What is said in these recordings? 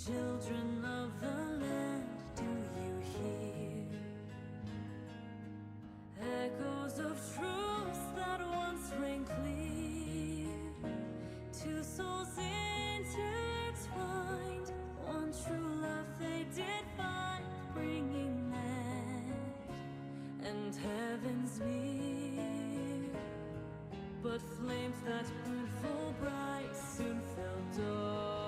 Children of the land, do you hear echoes of truths that once rang clear? Two souls intertwined, one true love they did find, bringing land and heavens near. But flames that burned full bright soon fell dark.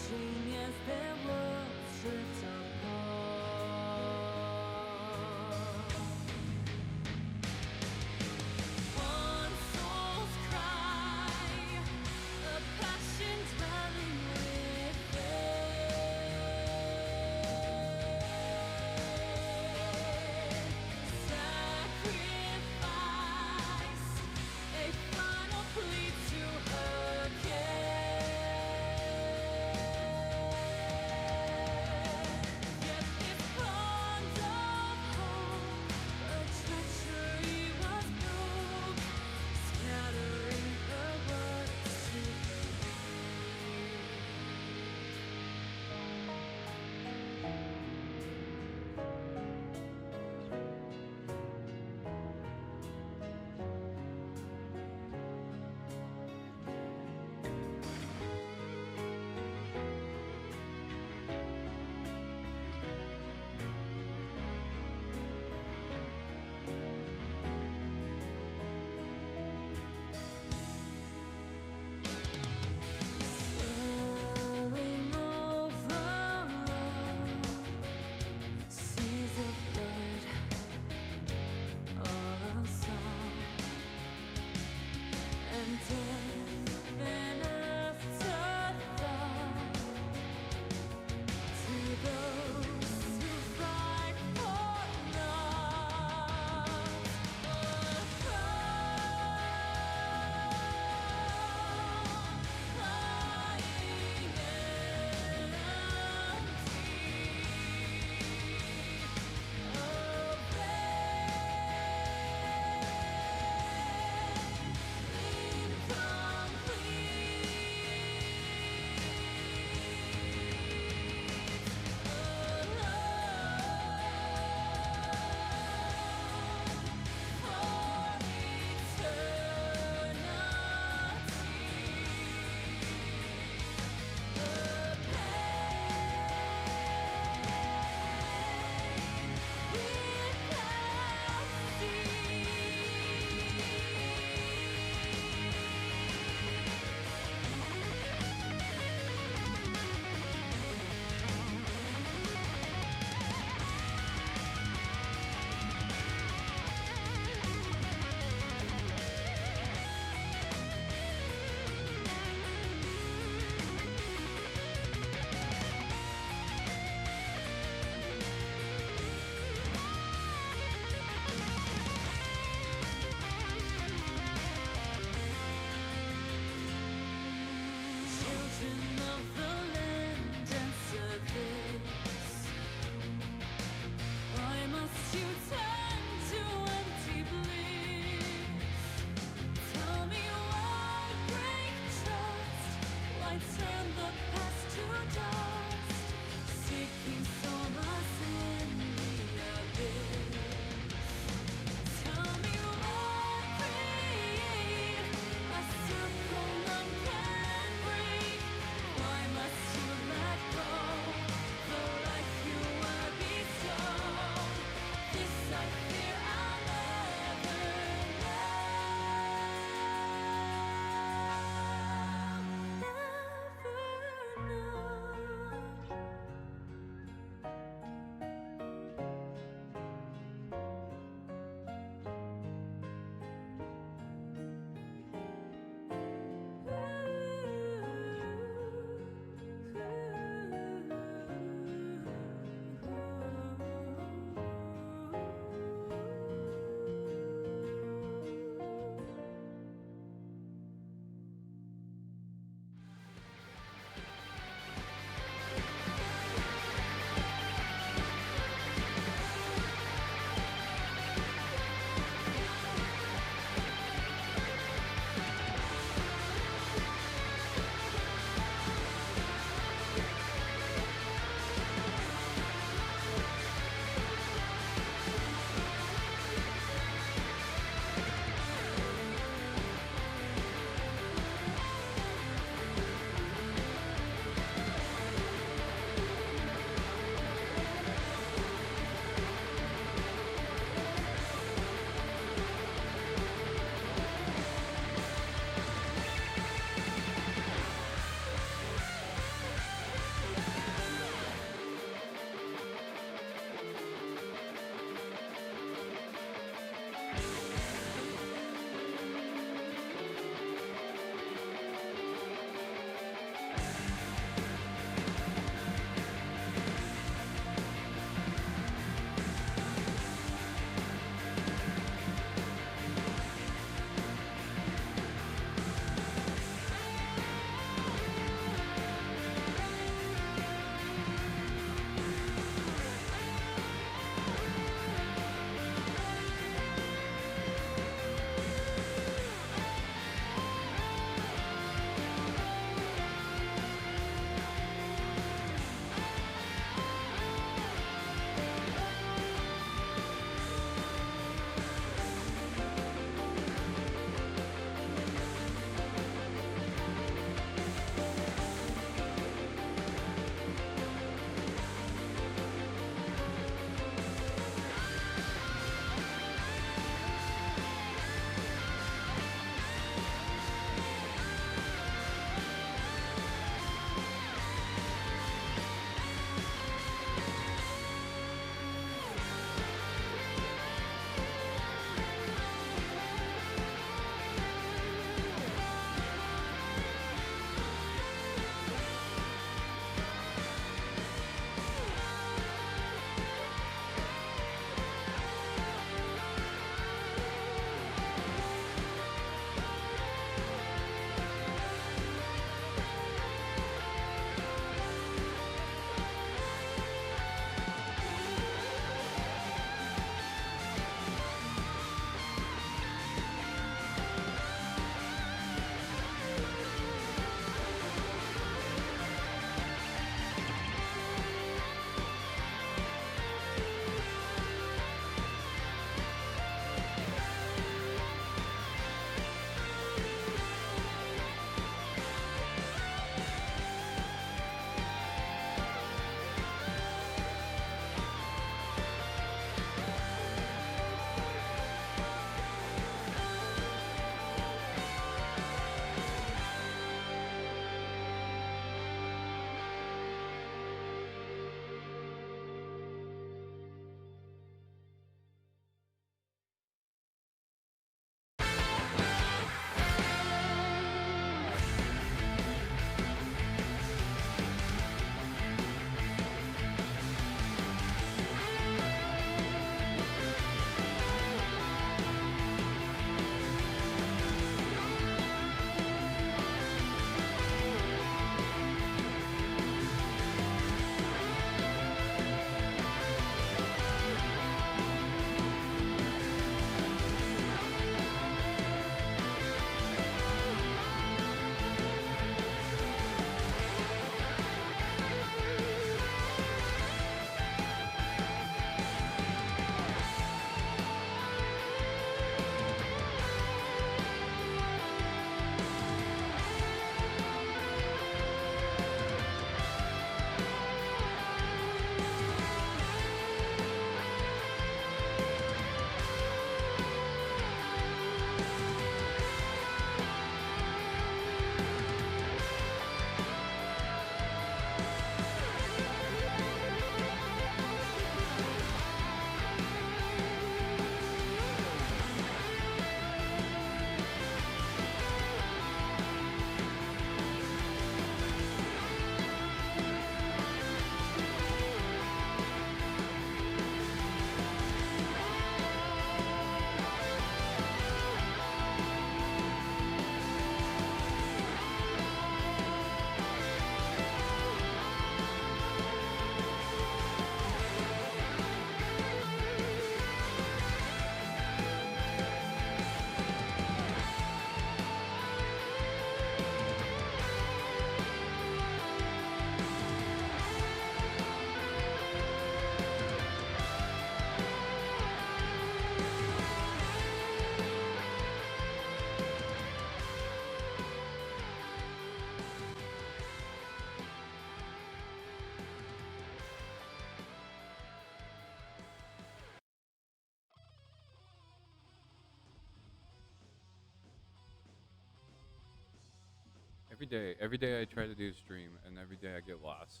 every day I try to do a stream, and every day I get lost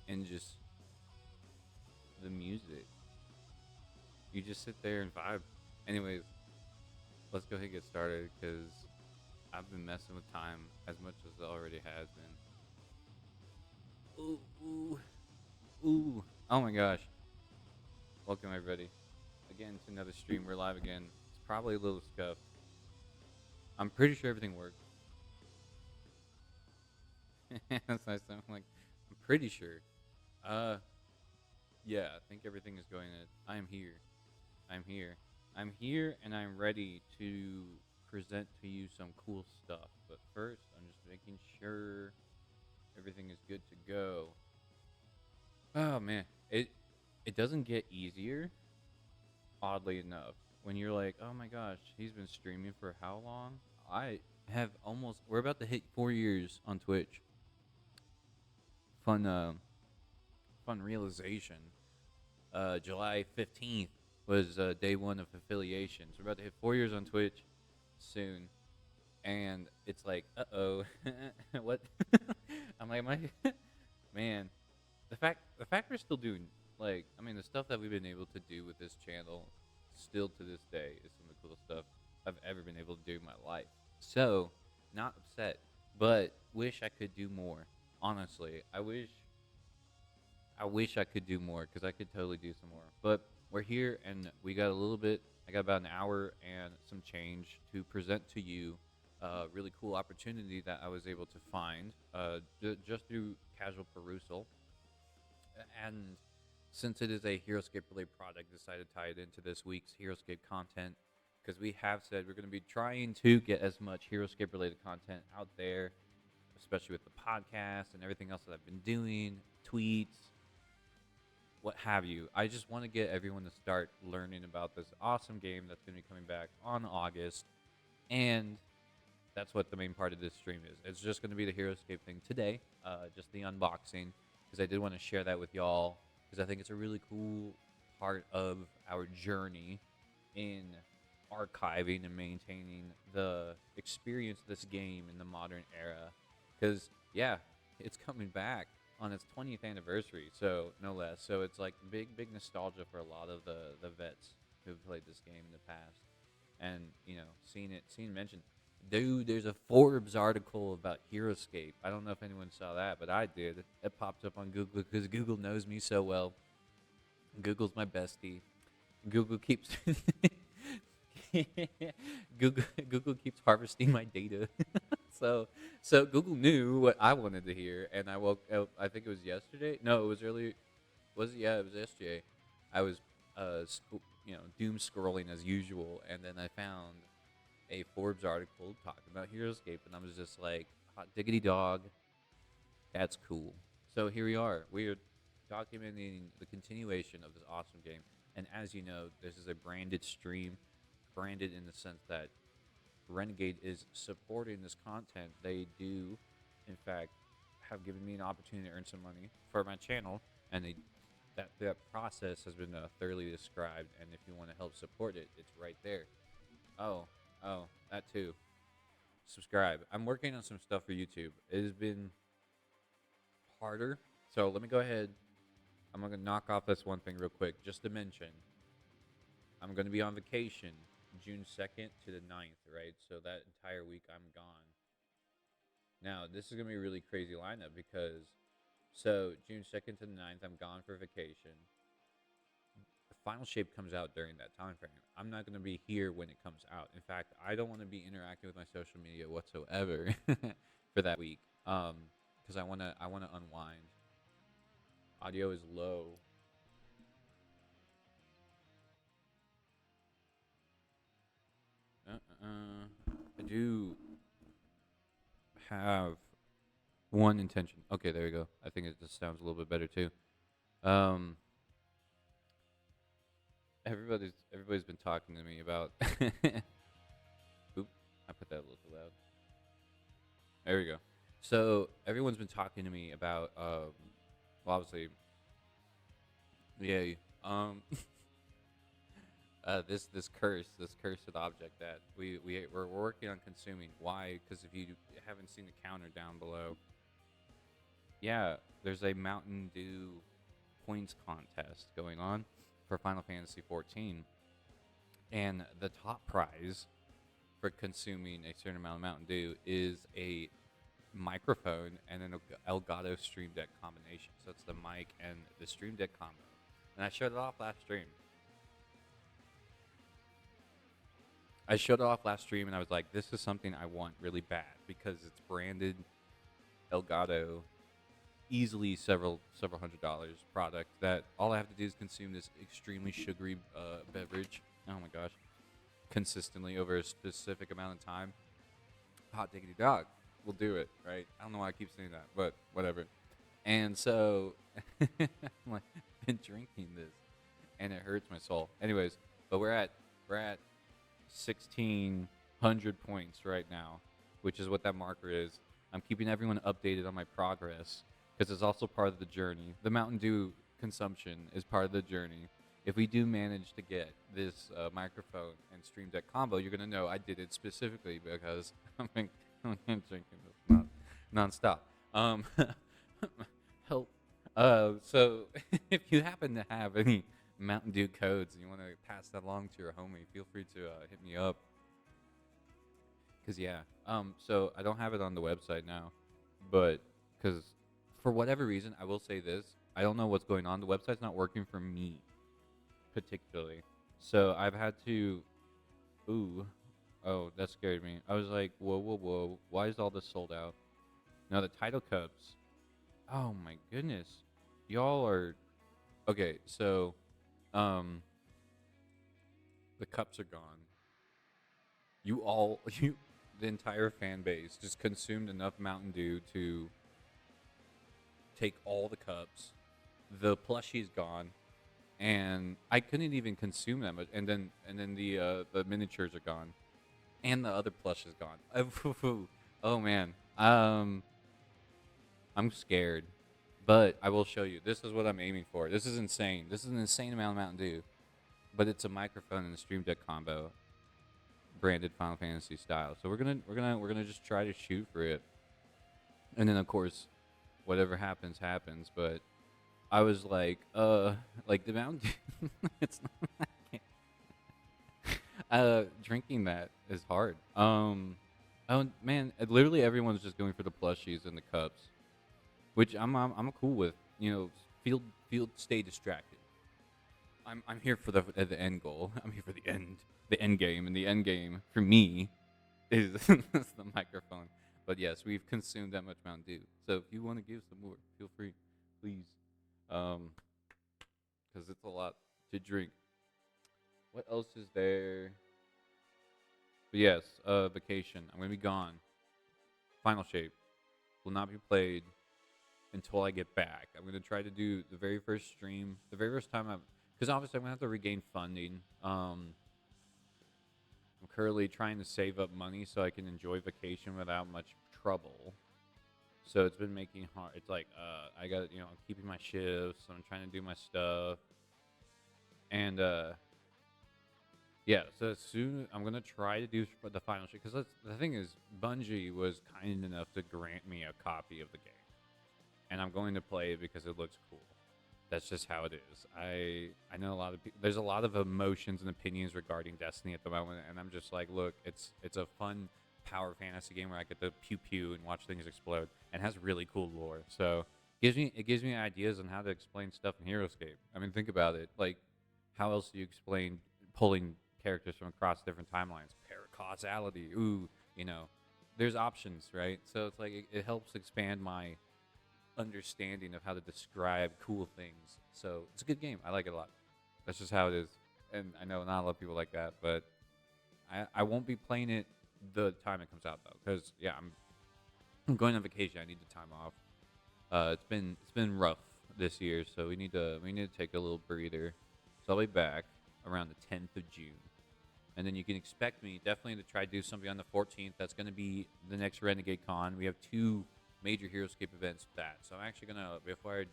in just the music. You just sit there and vibe. Anyways, let's go ahead and get started because I've been messing with time as much as it already has been. Ooh, ooh, ooh. Oh my gosh. Welcome, everybody. Again to another stream. We're live again. It's probably a little scuffed. I'm pretty sure everything worked. That's nice. I'm like, I'm pretty sure. Uh, yeah, I think everything is going. I am here. I'm here. I'm here, and I'm ready to present to you some cool stuff. But first, I'm just making sure everything is good to go. Oh man, it doesn't get easier. Oddly enough, when you're like, oh my gosh, he's been streaming for how long? I have almost. We're about to hit 4 years on Twitch. Fun, fun realization. July 15th was day one of affiliation. So we're about to hit 4 years on Twitch soon, and it's like, what? I'm like, my man, the fact we're still doing, like, I mean, the stuff that we've been able to do with this channel, still to this day, is some of the coolest stuff I've ever been able to do in my life. So, not upset, but wish I could do more. Honestly, I wish I could do more because I could totally do some more. But we're here and we got a little bit. I got about an hour and some change to present to you a really cool opportunity that I was able to find just through casual perusal. And since it is a HeroScape related product, I decided to tie it into this week's HeroScape content because we have said we're going to be trying to get as much HeroScape related content out there, especially with the podcast and everything else that I've been doing, tweets, what have you. I just want to get everyone to start learning about this awesome game that's going to be coming back on August. And that's what the main part of this stream is. It's just going to be the HeroScape thing today, just the unboxing, because I did want to share that with y'all, because I think it's a really cool part of our journey in archiving and maintaining the experience of this game in the modern era. Because, yeah, it's coming back on its 20th anniversary, so no less. So it's like big nostalgia for a lot of the vets who've played this game in the past, and seeing mentioned. Dude, there's a Forbes article about HeroScape. I don't know if anyone saw that, but I did. It popped up on Google because Google knows me so well. Google's my bestie. Google keeps Google keeps harvesting my data. So Google knew what I wanted to hear, and I woke up. I think it was yesterday. No, it was early. Was it? Yeah, it was yesterday. I was, doom scrolling as usual, and then I found a Forbes article talking about HeroScape, and I was just like, hot diggity dog, that's cool. So here we are. We are documenting the continuation of this awesome game. And as you know, this is a branded stream, branded in the sense that Renegade is supporting this content. They do, in fact, have given me an opportunity to earn some money for my channel, and that process has been thoroughly described. And if you want to help support it, it's right there. Oh, that too. Subscribe. I'm working on some stuff for YouTube. It has been harder. So let me go ahead. I'm going to knock off this one thing real quick just to mention. I'm going to be on vacation June 2nd to the 9th, right? So that entire week I'm gone. Now, this is going to be a really crazy lineup because, so June 2nd to the 9th, I'm gone for vacation. The final shape comes out during that time frame. I'm not going to be here when it comes out. In fact, I don't want to be interacting with my social media whatsoever for that week, because I want to unwind. Audio is low. I do have one intention. Okay, there we go. I think it just sounds a little bit better too. Everybody's been talking to me about. Oop, I put that a little too loud. There we go. So everyone's been talking to me about, well, obviously, yeah, this this cursed object that we're working on consuming. Why? Because if you haven't seen the counter down below, yeah, there's a Mountain Dew points contest going on for Final Fantasy 14, and the top prize for consuming a certain amount of Mountain Dew is a microphone and an Elgato Stream Deck combination. So it's the mic and the Stream Deck combo. And I showed it off last stream. And I was like, this is something I want really bad because it's branded Elgato, easily several $100s product that all I have to do is consume this extremely sugary beverage. Oh my gosh. Consistently over a specific amount of time. Hot diggity dog. We'll do it, right? I don't know why I keep saying that, but whatever. And so I'm like, been drinking this and it hurts my soul. Anyways, but we're at 1,600 points right now, which is what that marker is. I'm keeping everyone updated on my progress because it's also part of the journey. The Mountain Dew consumption is part of the journey. If we do manage to get this microphone and Stream Deck combo, you're gonna know I did it specifically because I'm drinking this nonstop. Help. So if you happen to have any Mountain Dew codes and you want to pass that along to your homie, feel free to hit me up. Cause yeah, so I don't have it on the website now, but because for whatever reason, I will say this: I don't know what's going on. The website's not working for me particularly, so I've had to. Ooh, oh, that scared me. I was like, whoa! Why is all this sold out? Now the title cups. Oh my goodness, y'all are okay. So, the cups are gone. The entire fan base just consumed enough Mountain Dew to take all the cups. The plushie's gone, and I couldn't even consume them. And then the miniatures are gone, and the other plush is gone. Oh man, I'm scared, but I will show you. This is what I'm aiming for. This is insane. This is an insane amount of Mountain Dew, but it's a microphone and a Stream Deck combo, branded Final Fantasy style. So we're gonna just try to shoot for it, and then of course, whatever happens happens. But I was like the Mountain Dew, it's not. Drinking that is hard. Oh man, literally everyone's just going for the plushies and the cups, which I'm cool with. You know, stay distracted. I'm here for the end goal. I'm here for the end game, and the end game for me is the microphone. But yes, we've consumed that much Mountain Dew. So if you want to give some more, feel free, please, because it's a lot to drink. What else is there? But yes, vacation. I'm gonna be gone. Final Shape will not be played until I get back. I'm gonna try to do the very first stream, the very first time because obviously I'm gonna have to regain funding. I'm currently trying to save up money so I can enjoy vacation without much trouble. So it's been making hard. It's like I got I'm keeping my shifts. I'm trying to do my stuff, and yeah. So soon I'm gonna try to do the final shit because the thing is, Bungie was kind enough to grant me a copy of the game, and I'm going to play it because it looks cool. That's just how it is. I know a lot of people. There's a lot of emotions and opinions regarding Destiny at the moment, and I'm just like, look, it's a fun power fantasy game where I get to pew pew and watch things explode, and has really cool lore. So it gives me ideas on how to explain stuff in HeroScape. I mean, think about it. Like, how else do you explain pulling characters from across different timelines? Paracausality. Ooh, there's options, right? So it's like it helps expand my understanding of how to describe cool things. So it's a good game. I like it a lot. That's just how it is. And I know not a lot of people like that, but I won't be playing it the time it comes out though, because yeah, I'm going on vacation. I need the time off. It's been rough this year, so we need to take a little breather. So I'll be back around the 10th of June, and then you can expect me definitely to try to do something on the 14th. That's going to be the next Renegade Con. We have 2 major HeroScape events with that. So I'm actually going to, before I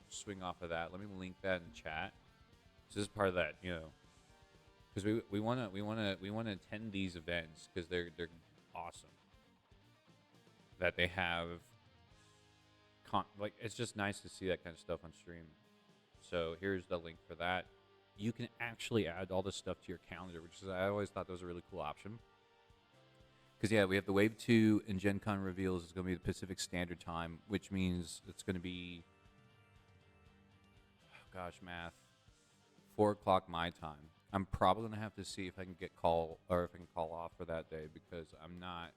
swing off of that, let me link that in chat. So this is part of that, because because we wanna attend these events because they're awesome. That they have like it's just nice to see that kind of stuff on stream. So here's the link for that. You can actually add all this stuff to your calendar, which is I always thought that was a really cool option. Because yeah, we have the Wave 2 and Gen Con reveals. It's going to be the Pacific Standard Time, which means it's going to be, oh gosh, math, 4 o'clock my time. I'm probably going to have to see if I can get call or if I can call off for that day because I'm not.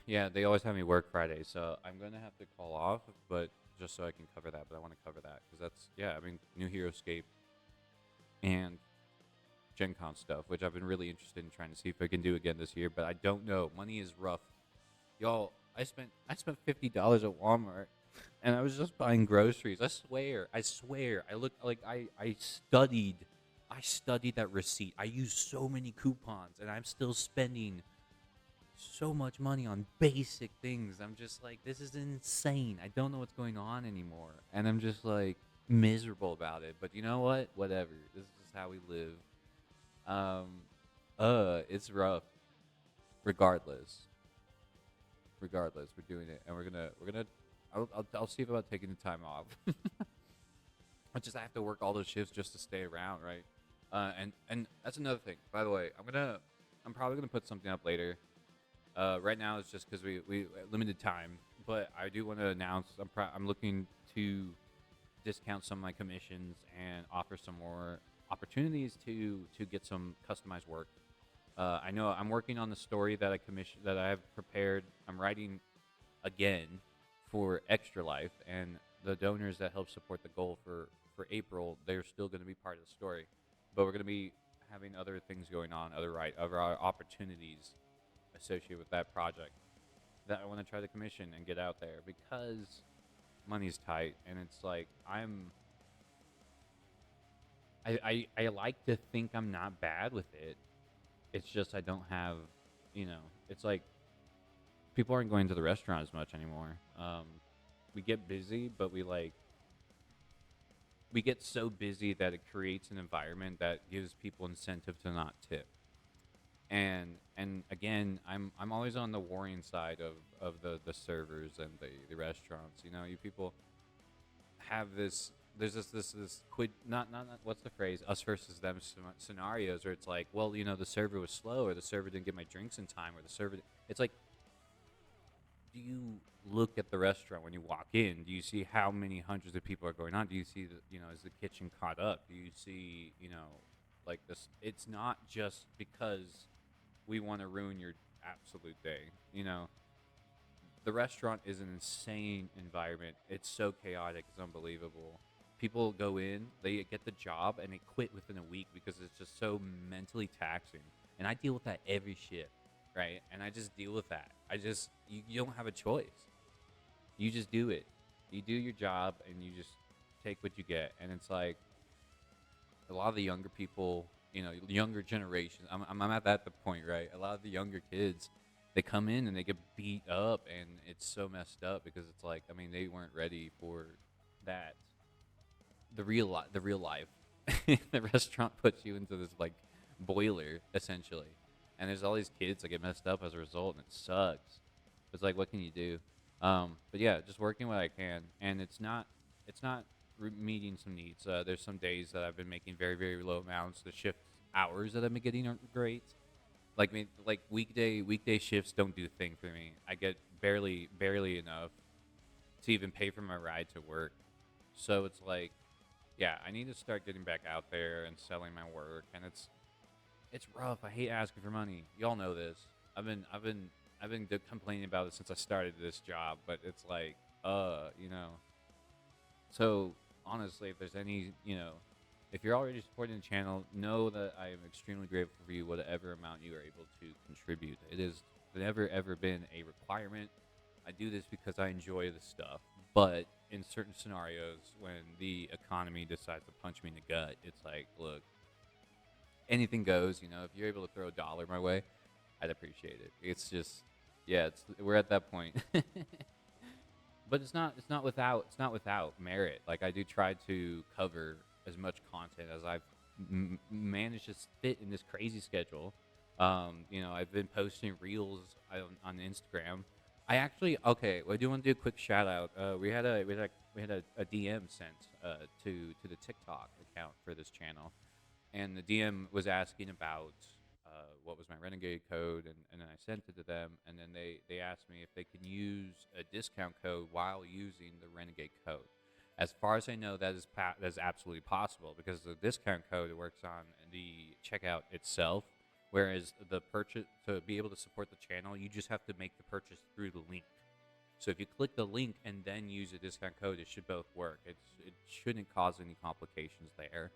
Yeah, they always have me work Friday, so I'm going to have to call off, but just so I can cover that. But I want to cover that because that's New Hero Escape and Gen Con stuff, which I've been really interested in trying to see if I can do again this year, but I don't know. Money is rough. Y'all, I spent $50 at Walmart and I was just buying groceries. I swear. I looked like I studied that receipt. I used so many coupons and I'm still spending so much money on basic things. I'm just like, this is insane. I don't know what's going on anymore. And I'm just like miserable about it. But you know what? Whatever. This is how we live. It's rough. Regardless, we're doing it, and we're gonna. I'll see about taking the time off. I have to work all those shifts just to stay around, right? And that's another thing. By the way, I'm probably gonna put something up later. Right now it's just because we limited time, but I do want to announce I'm looking to discount some of my commissions and offer some more opportunities to get some customized work. I know I'm working on the story that I have prepared. I'm writing again for Extra Life, and the donors that help support the goal for April, they're still going to be part of the story. But we're going to be having other things going on, other opportunities associated with that project that I want to try to commission and get out there because money's tight, and it's like I like to think I'm not bad with it. It's just I don't have, it's like people aren't going to the restaurant as much anymore. We get busy, but we get so busy that it creates an environment that gives people incentive to not tip. And again, I'm always on the warring side of the servers and the restaurants. You people have this. There's this quid not what's the phrase, us versus them scenarios where it's like, well, the server was slow, or the server didn't get my drinks in time, or the server. It's like, do you look at the restaurant when you walk in? Do you see how many hundreds of people are going on? Do you see is the kitchen caught up? Do you see like this? It's not just because we want to ruin your absolute day. The restaurant is an insane environment. It's so chaotic, it's unbelievable. People go in, they get the job, and they quit within a week because it's just so mentally taxing. And I deal with that every shift, right? And I just deal with that. You don't have a choice. You just do it. You do your job, and you just take what you get. And it's like a lot of the younger people, younger generations. I'm at that the point, right? A lot of the younger kids, they come in and they get beat up, and it's so messed up because it's like, they weren't ready for that. The real life. The restaurant puts you into this like boiler essentially, and there's all these kids that get messed up as a result, and it sucks. It's like, what can you do? But yeah, just working what I can, and it's not meeting some needs. There's some days that I've been making very, very low amounts. The shift hours that I've been getting aren't great. Like weekday shifts don't do a thing for me. I get barely enough to even pay for my ride to work. So it's like, yeah, I need to start getting back out there and selling my work, and it's rough. I hate asking for money. Y'all know this. I've been complaining about it since I started this job, but it's like, So honestly, if there's any, if you're already supporting the channel, know that I am extremely grateful for you, whatever amount you are able to contribute. It has never ever been a requirement. I do this because I enjoy the stuff, but in certain scenarios, when the economy decides to punch me in the gut, it's like, look, anything goes. If you're able to throw $1 my way, I'd appreciate it. It's just, yeah, we're at that point. But it's not without merit. Like, I do try to cover as much content as managed to fit in this crazy schedule. I've been posting reels on Instagram. I actually okay. Well, I do want to do a quick shout out. We had a DM sent to the TikTok account for this channel, and the DM was asking about what was my Renegade code, and then I sent it to them, and then they asked me if they can use a discount code while using the Renegade code. As far as I know, that is absolutely possible because the discount code works on the checkout itself, whereas the purchase to be able to support the channel, you just have to make the purchase through the link. So if you click the link and then use a discount code, it should both work. It shouldn't cause any complications there.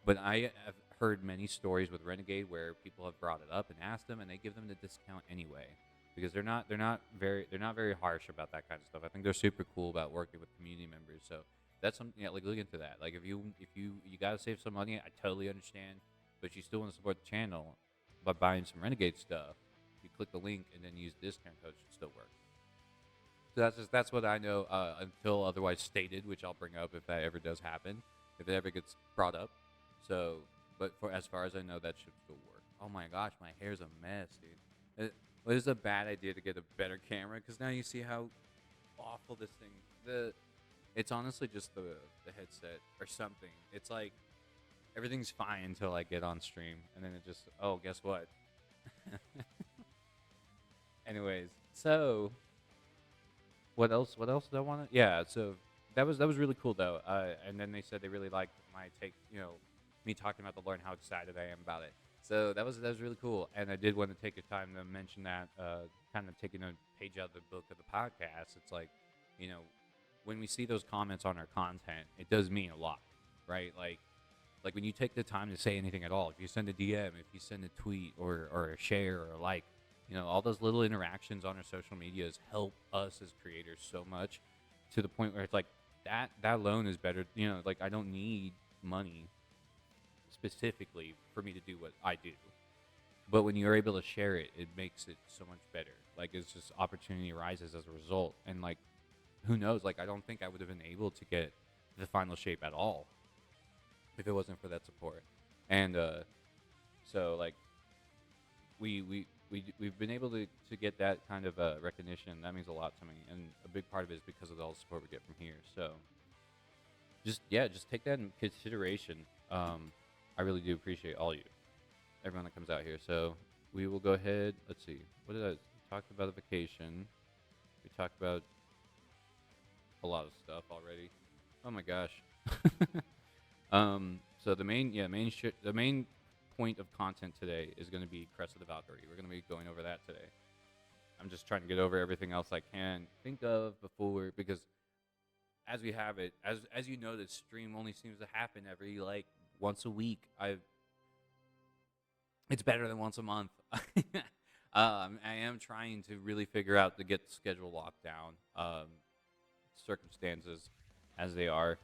But I have heard many stories with Renegade where people have brought it up and asked them, and they give them the discount anyway because they're not very harsh about that kind of stuff. I think they're super cool about working with community members. So that's something. Yeah, like look into that. Like if you gotta save some money, I totally understand, but you still want to support the channel by buying some Renegade stuff. You click the link and then use the discount code, it should still work. So that's what I know until otherwise stated, which I'll bring up if that ever does happen, if it ever gets brought up. So, but for as far as I know, that should still work. Oh my gosh, my hair's a mess, dude. It was a bad idea to get a better camera because now you see how awful this thing. It's honestly just the headset or something. It's like everything's fine until I get on stream, and then it just guess what? Anyways, so what else? What else did I want to? Yeah, so that was really cool though. And then they said they really liked my take. Me talking about the Lord and how excited I am about it. So that was really cool. And I did want to take the time to mention that, kind of taking a page out of the book of the podcast. It's like, when we see those comments on our content, it does mean a lot, right? Like when you take the time to say anything at all, if you send a DM, if you send a tweet or a share or a like, all those little interactions on our social medias help us as creators so much to the point where it's like that alone is better. Like I don't need money specifically for me to do what I do. But when you're able to share it, it makes it so much better. Like it's just opportunity arises as a result. And like, who knows? Like I don't think I would have been able to get the final shape at all if it wasn't for that support. And so like we've been able to get that kind of recognition. That means a lot to me, and a big part of it is because of all the support we get from here. So just take that in consideration. I really do appreciate all everyone that comes out here. So we will go ahead. Let's see. What did I talk about? A vacation. We talked about a lot of stuff already. Oh my gosh. So the main point of content today is going to be Crest of the Valkyrie. We're going to be going over that today. I'm just trying to get over everything else I can think of before, because as we have it, as you know, this stream only seems to happen every like once a week. It's better than once a month. I am trying to really figure out to get the schedule locked down. Circumstances as they are.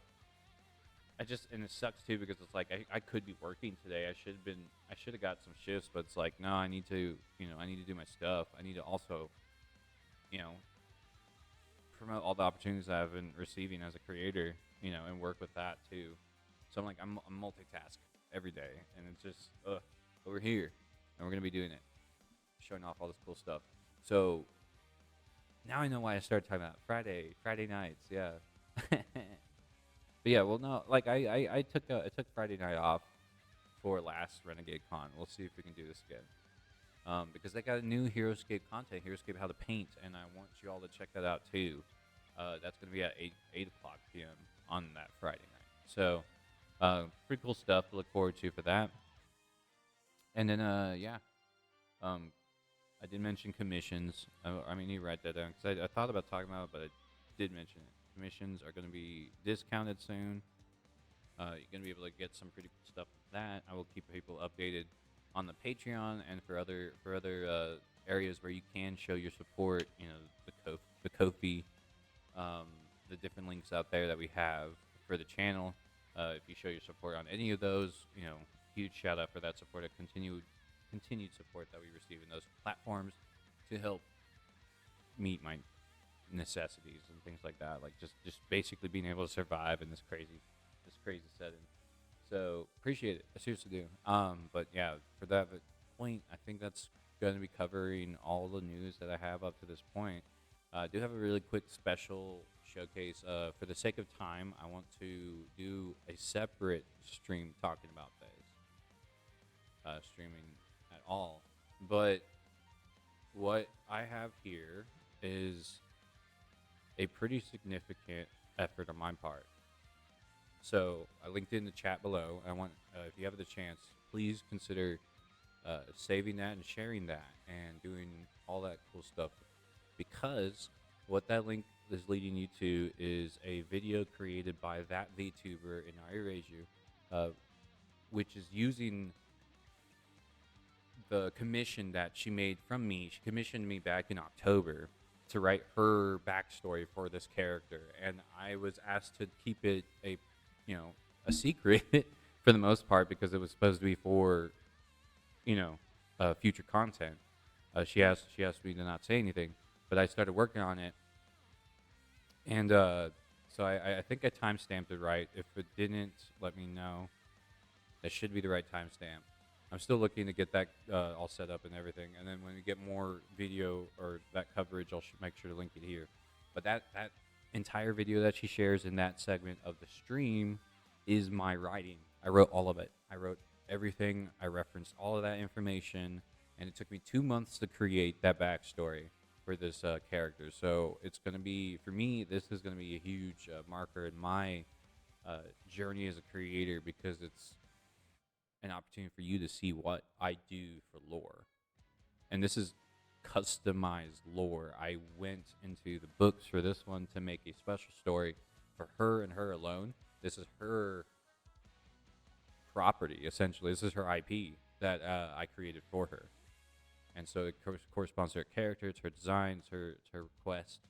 And it sucks too because it's like I could be working today. I should have got some shifts, but it's like no, I need to do my stuff. I need to also, promote all the opportunities that I've been receiving as a creator, and work with that too. So I'm like I'm multitask every day, and it's just but we're here, and we're gonna be doing it, showing off all this cool stuff. So now I know why I started talking about Friday nights, yeah. But yeah, well, no, like I took Friday night off for last Renegade Con. We'll see if we can do this again, because they got a new Heroescape content, Heroescape How to Paint, and I want you all to check that out too. That's gonna be at 8 o'clock p.m. on that Friday night. So, pretty cool stuff to look forward to for that. And then yeah, I did mention commissions. I mean, you write that down because I thought about talking about it, but I did mention it. Commissions are going to be discounted soon. You're going to be able to get some pretty cool stuff with that. I will keep people updated on the Patreon and for other areas where you can show your support. The Ko-fi, the different links out there that we have for the channel. If you show your support on any of those, huge shout out for that support, continued support that we receive in those platforms to help meet my necessities and things like that, like just basically being able to survive in this crazy setting. So appreciate it. I seriously do. But yeah, for that point, I think that's going to be covering all the news that I have up to this point. I do have a really quick special showcase. For the sake of time, I want to do a separate stream talking about this, streaming at all. But what I have here is a pretty significant effort on my part. So I linked it in the chat below. I want, if you have the chance, please consider saving that and sharing that and doing all that cool stuff, because what that link is leading you to is a video created by that VTuber in Iraiju, which is using the commission that she made from me. She commissioned me back in October to write her backstory for this character, and I was asked to keep it a secret for the most part, because it was supposed to be for future content. She asked me to not say anything, but I started working on it, and so I think I timestamped it right. If it didn't, let me know. That should be the right timestamp. I'm still looking to get that all set up and everything, and then when we get more video or that coverage, I'll make sure to link it here. But that entire video that she shares in that segment of the stream is my writing. I wrote all of it. I wrote everything. I referenced all of that information, and it took me 2 months to create that backstory for this character. So it's going to be, for me, this is going to be a huge marker in my journey as a creator, because it's an opportunity for you to see what I do for lore. And this is customized lore. I went into the books for this one to make a special story for her and her alone. This is her property, essentially. This is her IP that I created for her. And so it corresponds to her character, to her designs, to her quest.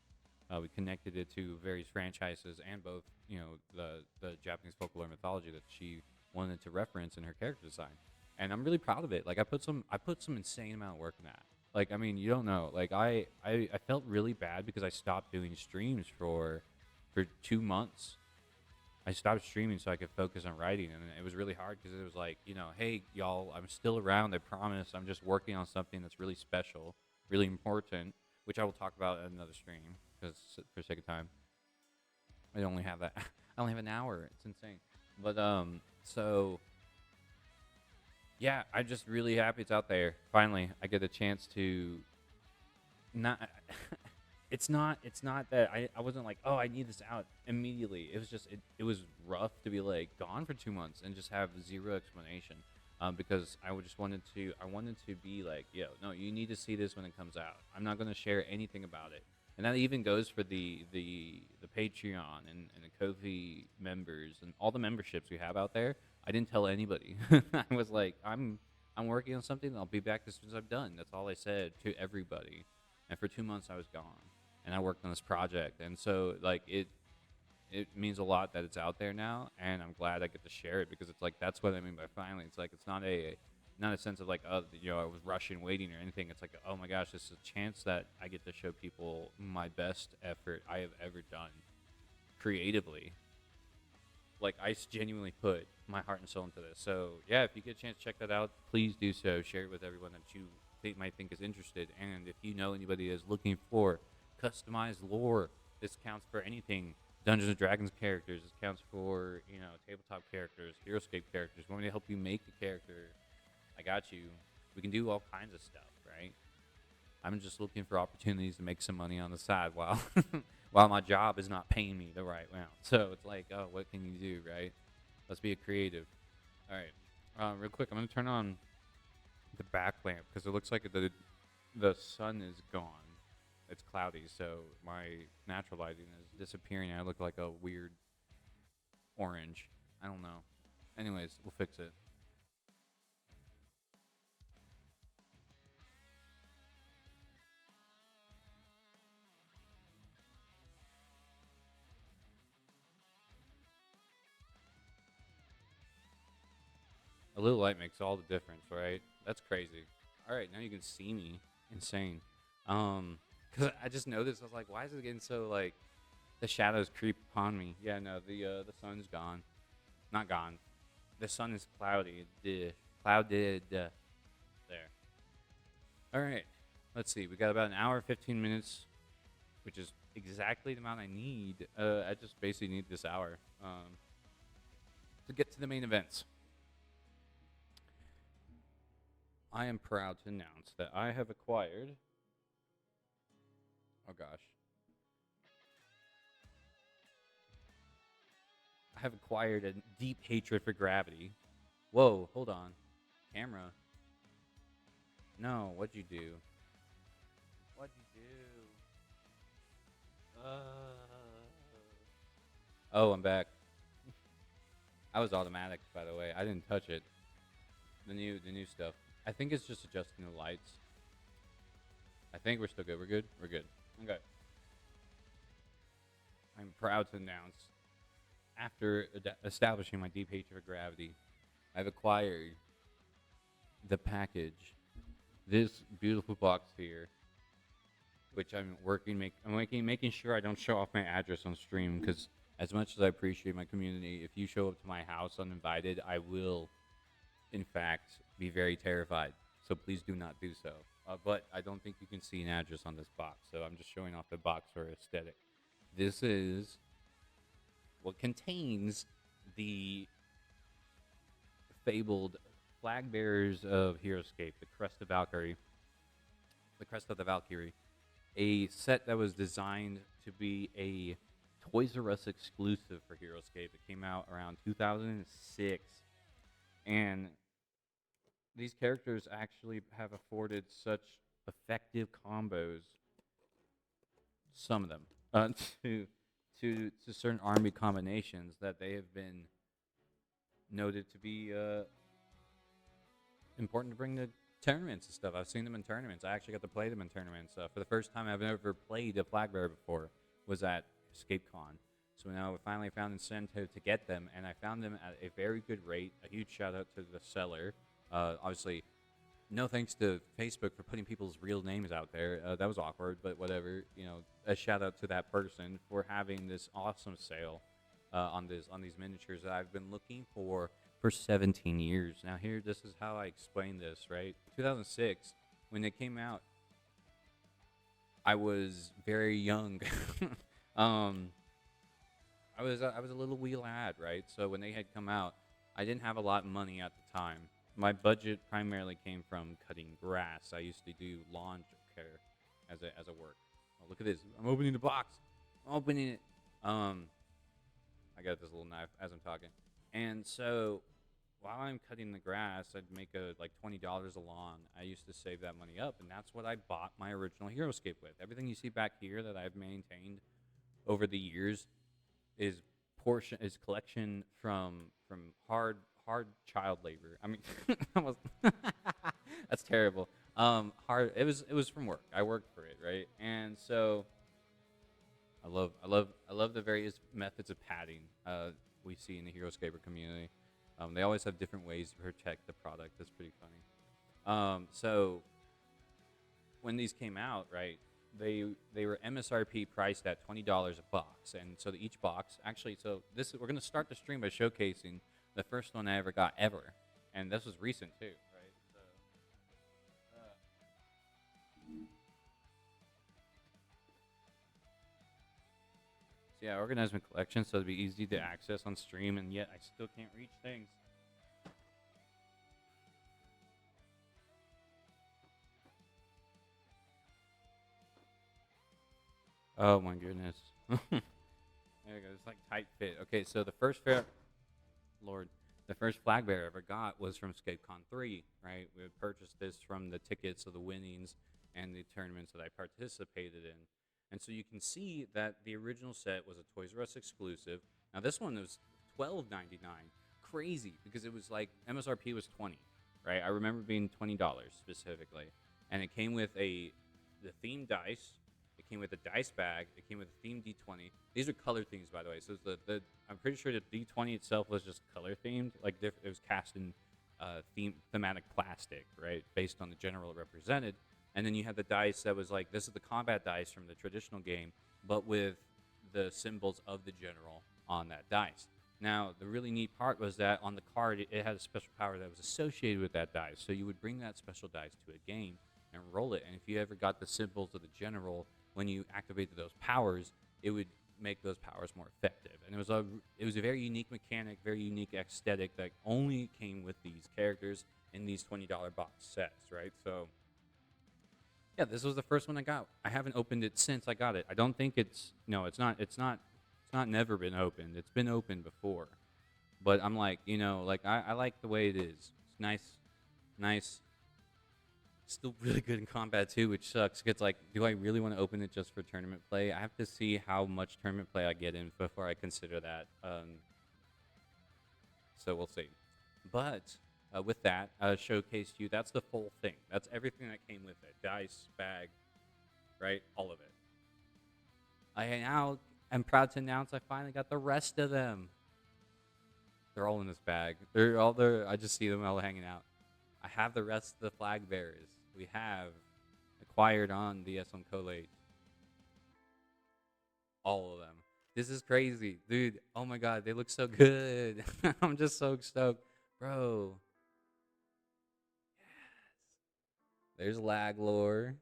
We connected it to various franchises and both, the Japanese folklore and mythology that she wanted to reference in her character design. And I'm really proud of it. Like, I put some insane amount of work in that. Like, I mean, you don't know. Like, I felt really bad because I stopped doing streams for 2 months. I stopped streaming so I could focus on writing, and it was really hard because it was like, hey, y'all, I'm still around, I promise. I'm just working on something that's really special, really important, which I will talk about in another stream, because for the sake of time, I only have an hour. It's insane. But so yeah, I'm just really happy it's out there. Finally, I get a chance to not. It's not that I wasn't like, oh, I need this out immediately. It was just it was rough to be like gone for 2 months and just have zero explanation, because I wanted to be like, yo, no, you need to see this when it comes out. I'm not going to share anything about it. And that even goes for the Patreon and the Ko-fi members and all the memberships we have out there. I didn't tell anybody. I was like, I'm working on something. I'll be back as soon as I'm done. That's all I said to everybody. And for 2 months I was gone, and I worked on this project. And so like it means a lot that it's out there now, and I'm glad I get to share it, because it's like, that's what I mean by finally. It's like, it's not a sense of like, oh, I was rushing, waiting, or anything. It's like, oh my gosh, this is a chance that I get to show people my best effort I have ever done creatively. Like, I genuinely put my heart and soul into this. So yeah, if you get a chance to check that out, please do so. Share it with everyone that you might think is interested. And if you know anybody that's looking for customized lore, this counts for anything. Dungeons & Dragons characters, this counts for, tabletop characters, Heroescape characters. Want me to help you make the character? I got you. We can do all kinds of stuff, right? I'm just looking for opportunities to make some money on the side while while my job is not paying me the right amount. So it's like, oh, what can you do, right? Let's be a creative. All right. Real quick, I'm going to turn on the back lamp, because it looks like the sun is gone. It's cloudy, so my natural lighting is disappearing. I look like a weird orange. I don't know. Anyways, we'll fix it. A little light makes all the difference, right? That's crazy. All right, now you can see me. Insane. Because I just noticed, I was like, why is it getting so, like, the shadows creep upon me? Yeah, no, the sun's gone. Not gone. The sun is cloudy. Clouded. There. All right. Let's see. We got about an hour, 15 minutes, which is exactly the amount I need. I just basically need this hour to get to the main events. I am proud to announce that I have acquired. Oh gosh. I have acquired a deep hatred for gravity. Whoa, hold on. Camera. No, what'd you do? What'd you do? Oh, I'm back. I was automatic, by the way. I didn't touch it. The new stuff. I think it's just adjusting the lights. I think we're still good. We're good? We're good. Okay. I'm proud to announce, after establishing my deep hatred for gravity, I've acquired the package, this beautiful box here, which I'm making sure I don't show off my address on stream, because as much as I appreciate my community, if you show up to my house uninvited, I will, in fact, be very terrified. So please do not do so. But I don't think you can see an address on this box, so I'm just showing off the box for aesthetic. This is what contains the fabled flag bearers of HeroScape, the Crest of Valkyrie. The Crest of the Valkyrie. A set that was designed to be a Toys R Us exclusive for HeroScape. It came out around 2006. And these characters actually have afforded such effective combos, some of them, to certain army combinations, that they have been noted to be important to bring to tournaments and stuff. I've seen them in tournaments. I actually got to play them in tournaments. For the first time I've ever played a flag bearer before was at EscapeCon. So now I finally found incentive to get them, and I found them at a very good rate. A huge shout out to the seller. Obviously, no thanks to Facebook for putting people's real names out there. That was awkward, but whatever. You know, a shout out to that person for having this awesome sale on these miniatures that I've been looking for 17 years. Now here, this is how I explain this, right? 2006, when they came out, I was very young. I was a little wee lad, right? So when they had come out, I didn't have a lot of money at the time. My budget primarily came from cutting grass. I used to do lawn care as a work. Oh, look at this! I'm opening the box. I'm opening it. I got this little knife as I'm talking, and so while I'm cutting the grass, I'd make like $20 a lawn. I used to save that money up, and that's what I bought my original HeroScape with. Everything you see back here that I've maintained over the years is collection from hard child labor. I mean, that's terrible. Hard. It was from work. I worked for it, right? And so I love the various methods of padding we see in the HeroScaper community. They always have different ways to protect the product. That's pretty funny. So when these came out, right, they were MSRP priced at $20 a box, and so each box actually. So we're gonna start the stream by showcasing the first one I ever got ever, and this was recent too, right? So, yeah, I organized my collection so it'd be easy to access on stream, and yet I still can't reach things. Oh my goodness. There we go. It's like tight fit. Okay, so the first the first flag bearer I ever got was from EscapeCon 3, right? We had purchased this from the tickets of the winnings and the tournaments that I participated in. And so you can see that the original set was a Toys R Us exclusive. Now this one was $12.99. Crazy, because it was like MSRP was $20, right? I remember being $20 specifically. And it came with the themed dice. It came with a dice bag. It came with a themed D20. These are color themes, by the way. So I'm pretty sure the D20 itself was just color themed. Like it was cast in thematic plastic, right, based on the general it represented. And then you had the dice that was like, this is the combat dice from the traditional game, but with the symbols of the general on that dice. Now, the really neat part was that on the card, it had a special power that was associated with that dice. So you would bring that special dice to a game and roll it. And if you ever got the symbols of the general, when you activated those powers, it would make those powers more effective. And it was a very unique mechanic, very unique aesthetic that only came with these characters in these $20 box sets, right? So yeah, this was the first one I got. I haven't opened it since I got it. I don't think it's no, it's not never been opened. It's been opened before. But I'm like, like I like the way it is. It's nice. Still really good in combat too, which sucks. It's like, do I really want to open it just for tournament play? I have to see how much tournament play I get in before I consider that. So we'll see. But with that, showcase to you. That's the full thing. That's everything that came with it. Dice, bag, right? All of it. I'm proud to announce I finally got the rest of them. They're all in this bag. They're all there. I just see them all hanging out. I have the rest of the flag bearers. We have acquired on the SM Collate. All of them. This is crazy. Dude, oh my god, they look so good. I'm just so stoked. Bro. There's Laglore.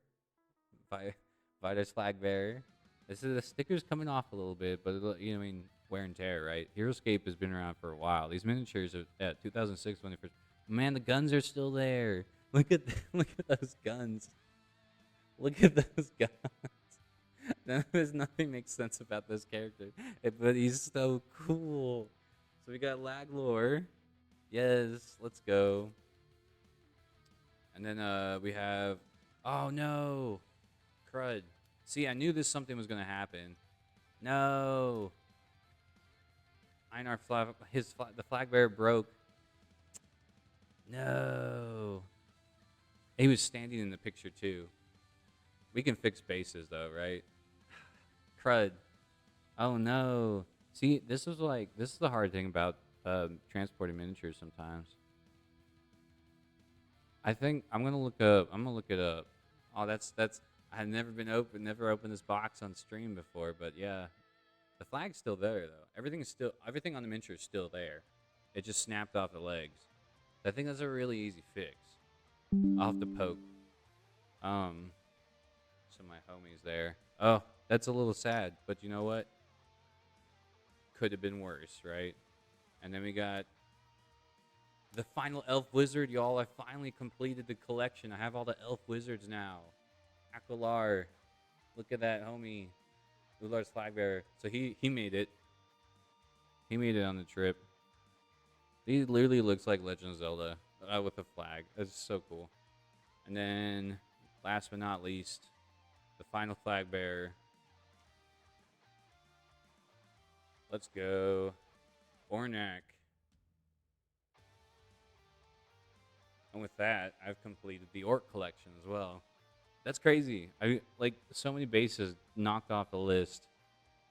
Vidar's flag bearer. This is the stickers coming off a little bit, but wear and tear, right? Heroescape has been around for a while. These miniatures are at 2006 when they first. Man, the guns are still there. Look at those guns. Look at those guns. There's nothing makes sense about this character, but he's so cool. So we got Laglore. Yes, let's go. And then we have. Oh no, crud. See, I knew something was gonna happen. No. Einar the flag bearer broke. No. He was standing in the picture too. We can fix bases though, right? Crud. Oh no. See, this is the hard thing about transporting miniatures sometimes. I think I'm gonna look it up. Oh, that's I've never opened this box on stream before, but yeah. The flag's still there though. Everything on the miniature is still there. It just snapped off the legs. I think that's a really easy fix. I'll have to poke. Some of my homies there. Oh, that's a little sad, but you know what? Could have been worse, right? And then we got the final elf wizard, y'all. I finally completed the collection. I have all the elf wizards now. Aquilar. Look at that, homie. Ular's flag bearer. So he made it. He made it on the trip. He literally looks like Legend of Zelda with a flag. That's so cool. And then, last but not least, the final flag bearer. Let's go. Ornak. And with that, I've completed the Orc collection as well. That's crazy. So many bases knocked off the list.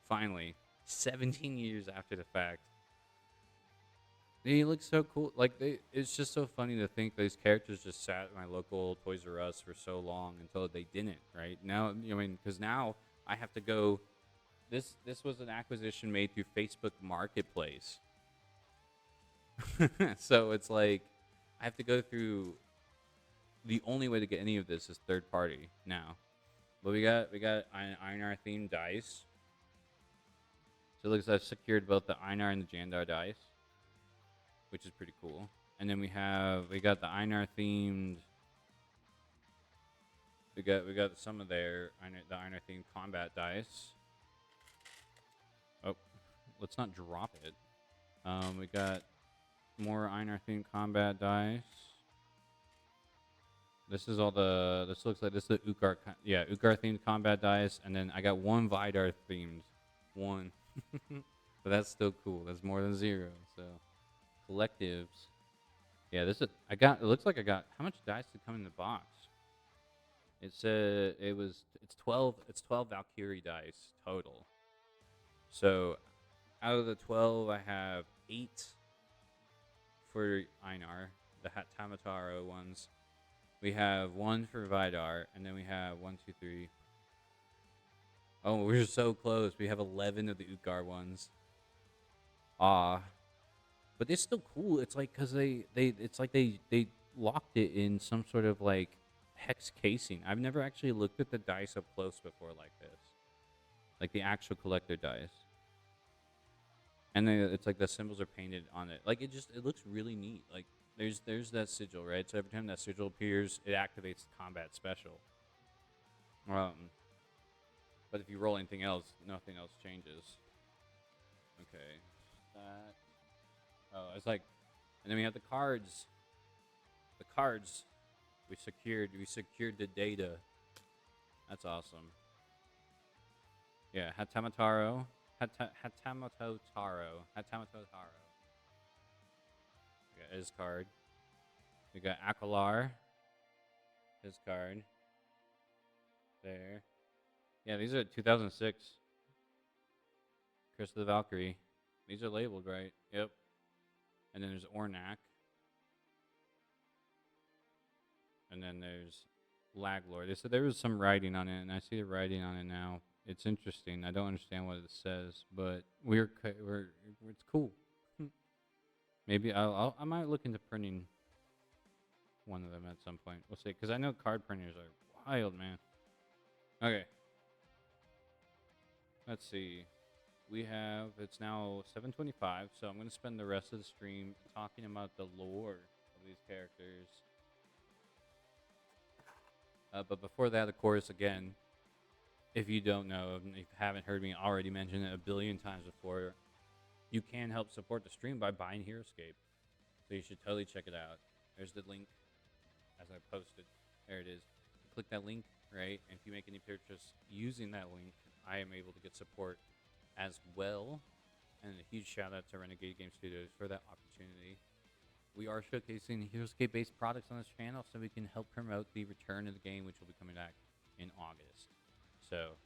Finally, 17 years after the fact. They look so cool. It's just so funny to think these characters just sat at my local Toys R Us for so long until they didn't. Right now, because now I have to go. This was an acquisition made through Facebook Marketplace. So it's like I have to go through. The only way to get any of this is third party now. But we got Einar themed dice. So it looks like I've secured both the Einar and the Jandar dice, which is pretty cool. And then we got the Einar themed. We got some of the Einar themed combat dice. Oh, let's not drop it. We got more Einar themed combat dice. This looks like this is the Ukar themed combat dice, and then I got one Vidar themed one. But that's still cool. That's more than zero. So collectives. Yeah, it looks like I got how much dice did come in the box? It's 12 Valkyrie dice total. So out of the 12 I have 8 for Einar, the Tamataro ones. We have 1 for Vidar, and then we have 1, 2, 3. Oh, we're so close. We have 11 of the Utgar ones. Ah, but it's still cool. It's like because it's like they locked it in some sort of like hex casing. I've never actually looked at the dice up close before like this, like the actual collector dice. And then it's like the symbols are painted on it. Like it looks really neat. Like there's that sigil, right? So every time that sigil appears, it activates the combat special. Um, but if you roll anything else, nothing else changes. Okay, that. Oh, it's like, and then we have the cards. The cards we secured the data. That's awesome. Yeah, Hatamoto Taro. We got his card. We got Akalar, his card. There. Yeah, these are 2006. Crest of the Valkyrie. These are labeled right. Yep. And then there's Ornak. And then there's Laglord. They said there was some writing on it, and I see the writing on it now. It's interesting. I don't understand what it says, but it's cool. Maybe I might look into printing one of them at some point. We'll see, because I know card printers are wild, man. Okay. Let's see. It's now 7:25, so I'm going to spend the rest of the stream talking about the lore of these characters. But before that, of course, again, if you don't know, if you haven't heard me already mention it a billion times before, you can help support the stream by buying HeroScape. So you should totally check it out. There's the link as I posted. There it is. You click that link, right? And if you make any purchase using that link, I am able to get support as well. And a huge shout out to Renegade Game Studios for that opportunity. We are showcasing HeroScape-based products on this channel so we can help promote the return of the game, which will be coming back in August. So,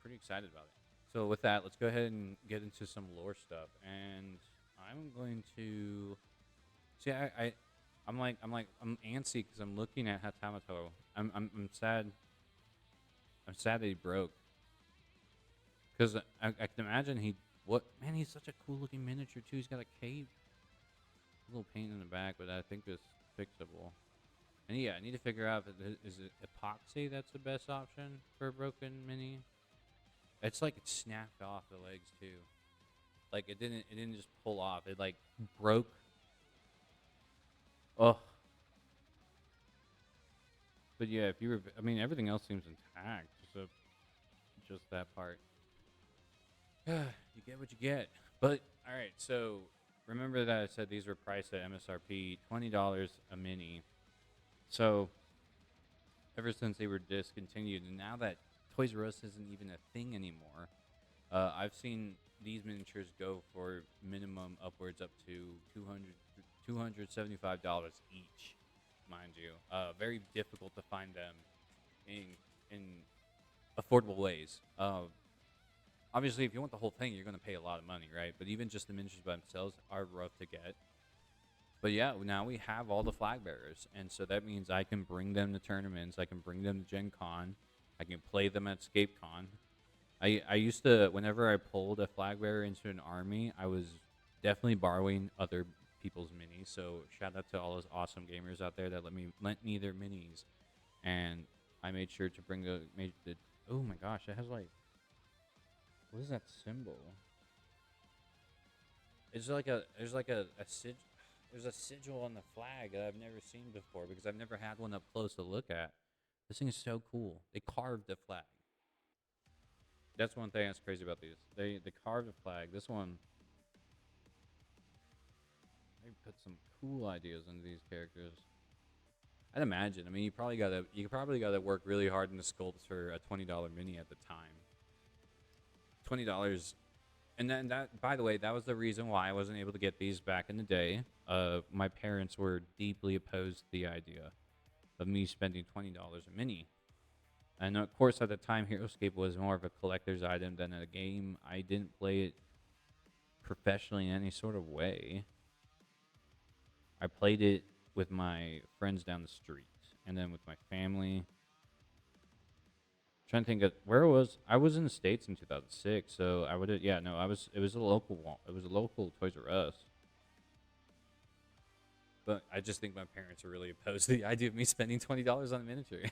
pretty excited about it. So with that, let's go ahead and get into some lore stuff. And I'm going to see. I'm antsy because I'm looking at Hatamato. I'm sad. I'm sad that he broke. Because I can imagine he's such a cool looking miniature too. He's got a cape. A little paint in the back, but I think it's fixable. And yeah, I need to figure out is it epoxy that's the best option for a broken mini. It's like it snapped off the legs too. Like it didn't just pull off. It like broke. Oh. But yeah, everything else seems intact. Just that part. You get what you get. But all right, so remember that I said these were priced at MSRP $20 a mini. So ever since they were discontinued, and now that Toys R Us isn't even a thing anymore, I've seen these miniatures go for minimum upwards up to $275 each, mind you. Very difficult to find them in affordable ways. Obviously, if you want the whole thing, you're going to pay a lot of money, right? But even just the miniatures by themselves are rough to get. But yeah, now we have all the flag bearers, and so that means I can bring them to tournaments. I can bring them to Gen Con. I can play them at ScapeCon. I used to, whenever I pulled a flag bearer into an army, I was definitely borrowing other people's minis. So shout out to all those awesome gamers out there that lent me their minis, and I made sure to bring oh my gosh, it has like, what is that symbol? There's a sigil on the flag that I've never seen before because I've never had one up close to look at. This thing is so cool. They carved the flag. That's one thing that's crazy about these. They carved the flag. This one, they put some cool ideas into these characters. I'd imagine. I mean, you probably gotta work really hard in the sculpts for a $20 mini at the time. $20. And then that, by the way, that was the reason why I wasn't able to get these back in the day. My parents were deeply opposed to the idea of me spending $20 a mini. And of course, at the time, HeroScape was more of a collector's item than a game. I didn't play it professionally in any sort of way. I played it with my friends down the street, and then with my family. Trying to think of where I was in the States in 2006, so I would it was a local Toys R Us. but I just think my parents are really opposed to the idea of me spending $20 on a miniature.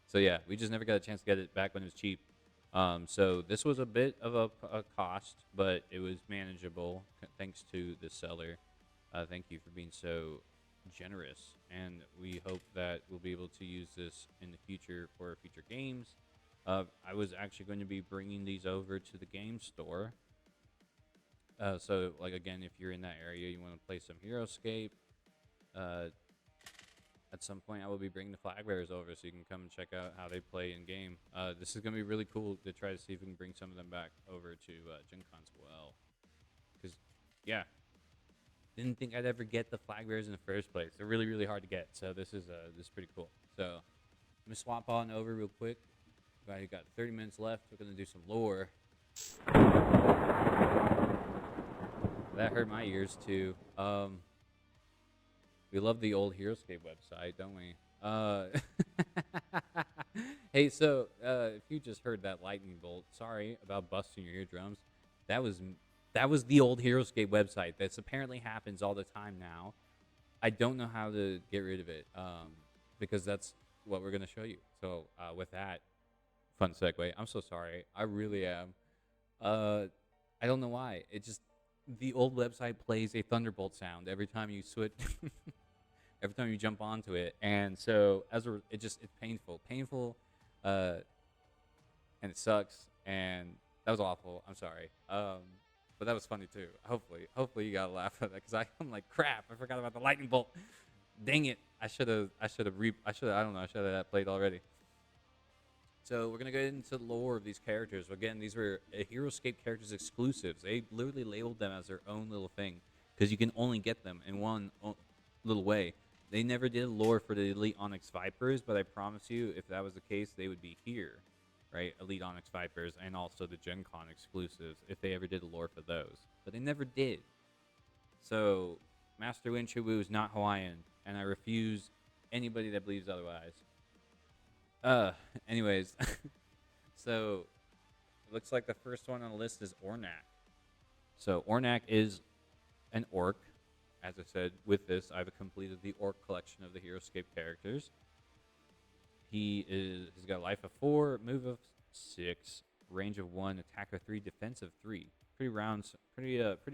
So yeah, we just never got a chance to get it back when it was cheap. So this was a bit of a cost, but it was manageable thanks to the seller. Thank you for being so generous, and we hope that we'll be able to use this in the future for future games. I was actually going to be bringing these over to the game store. So, like, again, if you're in that area, you want to play some HeroScape, uh, at some point I will be bringing the flag bearers over so you can come and check out how they play in game. This is going to be really cool to try to see if we can bring some of them back over to Gen Con as well. Because, yeah, didn't think I'd ever get the flag bearers in the first place. They're really, really hard to get. So this is pretty cool. So I'm going to swap on over real quick. We got 30 minutes left. We're going to do some lore. That hurt my ears too. We love the old HeroScape website, don't we? Hey, so if you just heard that lightning bolt, sorry about busting your eardrums. That was the old HeroScape website. This apparently happens all the time now. I don't know how to get rid of it because that's what we're gonna show you. So with that fun segue, I'm so sorry. I really am. I don't know why. It just the old website plays a thunderbolt sound every time you switch, every time you jump onto it, and so it's painful, and it sucks, and that was awful. I'm sorry, but that was funny too. Hopefully you got a laugh at that because I'm like crap. I forgot about the lightning bolt. Dang it! I should have played already. So we're going to go into the lore of these characters. Again, these were HeroScape characters exclusives. They literally labeled them as their own little thing because you can only get them in one little way. They never did lore for the Elite Onyx Vipers, but I promise you, if that was the case, they would be here, right? Elite Onyx Vipers and also the Gen Con exclusives if they ever did a lore for those. But they never did. So Master Winchuwu is not Hawaiian, and I refuse anybody that believes otherwise. Anyways, so it looks like the first one on the list is Ornak. So Ornak is an orc. As I said, with this, I've completed the orc collection of the HeroScape characters. He's got a life of 4, move of 6, range of 1, attack of 3, defense of 3. Pretty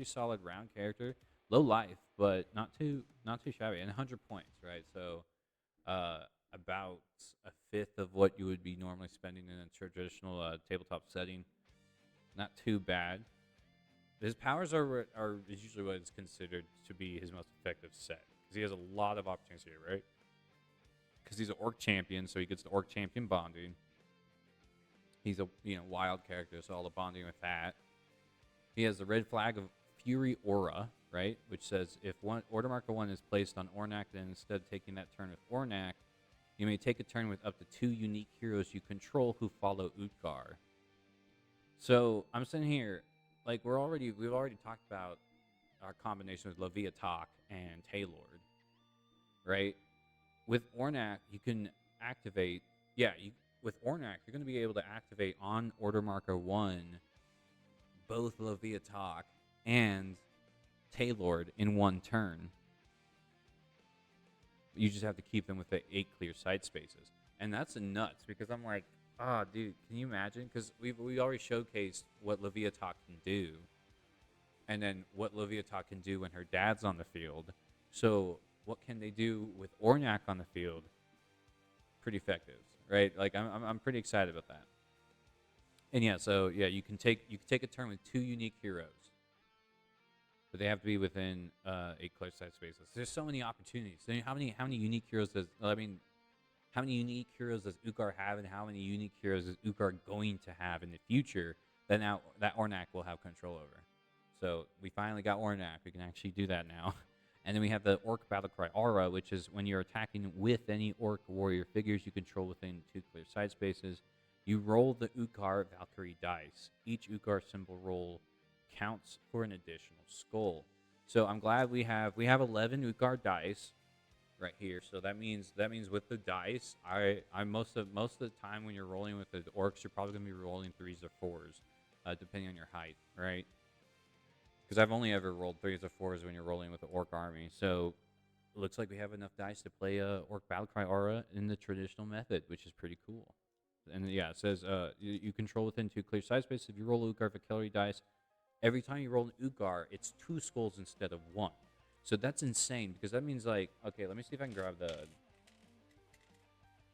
solid round character. Low life, but not too shabby, and 100 points, right? So, about a fifth of what you would be normally spending in a traditional tabletop setting. Not too bad. His powers are usually what is considered to be his most effective set because he has a lot of opportunities here, right? Because he's an orc champion, so he gets the orc champion bonding. He's a wild character, so all the bonding with that. He has the red flag of Fury Aura, right, which says if order marker 1 is placed on Ornak, then instead of taking that turn with Ornak, you may take a turn with up to 2 unique heroes you control who follow Utkar. So I'm sitting here, like we've already talked about our combination with Leviatok and Taylord, right? With Ornak, you can activate. With Ornak, you're going to be able to activate on order marker 1 both Leviatok and Taylord in one turn. You just have to keep them with the 8 clear side spaces. And that's nuts because I'm like, dude, can you imagine? Because we already showcased what Leviatok can do. And then what Leviatok can do when her dad's on the field. So what can they do with Ornak on the field? Pretty effective, right? Like I'm pretty excited about that. And you can take a turn with 2 unique heroes. But they have to be within 8 clear side spaces. There's so many opportunities. So how many unique heroes does Utkar have, and how many unique heroes is Utkar going to have in the future that now that Ornak will have control over? So we finally got Ornak. We can actually do that now. And then we have the Orc Battlecry Aura, which is when you're attacking with any Orc warrior figures you control within 2 clear side spaces, you roll the Utkar Valkyrie dice. Each Utkar symbol roll counts for an additional skull. So I'm glad we have 11 Utkar dice right here. So that means with the dice, I most of the time when you're rolling with the orcs, you're probably gonna be rolling 3s or 4s, depending on your height, right? Because I've only ever rolled 3s or 4s when you're rolling with the orc army. So looks like we have enough dice to play Orc Valkyrie aura in the traditional method, which is pretty cool. And yeah, it says you control within 2 clear side spaces. If you roll Ugar Valkyrie dice, every time you roll an Ugar, it's 2 skulls instead of 1. So that's insane, because that means, like, okay, let me see if I can grab the.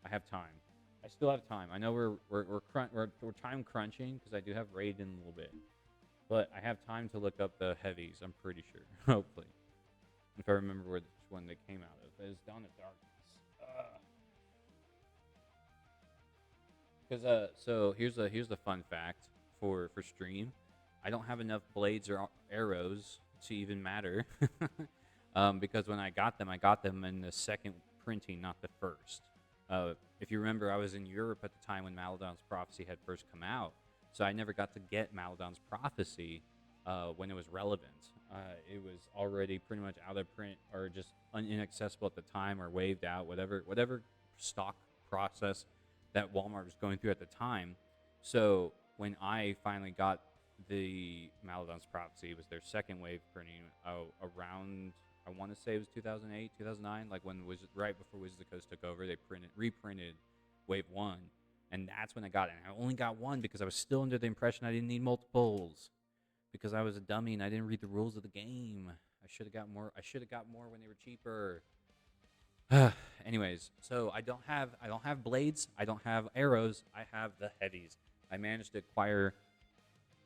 I have time. I still have time. I know we're time crunching because I do have raid in a little bit, but I have time to look up the heavies. I'm pretty sure, hopefully, if I remember which one they came out of. It's Dawn of Darkness. Because so here's the fun fact for stream. I don't have enough blades or arrows to even matter, because when I got them in the second printing, not the first. If you remember, I was in Europe at the time when Maladon's Prophecy had first come out, so I never got to get Maladon's Prophecy when it was relevant. It was already pretty much out of print or just inaccessible at the time, or waived out, whatever stock process that Walmart was going through at the time. So when I finally got the Maladon's Prophecy, it was their second wave printing around, I want to say it was 2008, 2009, like when right before Wizards of the Coast took over, they reprinted Wave 1, and that's when I got it. And I only got one because I was still under the impression I didn't need multiples, because I was a dummy and I didn't read the rules of the game. I should have got more. I should have got more when they were cheaper. Anyways, so I don't have blades, I don't have arrows, I have the heavies. I managed to acquire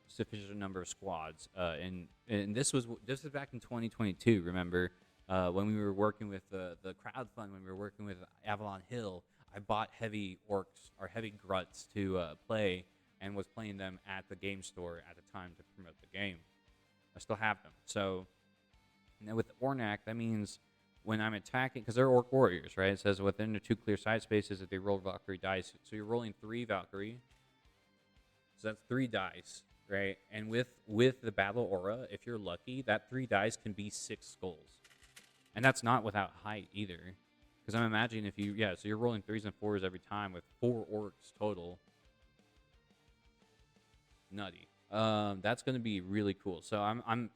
sufficient number of squads, and this was back in 2022. Remember, when we were working with the crowdfund, when we were working with Avalon Hill, I bought heavy orcs or heavy gruts to play, and was playing them at the game store at the time to promote the game. I still have them. So now with Ornak, that means when I'm attacking, because they're orc warriors, right? It says within the 2 clear side spaces that they roll Valkyrie dice. So you're rolling 3 Valkyrie. So that's 3 dice, right? And with the battle aura, if you're lucky, that 3 dice can be 6 skulls. And that's not without height either. Because I'm imagining if you, so you're rolling 3s and 4s every time with 4 orcs total. Nutty. That's going to be really cool. So I'm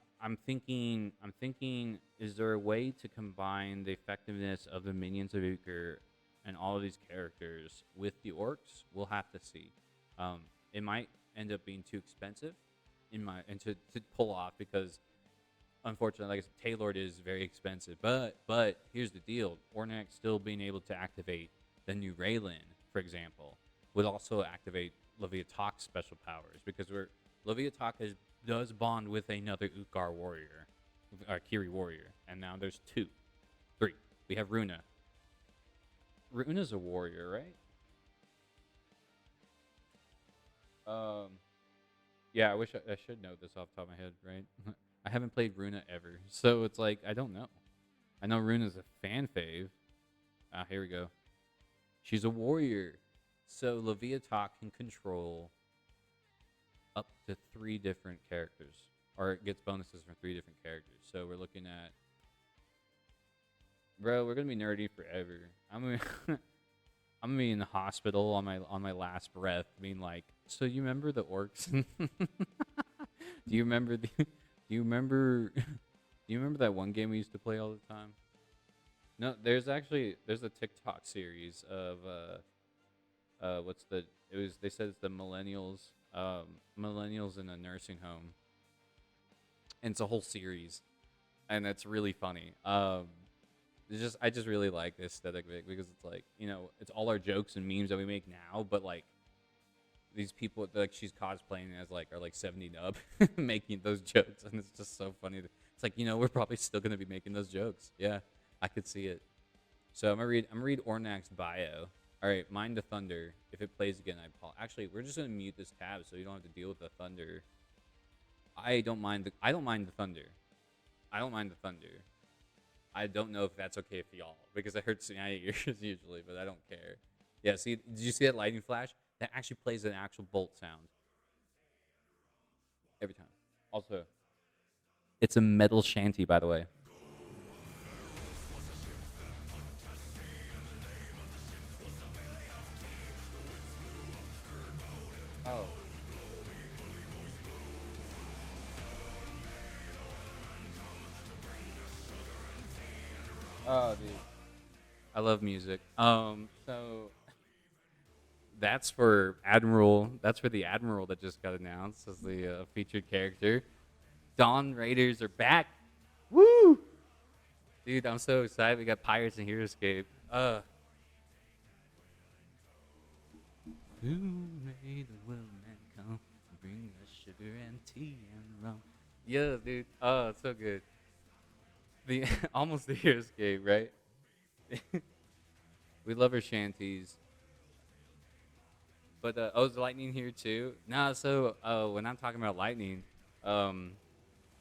thinking, is there a way to combine the effectiveness of the minions of Euchre and all of these characters with the orcs? We'll have to see. It might end up being too expensive to pull off, because unfortunately, like I said, Taylord is very expensive. But here's the deal: Ornak still being able to activate the new Raylan, for example, would also activate Leviatak's special powers, because Leviatak does bond with another Utkar warrior, Kiri warrior, and now there's 3. We have Runa. Runa's a warrior, right? Yeah, I wish I should know this off the top of my head, right? I haven't played Runa ever, so it's like, I don't know. I know Runa's a fan fave. Here we go. She's a warrior. So Leviatak can control up to 3 different characters, or it gets bonuses from 3 different characters. So we're looking at, bro, we're gonna be nerdy forever. I'm gonna be in the hospital on my last breath, being like, so you remember the orcs? Do you remember that one game we used to play all the time? No, there's a TikTok series of they said it's the millennials in a nursing home, and it's a whole series, and it's really funny. I just really like this aesthetic of it, because it's like, it's all our jokes and memes that we make now, but like these people, like, she's cosplaying as are 70 and up making those jokes, and it's just so funny. It's like, we're probably still gonna be making those jokes. Yeah, I could see it. So I'm gonna read Ornak's bio. All right, Mind the Thunder. If it plays again, I apologize. Actually, we're just gonna mute this tab so you don't have to deal with the thunder. I don't mind the thunder. I don't mind the thunder. I don't know if that's okay for y'all, because it hurts my ears usually, but I don't care. Yeah, see, did you see that lightning flash? That actually plays an actual bolt sound every time. Also, it's a metal shanty, by the way. Oh. Oh, dude, I love music. So that's for Admiral. That's for the Admiral that just got announced as the featured character. Dawn Raiders are back. Woo! Dude, I'm so excited. We got Pirates and Heroescape. Who made the world man come? Bring us sugar and tea and rum. Yeah, dude. Oh, it's so good. The almost the Heroescape, right? We love our shanties. But oh, is lightning here too? Nah. So when I'm talking about lightning, um,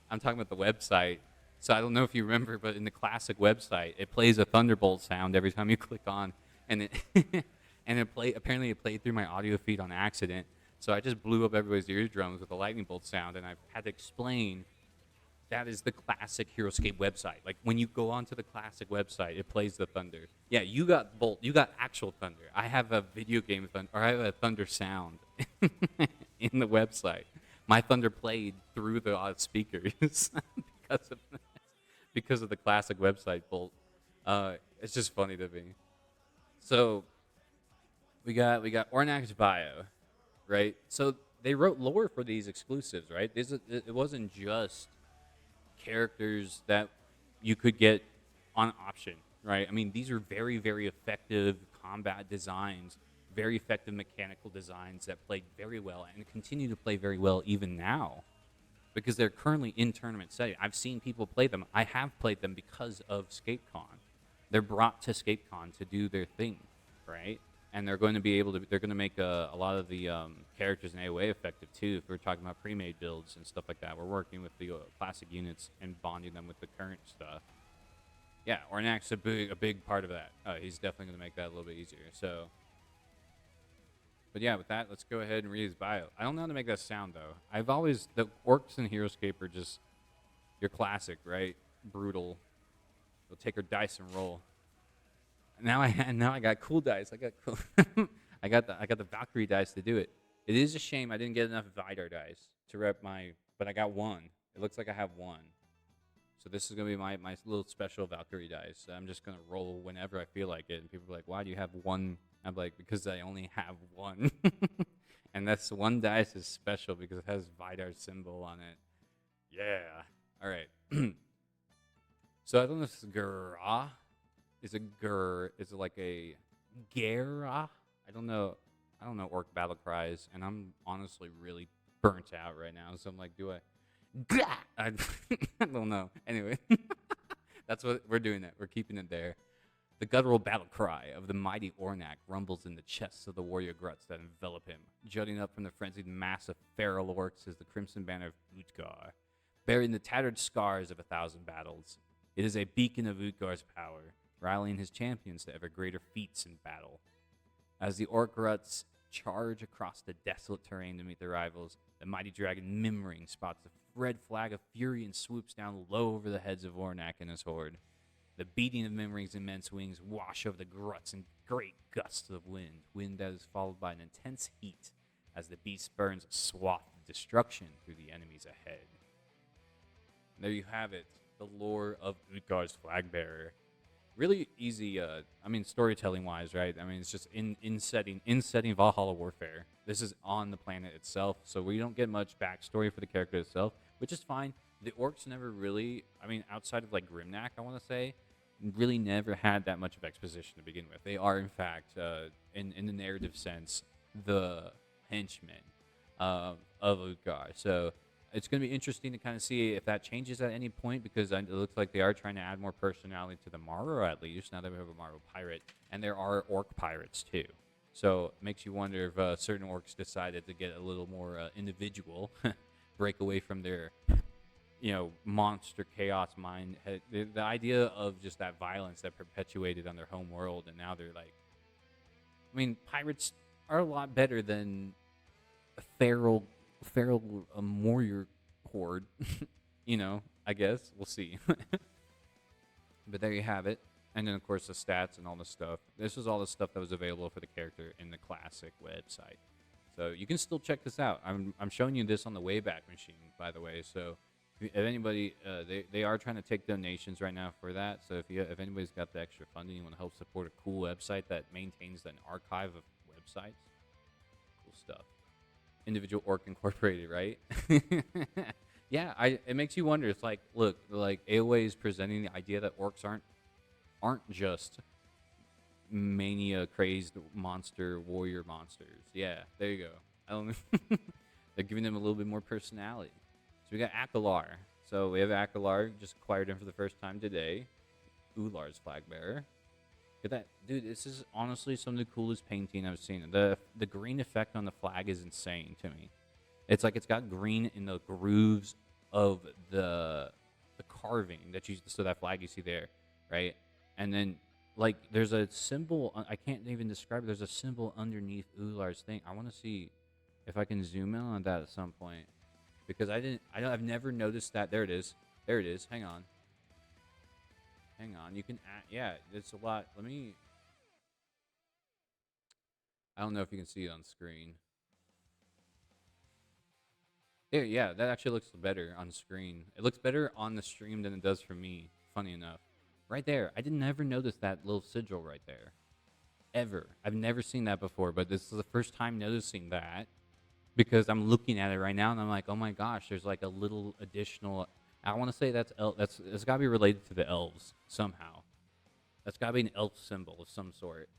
I'm talking about the website. So I don't know if you remember, but in the classic website, it plays a thunderbolt sound every time you click on, and it and it play. Apparently, it played through my audio feed on accident. So I just blew up everybody's eardrums with a lightning bolt sound, and I've had to explain that is the classic Heroescape website. Like when you go onto the classic website, it plays the thunder. Yeah, you got bolt. You got actual thunder. I have a video game thunder, or I have a thunder sound in the website. My thunder played through the speakers because of because of the classic website bolt. It's just funny to me. So we got Ornak's bio, right? So they wrote lore for these exclusives, right? It wasn't just characters that you could get on option, right? I mean, these are very, very effective combat designs, very effective mechanical designs that played very well and continue to play very well even now because they're currently in tournament setting. I've seen people play them. I have played them because of ScapeCon. They're brought to ScapeCon to do their thing, right? And they're going to be able to. They're going to make a lot of the characters in AOA effective too. If we're talking about pre-made builds and stuff like that, we're working with the classic units and bonding them with the current stuff. Yeah, Ornak's a big part of that. He's definitely going to make that a little bit easier. So, but yeah, with that, let's go ahead and read his bio. I don't know how to make that sound though. The orcs in Heroescape are just your classic, right? Brutal. They'll take her dice and roll. Now I got cool dice. I got cool. I got the Valkyrie dice to do it. It is a shame I didn't get enough Vidar dice to rep but I got one. It looks like I have one. So this is gonna be my little special Valkyrie dice. I'm just gonna roll whenever I feel like it. And people are like, "Why do you have one?" I'm like, "Because I only have one." And that's one dice is special because it has Vidar's symbol on it. Yeah. All right. So I don't know if it's Gra. Is it like a Gera? I don't know. I don't know orc battle cries, and I'm honestly really burnt out right now. So I'm like, do I? I don't know. Anyway, that's what we're doing. It. We're keeping it there. The guttural battle cry of the mighty Ornak rumbles in the chests of the warrior gruts that envelop him. Jutting up from the frenzied mass of feral orcs is the crimson banner of Utgar, bearing the tattered scars of 1,000 battles. It is a beacon of Utgar's power, rallying his champions to ever greater feats in battle. As the orc ruts charge across the desolate terrain to meet their rivals, the mighty dragon Mimring spots the red flag of fury and swoops down low over the heads of Ornak and his horde. The beating of Mimring's immense wings wash over the gruts in great gusts of wind that is followed by an intense heat as the beast burns a swath of destruction through the enemies ahead. And there you have it, the lore of Utgar's flag bearer. Really easy, storytelling wise, right? I mean, it's just in setting Valhalla Warfare. This is on the planet itself, so we don't get much backstory for the character itself, which is fine. The orcs never really, outside of like Grimnak, I want to say, really never had that much of exposition to begin with. They are, in fact, in the narrative sense, the henchmen of Utgar. So it's going to be interesting to kind of see if that changes at any point, because it looks like they are trying to add more personality to the Morrow, at least, now that we have a Morrow pirate. And there are orc pirates, too. So it makes you wonder if certain orcs decided to get a little more individual, break away from their, monster chaos mind. The idea of just that violence that perpetuated on their home world, and now they're like, pirates are a lot better than a feral warrior horde. I guess we'll see. But there you have it. And then of course the stats and all the stuff. This was all the stuff that was available for the character in the classic website. So you can still check this out. I'm showing you this on the Wayback Machine, by the way. So if if anybody, they are trying to take donations right now for that. So if anybody's got the extra funding, you want to help support a cool website that maintains an archive of websites, cool stuff. Individual Orc Incorporated, right? Yeah, it makes you wonder. It's like, look, like AOA is presenting the idea that orcs aren't just mania crazed monster warrior monsters. Yeah, there you go. I don't know. They're giving them a little bit more personality. So we got Akalar. So we have Akalar, just acquired him for the first time today. Ular's flag bearer. Look at that, dude. This is honestly some of the coolest painting I've seen. The green effect on the flag is insane to me. It's like it's got green in the grooves of the carving so that flag you see there, right? And then like there's a symbol. I can't even describe it. There's a symbol underneath Ular's thing. I want to see if I can zoom in on that at some point because I've never noticed that. There it is. There it is. Hang on. You can add, yeah, it's a lot. I don't know if you can see it on screen. There, yeah, that actually looks better on screen. It looks better on the stream than it does for me, funny enough. Right there. I didn't ever notice that little sigil right there. Ever. I've never seen that before, but this is the first time noticing that because I'm looking at it right now and I'm like, oh my gosh, there's like a little additional. I want to say it's got to be related to the elves somehow. That's got to be an elf symbol of some sort.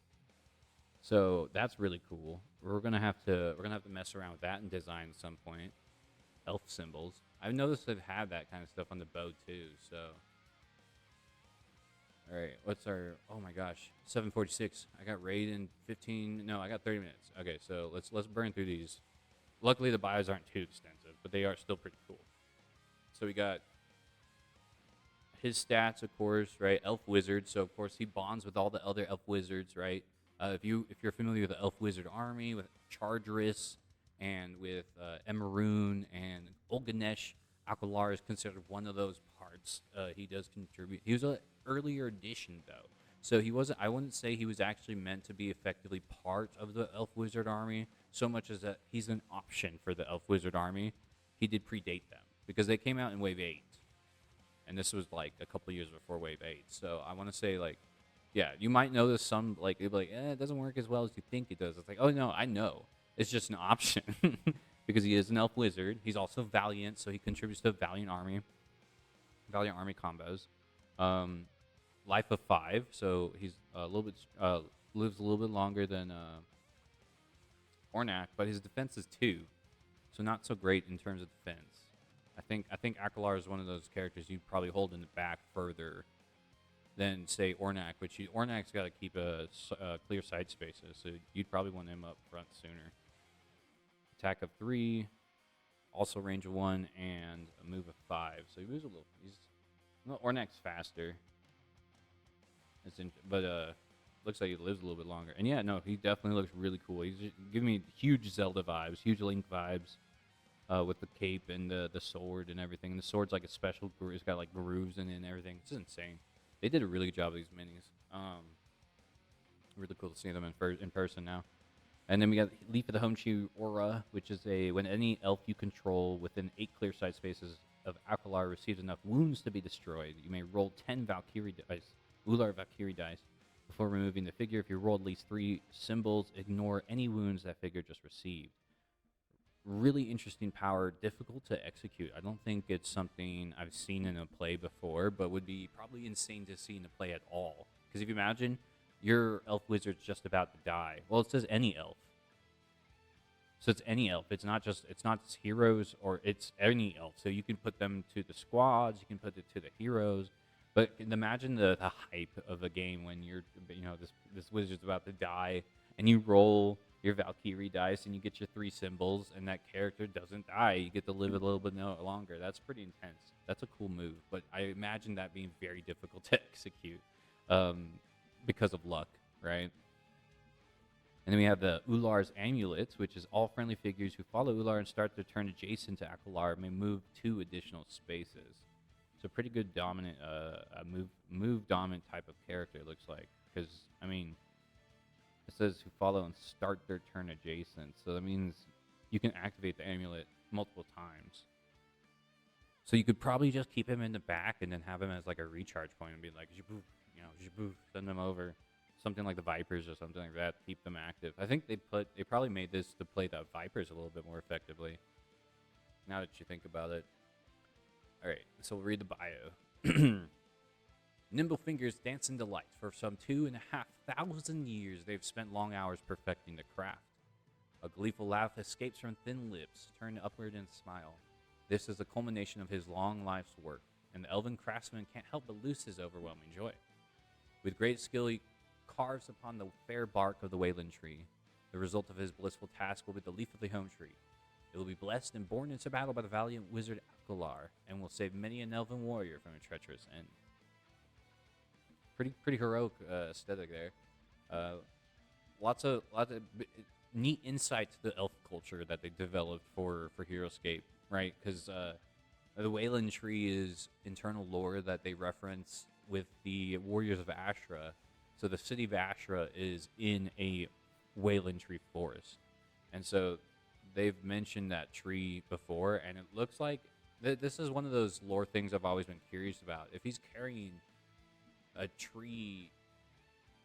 So that's really cool. We're gonna have to mess around with that in design at some point. Elf symbols. I've noticed they've had that kind of stuff on the bow too. So, all right, what's our? Oh my gosh, 7:46. I got raid in 15. No, I got 30 minutes. Okay, so let's burn through these. Luckily, the bios aren't too extensive, but they are still pretty cool. So we got his stats, of course, right? Elf wizard. So of course he bonds with all the other elf wizards, right? If you're familiar with the elf wizard army with Chargeris and with Emeroon and Olganesh, Akalar is considered one of those parts. He does contribute. He was an earlier addition though, so he wasn't. I wouldn't say he was actually meant to be effectively part of the elf wizard army so much as that he's an option for the elf wizard army. He did predate them because they came out in Wave 8. And this was like a couple years before Wave 8. So I want to say, like, yeah, you might notice some, like, it'll be like, it doesn't work as well as you think it does. It's like, oh, no, I know. It's just an option because he is an elf wizard. He's also valiant, so he contributes to Valiant Army combos. Life of 5, so he's a little bit, lives a little bit longer than Ornak, but his defense is 2. So not so great in terms of defense. I think Akalar is one of those characters you'd probably hold in the back further than say Ornak, which Ornak's got to keep a clear side spaces, so you'd probably want him up front sooner. Attack of 3, also range of 1, and a move of 5. So he moves a little. Ornak's faster. But looks like he lives a little bit longer. And yeah, no, he definitely looks really cool. He's giving me huge Zelda vibes, huge Link vibes. With the cape and the sword and everything. And the sword's like a special groove. It's got like grooves in it and everything. It's insane. They did a really good job of these minis. Really cool to see them in person now. And then we got Leaf of the Homechi Aura, which is when any elf you control within 8 clear side spaces of Akalar receives enough wounds to be destroyed, you may roll 10 Valkyrie dice, Ular Valkyrie dice, before removing the figure. If you roll at least 3 symbols, ignore any wounds that figure just received. Really interesting power, difficult to execute. I don't think it's something I've seen in a play before, but would be probably insane to see in a play at all. Because if you imagine your elf wizard's just about to die. Well, it says any elf. So it's any elf. It's not just heroes, or it's any elf. So you can put them to the squads, you can put it to the heroes. But imagine the hype of a game when this wizard's about to die and you roll your Valkyrie dice and you get your 3 symbols and that character doesn't die. You get to live a little bit longer. That's pretty intense. That's a cool move, but I imagine that being very difficult to execute because of luck, right? And then we have the Ular's Amulets, which is all friendly figures who follow Ular and start their turn adjacent to Akalar may move 2 additional spaces. So pretty good dominant, move dominant type of character, it looks like. Because, I mean, it says who follow and start their turn adjacent. So that means you can activate the amulet multiple times. So you could probably just keep him in the back and then have him as like a recharge point and be like, "Jaboo," "Jaboo," send them over. Something like the Vipers or something like that, keep them active. I think they probably made this to play the Vipers a little bit more effectively. Now that you think about it. All right, so we'll read the bio. Nimble fingers dance in delight. For some 2,500 years, they've spent long hours perfecting the craft. A gleeful laugh escapes from thin lips, turned upward in a smile. This is the culmination of his long life's work, and the elven craftsman can't help but lose his overwhelming joy. With great skill, he carves upon the fair bark of the Wayland tree. The result of his blissful task will be the leaf of the home tree. It will be blessed and borne into battle by the valiant wizard Alkalar, and will save many an elven warrior from a treacherous end. Pretty heroic aesthetic there. Lots of neat insight to the elf culture that they developed for Heroescape, right? Because the Wayland tree is internal lore that they reference with the Warriors of Ashra. So the city of Ashra is in a Wayland tree forest, and so they've mentioned that tree before, and it looks like this is one of those lore things I've always been curious about. If he's carrying a tree,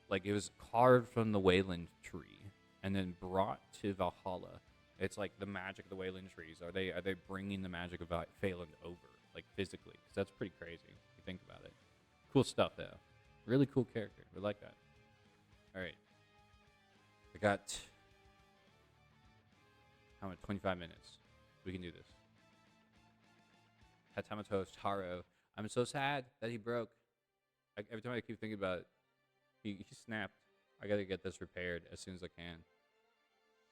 like it was carved from the Wayland tree and then brought to Valhalla, it's like the magic of the Wayland trees. Are they bringing the magic of Phelan over, like physically? Because that's pretty crazy if you think about it. Cool stuff though. Really cool character. We like that. All right. I got how much? 25 minutes. We can do this. Hatamato Taro. I'm so sad that he broke. Every time I keep thinking about it, he snapped. I gotta get this repaired as soon as I can.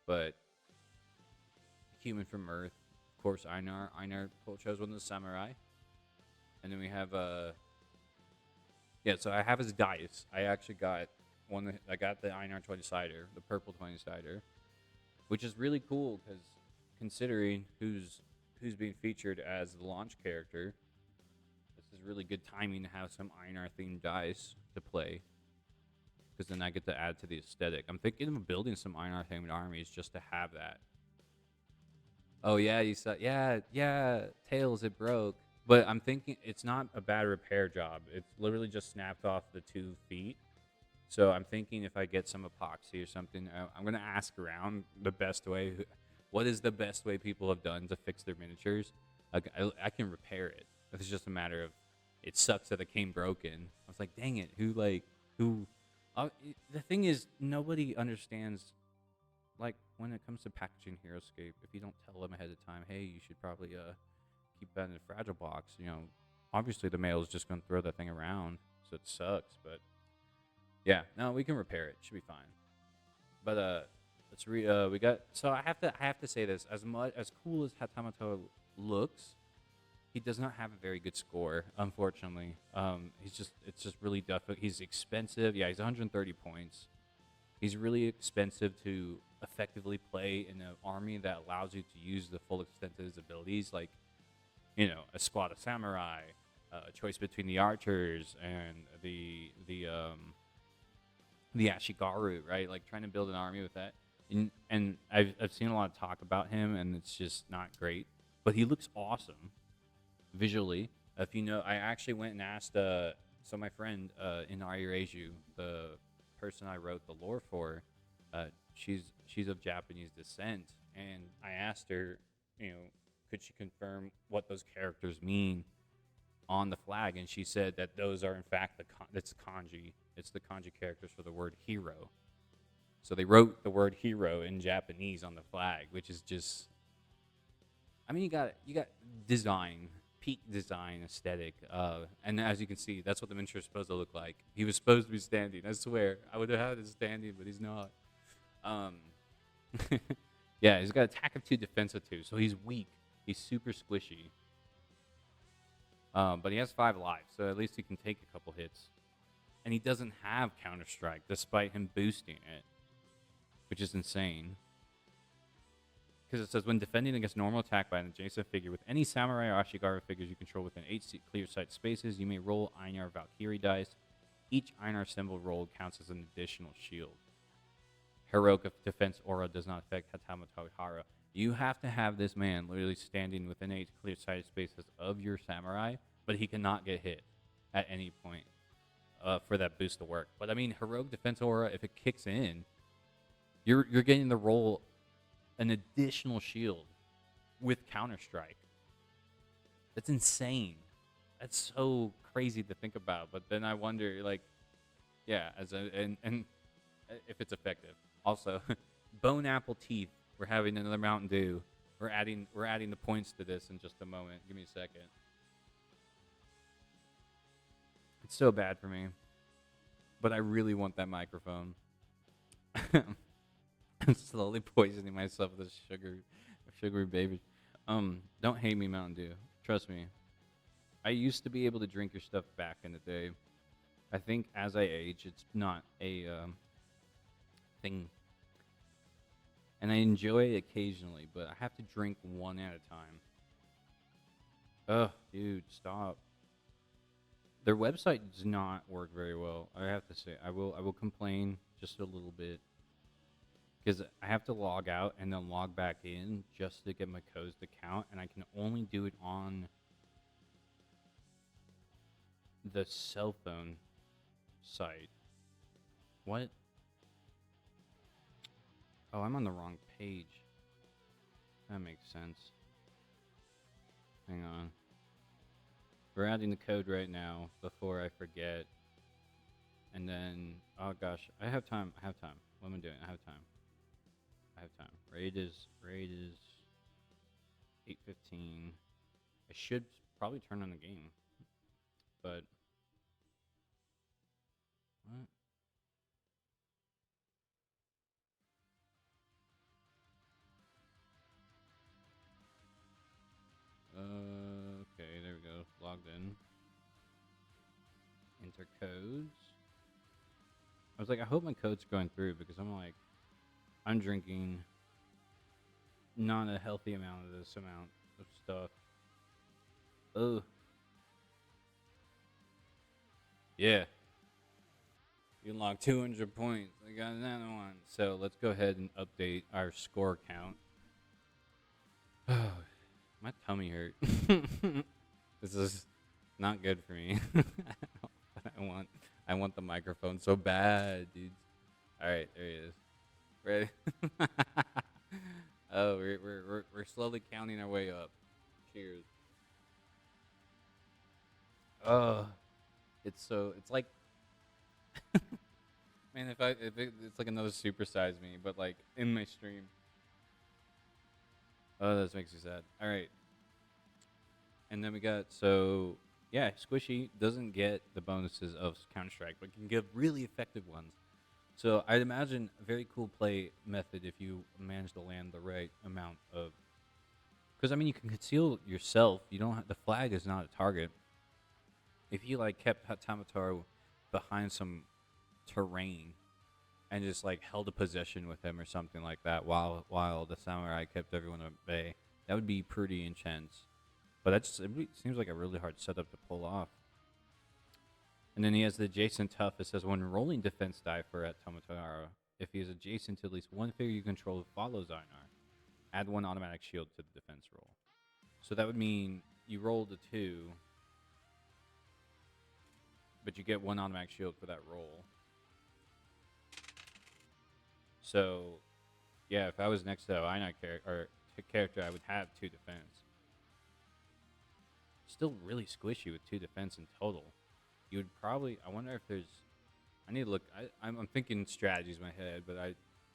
But Human from Earth, of course, Einar. Einar chose one of the samurai. And then we have so I have his dice. I actually got one. I got the Einar 20-sider, the purple 20-sider, which is really cool because considering who's being featured as the launch character, this is really good timing to have some Einar themed dice to play. Because then I get to add to the aesthetic. I'm thinking of building some Einar themed armies just to have that. Oh yeah, you said yeah, Tails, it broke. But I'm thinking it's not a bad repair job. It's literally just snapped off the 2 feet. So I'm thinking if I get some epoxy or something, I'm going to ask around the best way. What is the best way people have done to fix their miniatures? I can repair it. It's just a matter of it sucks that it came broken. I was like, dang it, who? The thing is, nobody understands, like, when it comes to packaging Heroescape, if you don't tell them ahead of time, hey, you should probably keep that in a fragile box, obviously the mail is just going to throw that thing around, so it sucks, but yeah, no, we can repair it. Should be fine. But let's we got, so I have to say this, as cool as Hatamato looks, he does not have a very good score, unfortunately. It's just really difficult. He's expensive. Yeah, he's 130 points. He's really expensive to effectively play in an army that allows you to use the full extent of his abilities, like, a squad of samurai, a choice between the archers and the Ashigaru, right? Like trying to build an army with that. And I've seen a lot of talk about him, and it's just not great. But he looks awesome visually. If you know, I actually went and asked. So my friend in Ayureju, the person I wrote the lore for, she's of Japanese descent, and I asked her, could she confirm what those characters mean on the flag? And she said that those are in fact it's kanji. It's the kanji characters for the word hero. So they wrote the word hero in Japanese on the flag, which is just, I mean, you got design, peak design aesthetic, and as you can see, that's what the miniature is supposed to look like. He was supposed to be standing. I swear, I would have had him standing, but he's not. Yeah, he's got attack of 2, defense of 2, so he's weak. He's super squishy. But he has 5 lives, so at least he can take a couple hits. And he doesn't have Counter-Strike, despite him boosting it, which is insane. Because it says, when defending against normal attack by an adjacent figure with any Samurai or Ashigaru figures you control within 8 clear sight spaces, you may roll Einar Valkyrie dice. Each Einar symbol rolled counts as an additional shield. Heroic defense aura does not affect Hatamato Hara. You have to have this man literally standing within a clear sight spaces of your samurai, but he cannot get hit at any point for that boost to work. But I mean, heroic defense aura, if it kicks in, you're getting to roll an additional shield with Counter Strike. That's insane. That's so crazy to think about. But then I wonder, like, yeah, and if it's effective. Also, bone apple teeth. We're having another Mountain Dew. We're adding the points to this in just a moment. Give me a second. It's so bad for me, but I really want that microphone. I'm slowly poisoning myself with this sugary baby. Don't hate me, Mountain Dew. Trust me. I used to be able to drink your stuff back in the day. I think as I age, it's not a thing. And I enjoy it occasionally, but I have to drink one at a time. Ugh, dude, stop. Their website does not work very well. I have to say, I will complain just a little bit because I have to log out and then log back in just to get my codes to count, and I can only do it on the cell phone site. What? Oh, I'm on the wrong page. That makes sense. Hang on. We're adding the code right now before I forget. And then, oh gosh, I have time. What am I doing? I have time. Raid is 8:15. I should probably turn on the game, but what? Okay, there we go. Logged in. Enter codes. I was like, I hope my code's going through because I'm drinking not a healthy amount of this amount of stuff. Oh. Yeah. You unlock 200 points. I got another one. So let's go ahead and update our score count. Oh, my tummy hurt. This is not good for me. I want the microphone so bad, dudes. All right, there he is. Ready? Oh, we're slowly counting our way up. Cheers. It's like, man, it's like another supersize me, but like in my stream. Oh, that makes me sad. All right. And then we got, yeah, Squishy doesn't get the bonuses of Counter-Strike, but can give really effective ones. So I'd imagine a very cool play method if you manage to land the right amount of, because I mean you can conceal yourself. You don't have, the flag is not a target. If you like kept Tamatoru behind some terrain and just like held a position with him or something like that while the samurai kept everyone at bay, that would be pretty intense. But it seems like a really hard setup to pull off. And then he has the adjacent tough. It says when rolling defense die for at Tamatoru, if he is adjacent to at least one figure you control who follows Einar, add one automatic shield to the defense roll. So that would mean you rolled a 2, but you get one automatic shield for that roll. So, yeah, if I was next to Einar character, I would have 2 defense. Still really squishy with 2 defense in total. You would probably, I wonder if there's, I need to look, I'm thinking strategies in my head, but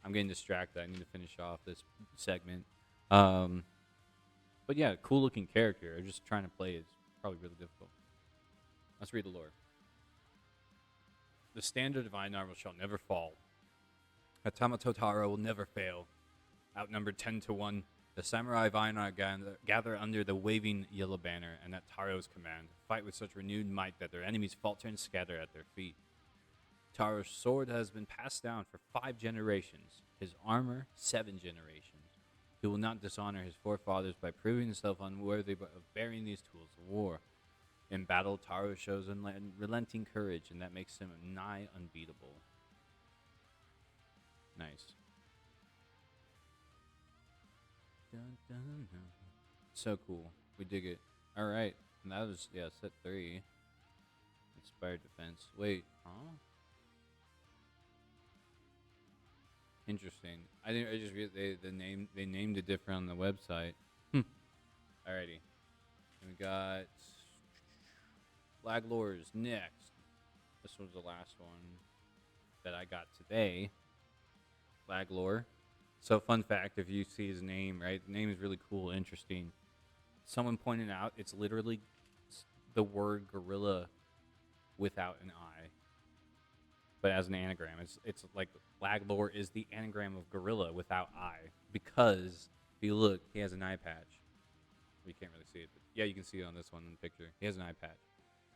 I'm getting distracted. I need to finish off this segment. But yeah, cool looking character. Just trying to play is probably really difficult. Let's read the lore. The standard of Einar shall never fall. Hatama Totaro will never fail. Outnumbered 10-1, the samurai of Einar gather under the waving yellow banner and at Taro's command, fight with such renewed might that their enemies falter and scatter at their feet. Taro's sword has been passed down for 5 generations, his armor 7 generations. He will not dishonor his forefathers by proving himself unworthy of bearing these tools of war. In battle, Taro shows unrelenting courage, and that makes him nigh unbeatable. Nice. dun, dun, dun. So cool. We dig it. All right. And that was, set 3. Inspired defense. Wait, huh? Interesting. I just read they named it different on the website. Alrighty. And we got Flag Lores next. This was the last one that I got today. Flag Lore. So fun fact, if you see his name, right? The name is really cool, interesting. Someone pointed out it's literally the word gorilla without an I. But as an anagram, it's like Flag Lore is the anagram of gorilla without I. Because if you look, he has an eye patch. You can't really see it, but yeah, you can see it on this one in the picture. He has an eye patch.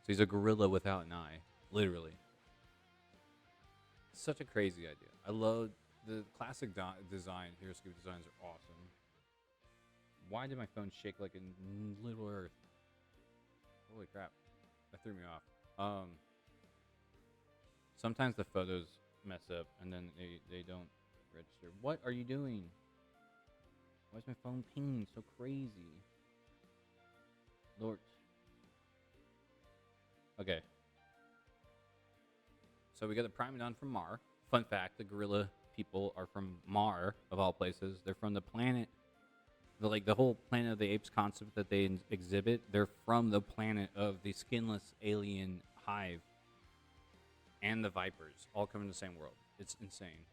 So he's a gorilla without an eye, literally. Such a crazy idea. I love the classic design. Heroescape designs are awesome. Why did my phone shake like a little earth? Holy crap. That threw me off. Sometimes the photos mess up and then they don't register. What are you doing? Why is my phone pinging so crazy? Lord. Okay. So we got the Primadon from Mar. Fun fact, the gorilla people are from Mar, of all places. They're from the planet, the whole Planet of the Apes concept that they exhibit. They're from the planet of the skinless alien hive and the Vipers, all come in the same world. It's insane.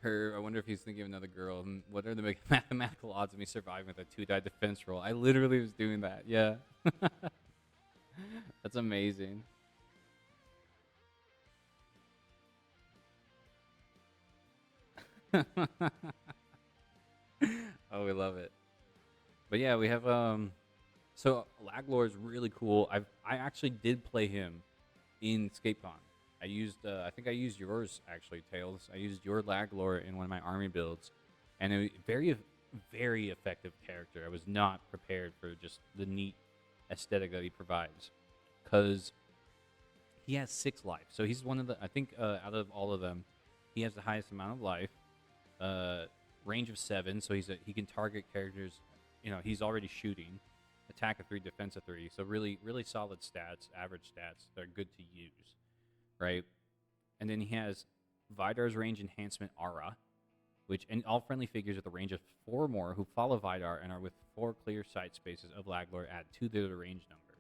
I wonder if he's thinking of another girl. What are the mathematical odds of me surviving with a 2-die defense roll? I literally was doing that. Yeah. That's amazing. Oh, we love it. But yeah, we have so Laglor is really cool. I actually did play him in ScapeCon. I think I used yours actually, Tails. I used your Laglor in one of my army builds, and it was very effective character. I was not prepared for just the neat aesthetic that he provides, because he has 6 life. So he's one of the, I think out of all of them, he has the highest amount of life. Range of 7, so he can target characters. He's already shooting. Attack of 3, defense of 3. So really solid stats, average stats that are good to use, right? And then he has Vidar's range enhancement aura, and all friendly figures with a range of 4 or more who follow Vidar and are with 4 clear sight spaces of Laglor add 2 to the range number.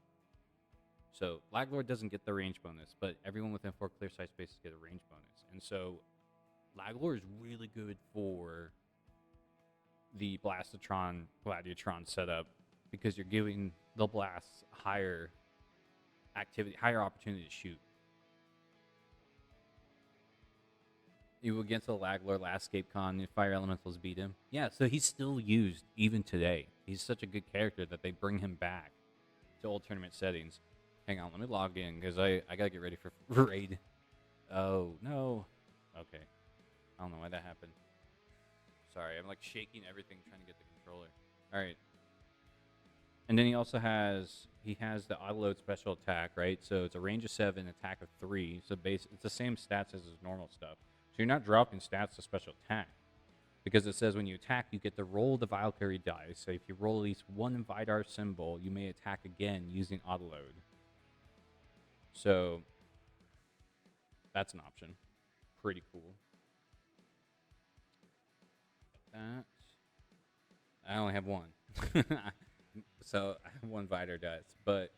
So Laglor doesn't get the range bonus, but everyone within 4 clear sight spaces get a range bonus. And so Laglor is really good for the Blastatron, Gladiatron setup, because you're giving the blasts higher opportunity to shoot. You against the Laglor last ScapeCon, the Fire Elementals beat him. Yeah, so he's still used even today. He's such a good character that they bring him back to old tournament settings. Hang on, let me log in because I gotta get ready for raid. Oh no. Okay. I don't know why that happened. Sorry, I'm like shaking everything trying to get the controller. All right. And then he has the auto-load special attack, right? So it's a range of 7, attack of 3. So it's the same stats as his normal stuff. So you're not dropping stats to special attack, because it says when you attack, you get to roll the Valkyrie dice. So if you roll at least 1 Vidar symbol, you may attack again using auto-load. So that's an option. Pretty cool. That. I only have 1. So I have 1 Vidar dice. But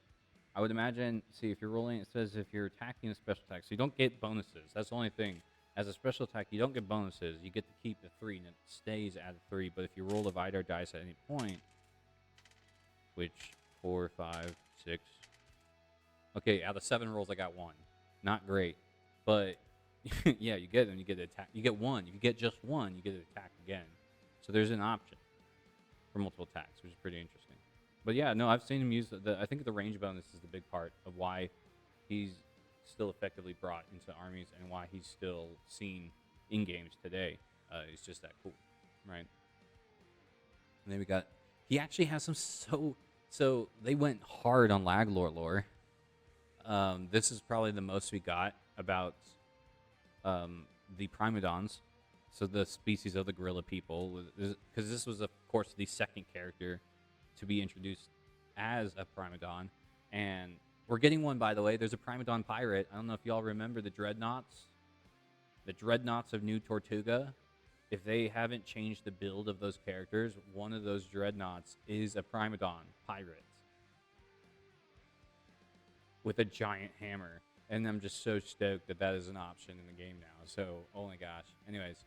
I would imagine, see, if you're rolling, it says if you're attacking a special attack. So you don't get bonuses. That's the only thing. As a special attack, you don't get bonuses. You get to keep the 3, and it stays at 3. But if you roll the Vidar dice at any point, which 4, 5, 6. Okay, out of 7 rolls, I got 1. Not great. But yeah, you get them. You get to attack. You get 1. If you get just 1, you get to attack again. So there's an option for multiple attacks, which is pretty interesting. But yeah, no, I've seen him use I think the range bonus is the big part of why he's still effectively brought into armies and why he's still seen in games today. It's just that cool, right? And then he actually has some so they went hard on Laglor lore. This is probably the most we got about the Primadons. So the species of the gorilla people, because this was, of course, the second character to be introduced as a Primadon, and we're getting one, by the way. There's a Primadon pirate. I don't know if y'all remember the Dreadnoughts of New Tortuga. If they haven't changed the build of those characters, one of those Dreadnoughts is a Primadon pirate with a giant hammer. And I'm just so stoked that that is an option in the game now. So, oh my gosh. Anyways,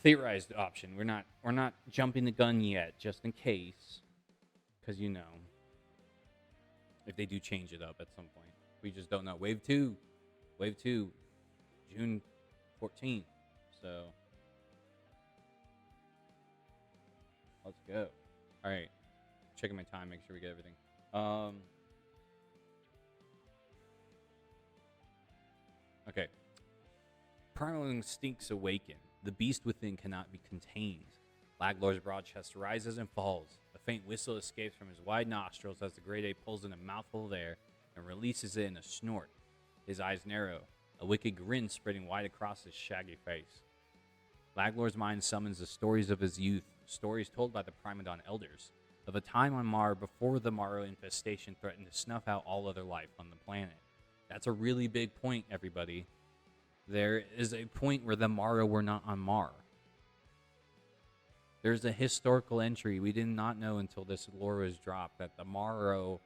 theorized option. We're not jumping the gun yet, just in case, because if they do change it up at some point, we just don't know. Wave two, June 14th. So, let's go. All right, checking my time, make sure we get everything. Okay. Primal instincts awaken. The beast within cannot be contained. Laglor's broad chest rises and falls. A faint whistle escapes from his wide nostrils as the great ape pulls in a mouthful of air and releases it in a snort. His eyes narrow, a wicked grin spreading wide across his shaggy face. Laglor's mind summons the stories of his youth, stories told by the Primadon elders, of a time on Mar before the Morrow infestation threatened to snuff out all other life on the planet. That's a really big point, everybody. There is a point where the Morrow were not on Mar. There's a historical entry we did not know until this lore was dropped that the Morrow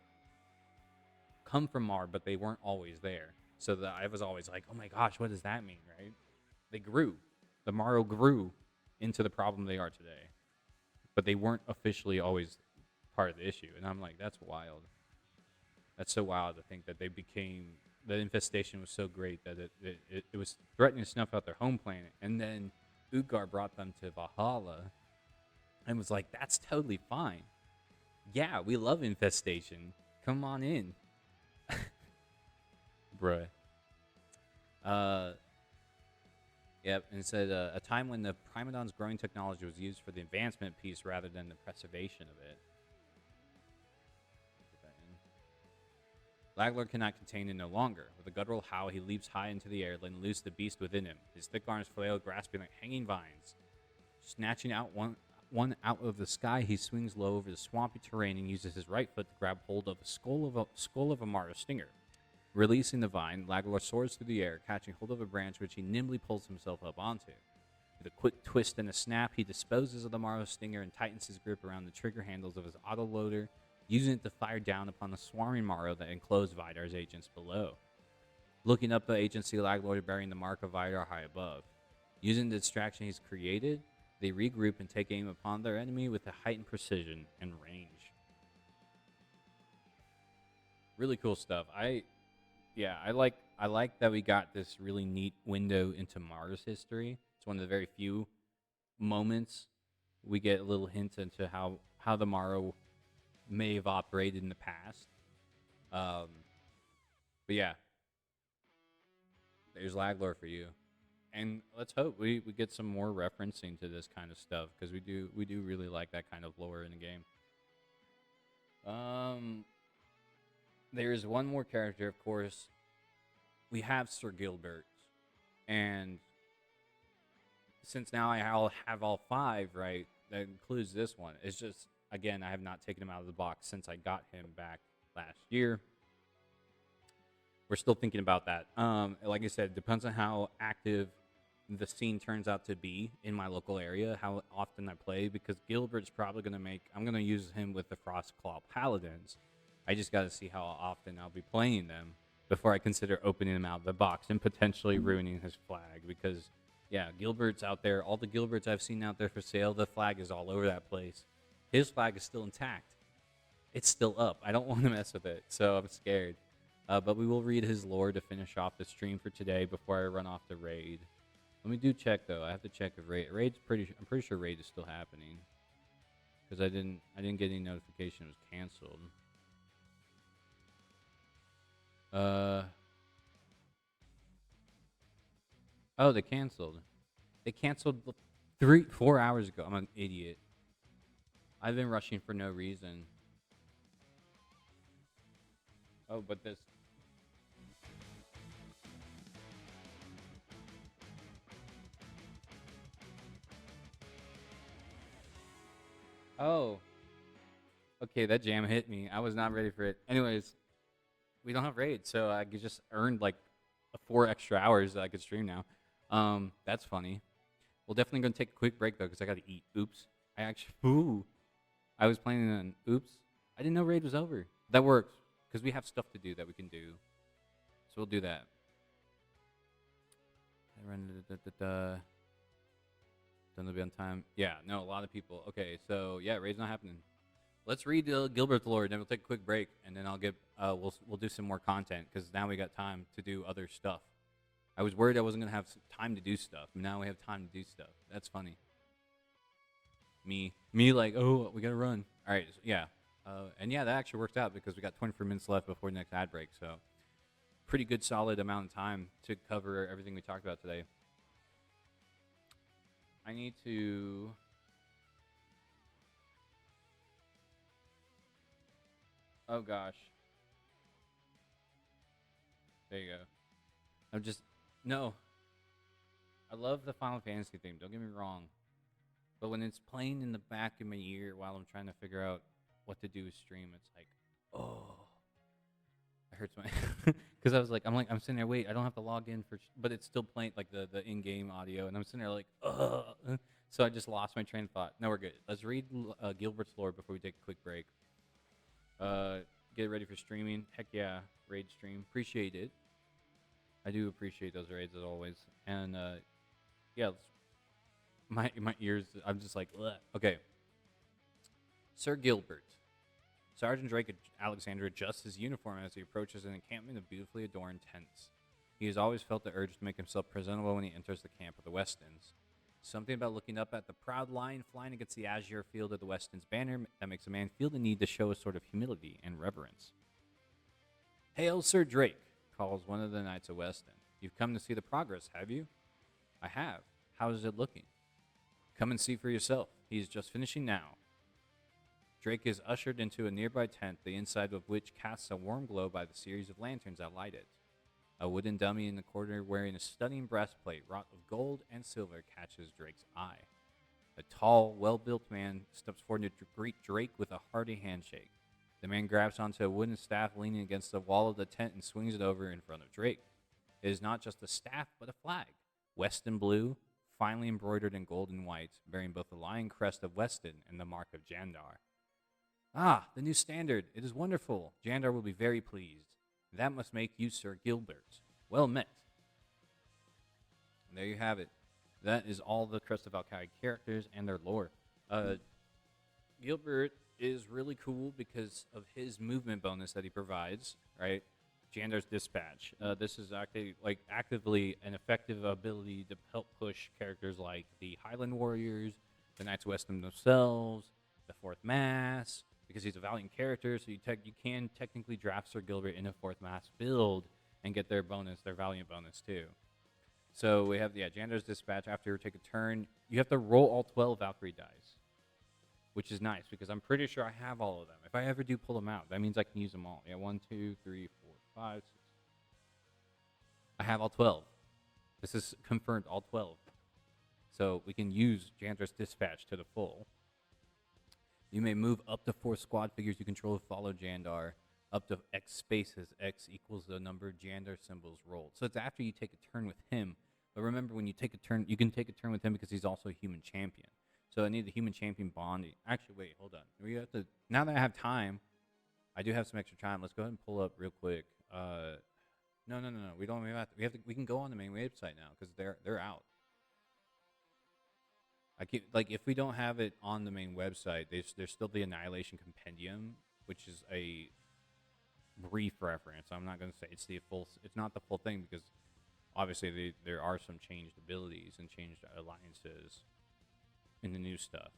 come from Mar, but they weren't always there. So that I was always like, oh my gosh, what does that mean, right? They grew. The Morrow grew into the problem they are today. But they weren't officially always part of the issue. And I'm like, that's wild. That's so wild to think that they became... The infestation was so great that it was threatening to snuff out their home planet. And then Utgar brought them to Valhalla and was like, that's totally fine. Yeah, we love infestation. Come on in. Bruh. Yep, and it said, a time when the Primadon's growing technology was used for the advancement piece rather than the preservation of it. Laglor cannot contain it no longer. With a guttural howl, he leaps high into the air, letting loose the beast within him. His thick arms flail, grasping like hanging vines. Snatching out one out of the sky, he swings low over the swampy terrain and uses his right foot to grab hold of the skull of a Mara stinger. Releasing the vine, Laglor soars through the air, catching hold of a branch which he nimbly pulls himself up onto. With a quick twist and a snap, he disposes of the Mara stinger and tightens his grip around the trigger handles of his autoloader, using it to fire down upon the swarming Morrow that enclosed Vidar's agents below. Looking up the agency, Laglor bearing the mark of Vidar high above. Using the distraction he's created, they regroup and take aim upon their enemy with a heightened precision and range. Really cool stuff. I like that we got this really neat window into Mars history. It's one of the very few moments we get a little hint into how the Morrow may have operated in the past. But yeah, there's Laglor for you, and let's hope we get some more referencing to this kind of stuff, because we do really like that kind of lore in the game. There's one more character, of course. We have Sir Gilbert, and since now I'll have all 5, right, that includes this one. It's just, again, I have not taken him out of the box since I got him back last year. We're still thinking about that. Like I said, it depends on how active the scene turns out to be in my local area, how often I play, because Gilbert's probably going to I'm going to use him with the Frostclaw Paladins. I just got to see how often I'll be playing them before I consider opening him out of the box and potentially ruining his flag, because, yeah, Gilbert's out there. All the Gilberts I've seen out there for sale, the flag is all over that place. His flag is still intact. It's still up. I don't want to mess with it, so I'm scared. But we will read his lore to finish off the stream for today before I run off the raid. Let me do check, though. I have to check if raid's I'm pretty sure raid is still happening, because I didn't get any notification it was canceled. Oh, they canceled. They canceled 4 hours ago. I'm an idiot. I've been rushing for no reason. Oh, but this... Oh, okay, that jam hit me. I was not ready for it. Anyways, we don't have raid, so I could just earned like 4 extra hours that I could stream now. That's funny. We're definitely gonna take a quick break though, because I gotta eat. Oops. I was planning on. Oops. I didn't know raid was over. That works because we have stuff to do that we can do. So we'll do that. Done to be on time. Yeah, no, a lot of people. Okay, so yeah, raid's not happening. Let's read Gilbert's Lore, then we'll take a quick break, and then I'll get we'll do some more content because now we got time to do other stuff. I was worried I wasn't gonna have time to do stuff. Now we have time to do stuff. That's funny. Me like, oh, we gotta run. All right, so, yeah, and yeah, that actually worked out because we got 24 minutes left before the next ad break. So pretty good, solid amount of time to cover everything we talked about today. I need to. Oh gosh. There you go. I'm just no. I love the Final Fantasy theme. Don't get me wrong, but when it's playing in the back of my ear while I'm trying to figure out what to do with stream, it's like, oh, it hurts my. Because I'm sitting there. Wait, I don't have to log in but it's still playing like the in-game audio, and I'm sitting there like, ugh. So I just lost my train of thought. No, we're good. Let's read Gilbert's Lore before we take a quick break. Get ready for streaming. Heck yeah, raid stream. Appreciate it. I do appreciate those raids as always. And yeah, my ears. I'm just like, ugh. Okay. Sir Gilbert. Sergeant Drake Alexander adjusts his uniform as he approaches an encampment of beautifully adorned tents. He has always felt the urge to make himself presentable when he enters the camp of the Westons. Something about looking up at the proud lion flying against the azure field of the Weston's banner that makes a man feel the need to show a sort of humility and reverence. Hail, Sir Drake, calls one of the knights of Weston. You've come to see the progress, have you? I have. How is it looking? Come and see for yourself. He is just finishing now. Drake is ushered into a nearby tent, the inside of which casts a warm glow by the series of lanterns that light it. A wooden dummy in the corner wearing a stunning breastplate wrought of gold and silver catches Drake's eye. A tall, well-built man steps forward to greet Drake with a hearty handshake. The man grabs onto a wooden staff leaning against the wall of the tent and swings it over in front of Drake. It is not just a staff, but a flag. Weston blue, finely embroidered in gold and white, bearing both the lion crest of Weston and the mark of Jandar. Ah, the new standard. It is wonderful. Jandar will be very pleased. That must make you Sir Gilbert. Well met. And there you have it. That is all the Crest of Valkyrie characters and their lore. Gilbert is really cool because of his movement bonus that he provides, right? Jandar's Dispatch. This is actively an effective ability to help push characters like the Highland Warriors, the Knights of Weston themselves, the Fourth Mass, because he's a Valiant character, so you can technically draft Sir Gilbert in a Fourth Mass build and get their Valiant bonus too. So we have, Jandar's Dispatch. After you take a turn, you have to roll all 12 Valkyrie dice, which is nice because I'm pretty sure I have all of them. If I ever do pull them out, that means I can use them all. Yeah, 1, 2, 3, 4, 5, 6. I have all 12. This is confirmed, all 12. So we can use Jandar's Dispatch to the full. You may move up to 4 squad figures you control to follow Jandar. Up to X spaces. X equals the number of Jandar symbols rolled. So it's after you take a turn with him. But remember, when you take a turn, you can take a turn with him because he's also a human champion. So I need the human champion bonding. Actually, wait, hold on. We have to. Now that I have time, I do have some extra time. Let's go ahead and pull up real quick. No. We don't. We can go on the main website now because they're out. If we don't have it on the main website, there's still the Annihilation Compendium, which is a brief reference. I'm not going to say it's not the full thing because obviously there are some changed abilities and changed alliances in the new stuff.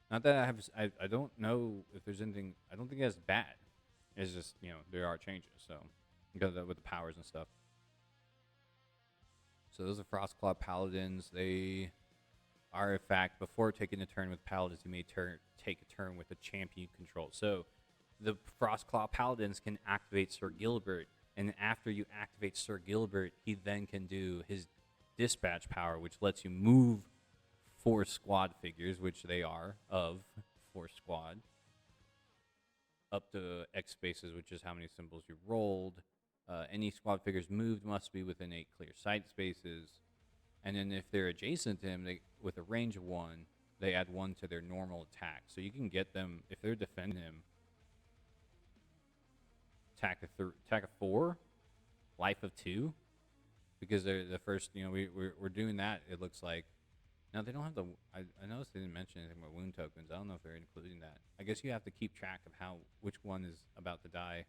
Not that I don't know if there's anything. I don't think that's bad. It's just there are changes. So because with the powers and stuff. So those are Frostclaw Paladins. They are, in fact, before taking a turn with Paladins, you may take a turn with a champion you control. So the Frostclaw Paladins can activate Sir Gilbert, and after you activate Sir Gilbert, he then can do his dispatch power, which lets you move 4 squad figures, which they are of force squad, up to X spaces, which is how many symbols you rolled. Any squad figures moved must be within 8 clear sight spaces. And then if they're adjacent to him, with a range of 1, they add 1 to their normal attack. So you can get them, if they're defending him, attack of 4, life of 2, because they're the first. We're doing that. It looks like. Now they don't have the. I noticed they didn't mention anything about wound tokens. I don't know if they're including that. I guess you have to keep track of which one is about to die.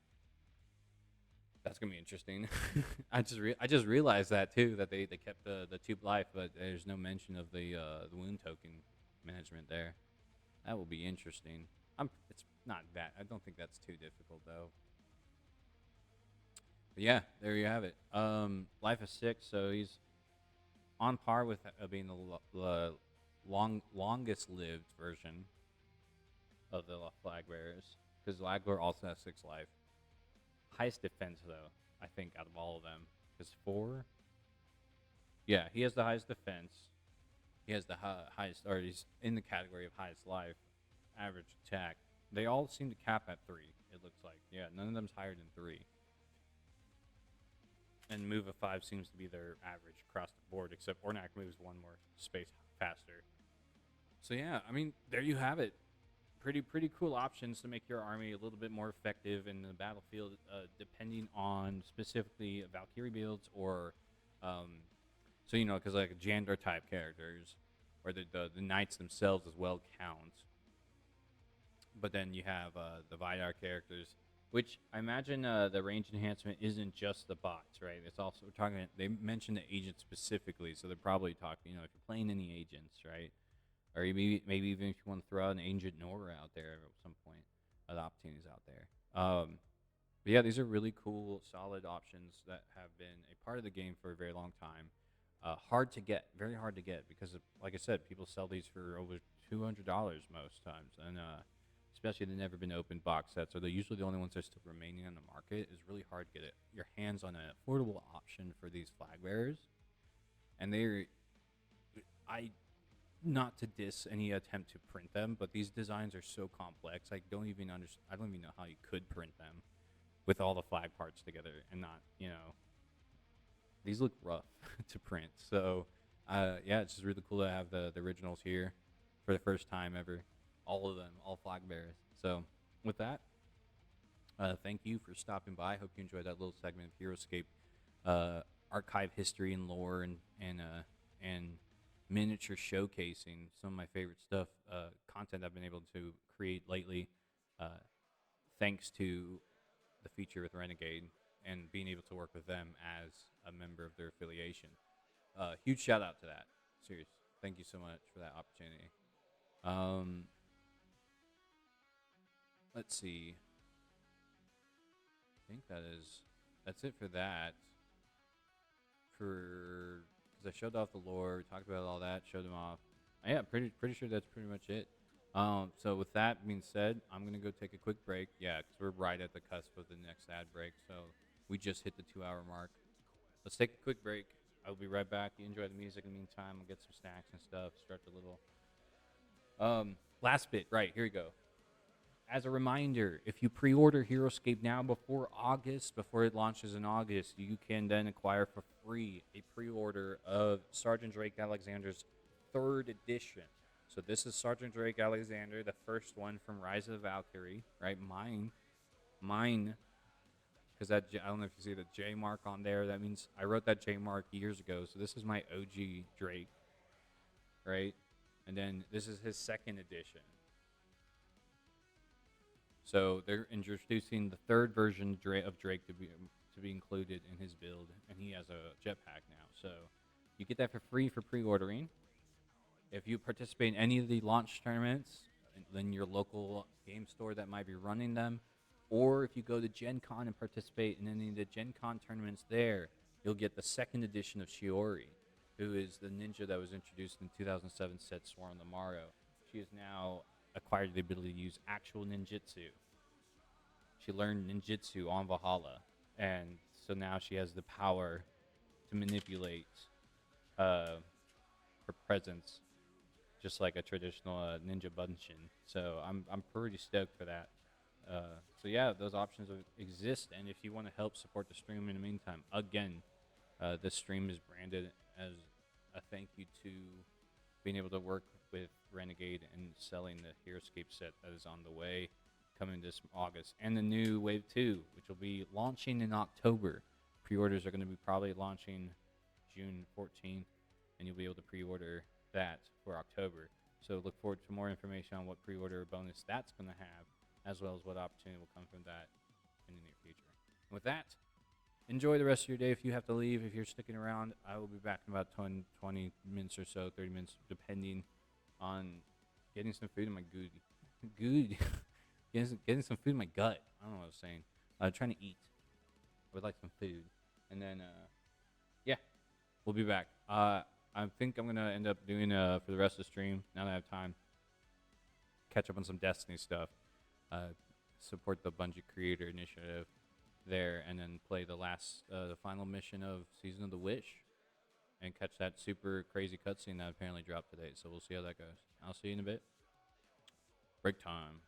That's gonna be interesting. I just realized that too, that they kept the 2 life, but there's no mention of the wound token management there. That will be interesting. It's not that. I don't think that's too difficult though. But yeah, there you have it. Life of 6, so he's on par with being the longest lived version of the flag bearers, because Lagler also has 6 life. Highest defense though, I think, out of all of them is 4. Yeah, he has the highest defense. He has the highest, or he's in the category of highest life. Average attack. They all seem to cap at 3. It looks like. Yeah, none of them's higher than 3. And move of 5 seems to be their average across the board, except Ornak moves 1 more space faster. So yeah, I mean, there you have it. Pretty cool options to make your army a little bit more effective in the battlefield, depending on specifically Valkyrie builds or, because like Jandar type characters, or the knights themselves as well count. But then you have the Vidar characters, which I imagine the range enhancement isn't just the bots, right? It's also they mentioned the agents specifically, so they're probably talking, if you're playing any agents, right? Or maybe even if you want to throw out an Agent Nora out there at some point, the opportunities out there. But yeah, these are really cool, solid options that have been a part of the game for a very long time. Hard to get, very hard to get, because like I said, people sell these for over $200 most times, and especially they've never been opened box sets, or they're usually the only ones that are still remaining on the market. It's really hard to get your hands on an affordable option for these flag bearers, and not to diss any attempt to print them, but these designs are so complex. I don't even know how you could print them with all the flag parts together and not, these look rough to print. So, yeah, it's just really cool to have the originals here for the first time ever. All of them, all flag bearers. So, with that, thank you for stopping by. I hope you enjoyed that little segment of HeroScape archive history and lore and miniature showcasing some of my favorite stuff, content I've been able to create lately, thanks to the feature with Renegade and being able to work with them as a member of their affiliation. Huge shout out to that. Serious. Thank you so much for that opportunity. Let's see. I think that's it for that. Because I showed off the lore, we talked about all that, showed them off. Yeah, pretty sure that's pretty much it. So with that being said, I'm gonna go take a quick break. Yeah, because we're right at the cusp of the next ad break, so we just hit the 2-hour mark. Let's take a quick break. I'll be right back. You enjoy the music in the meantime. I'll get some snacks and stuff, stretch a little. Last bit, right, here we go. As a reminder, if you pre-order HeroScape now before it launches in August, you can then acquire for free a pre-order of Sergeant Drake Alexander's 3rd edition. So this is Sergeant Drake Alexander, the first one from Rise of the Valkyrie, right? Mine, because I don't know if you see the J mark on there. That means I wrote that J mark years ago. So this is my OG Drake, right? And then this is his 2nd edition. So they're introducing the 3rd version of Drake to be included in his build, and he has a jetpack now. So you get that for free for pre-ordering. If you participate in any of the launch tournaments in your local game store that might be running them, or if you go to Gen Con and participate in any of the Gen Con tournaments there, you'll get the 2nd edition of Shiori, who is the ninja that was introduced in 2007 set Swarm the Morrow. She has now acquired the ability to use actual ninjutsu. She learned ninjutsu on Valhalla, and so now she has the power to manipulate her presence just like a traditional Ninja Bunshin. So I'm pretty stoked for that. So yeah, those options exist, and if you want to help support the stream in the meantime, again, this stream is branded as a thank you to being able to work with Renegade and selling the Heroescape set that is on the way, coming this August, and the new Wave 2, which will be launching in October. Pre-orders are going to be probably launching June 14th, and you'll be able to pre-order that for October. So look forward to more information on what pre-order bonus that's going to have, as well as what opportunity will come from that in the near future. And with that, enjoy the rest of your day. If you have to leave, if you're sticking around, I will be back in about 20 minutes or so, 30 minutes, depending on getting some food in my getting some food in my gut. I don't know what I was saying. Trying to eat. I would like some food. And then, yeah, we'll be back. I think I'm going to end up doing, for the rest of the stream, now that I have time, catch up on some Destiny stuff. Support the Bungie Creator Initiative there, and then play the final mission of Season of the Wish, and catch that super crazy cutscene that apparently dropped today. So we'll see how that goes. I'll see you in a bit. Break time.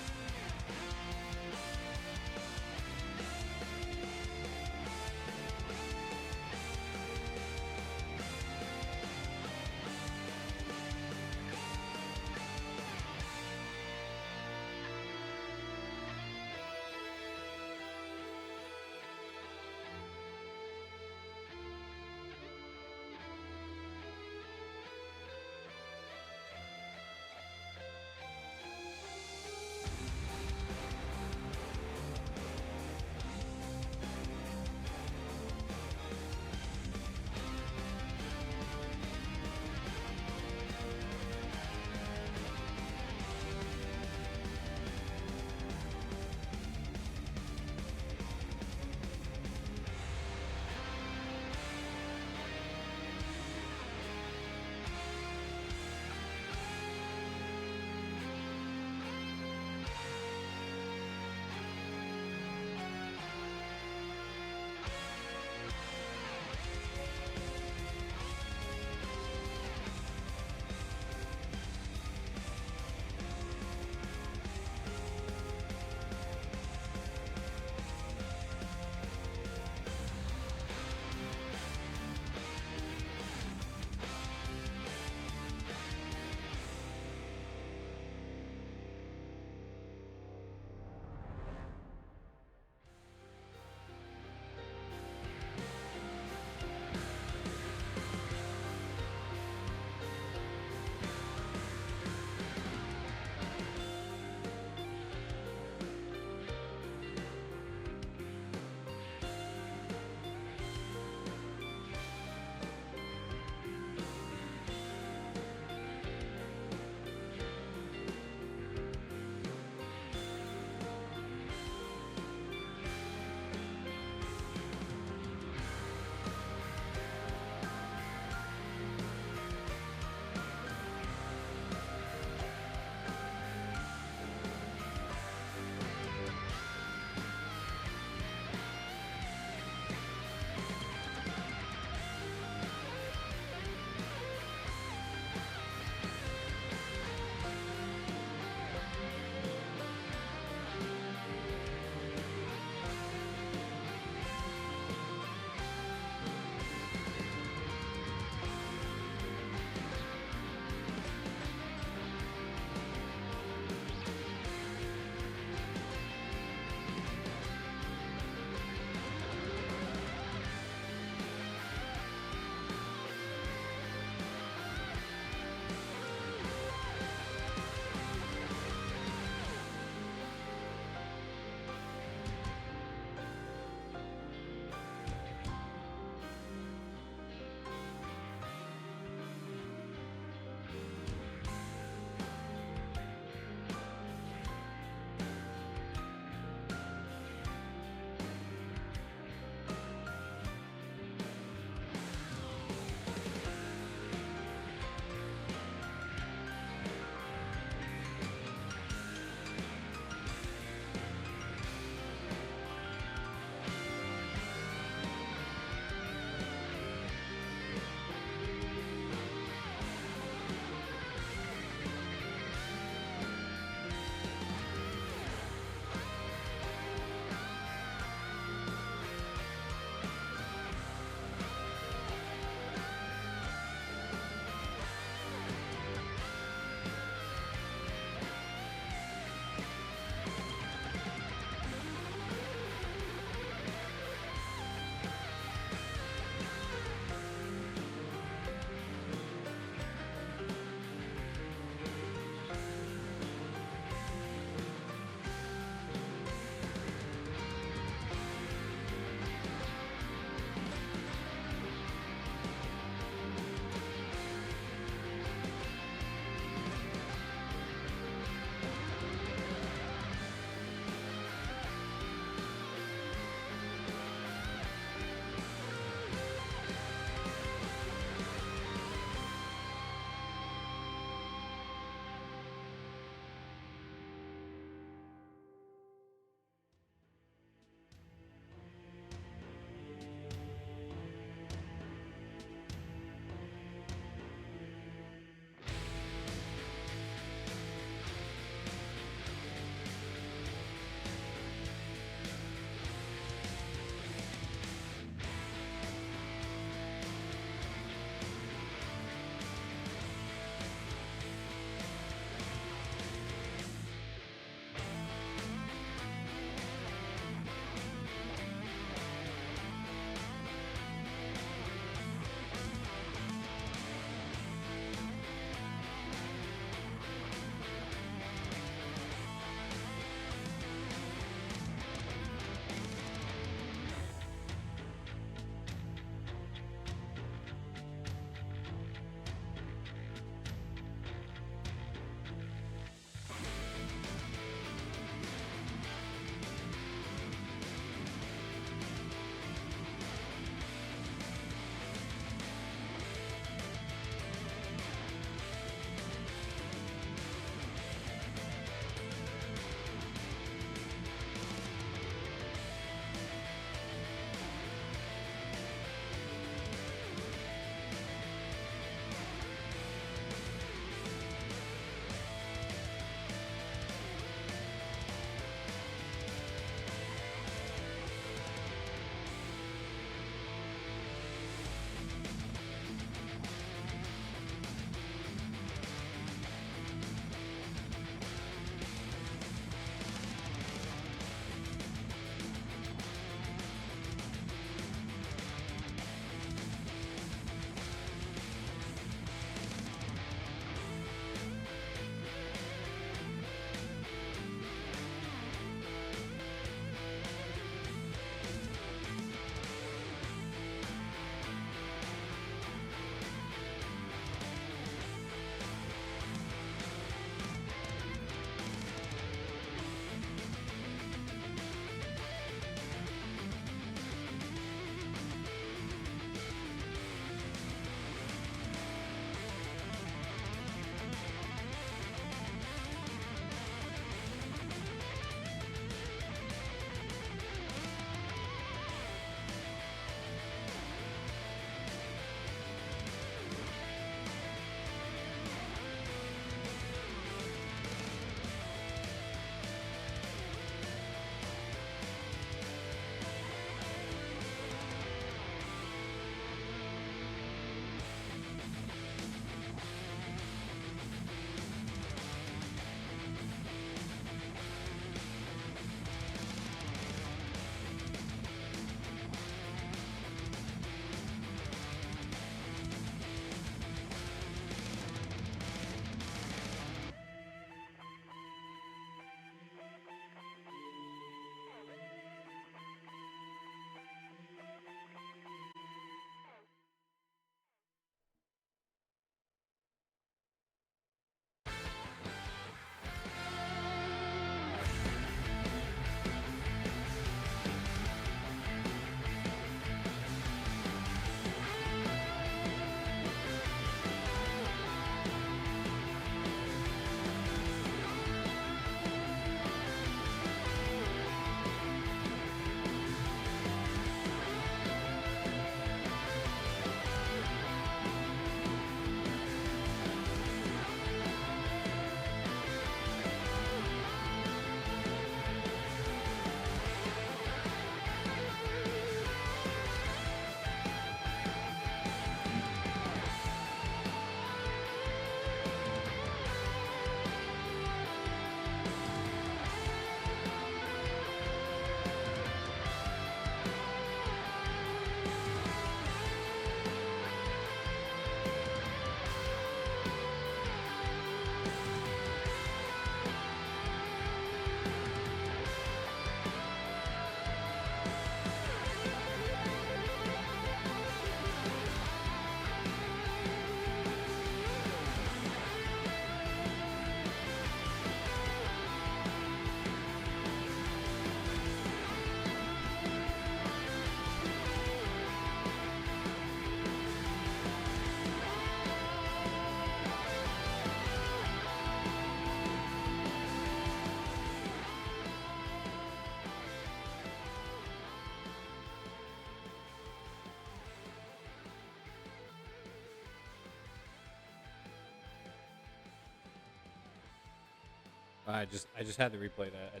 I just had to replay that.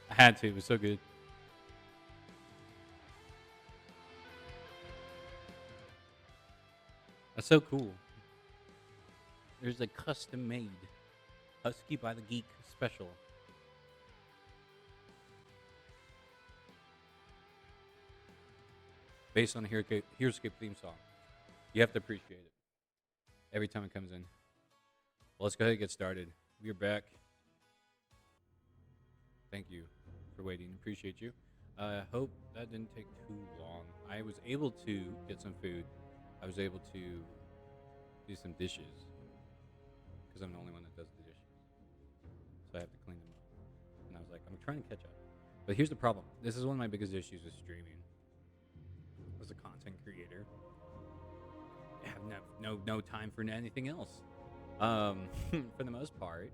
I had to. It was so good. That's so cool. There's a custom made Husky by the Geek special. Based on the Heroescape theme song. You have to appreciate it every time it comes in. Well, let's go ahead and get started. We're back. Thank you for waiting. Appreciate you. I hope that didn't take too long. I was able to get some food. I was able to do some dishes because I'm the only one that does the dishes. So I have to clean them up. And I was like, I'm trying to catch up. But here's the problem. This is one of my biggest issues with streaming. As a content creator, I have no time for anything else. For the most part,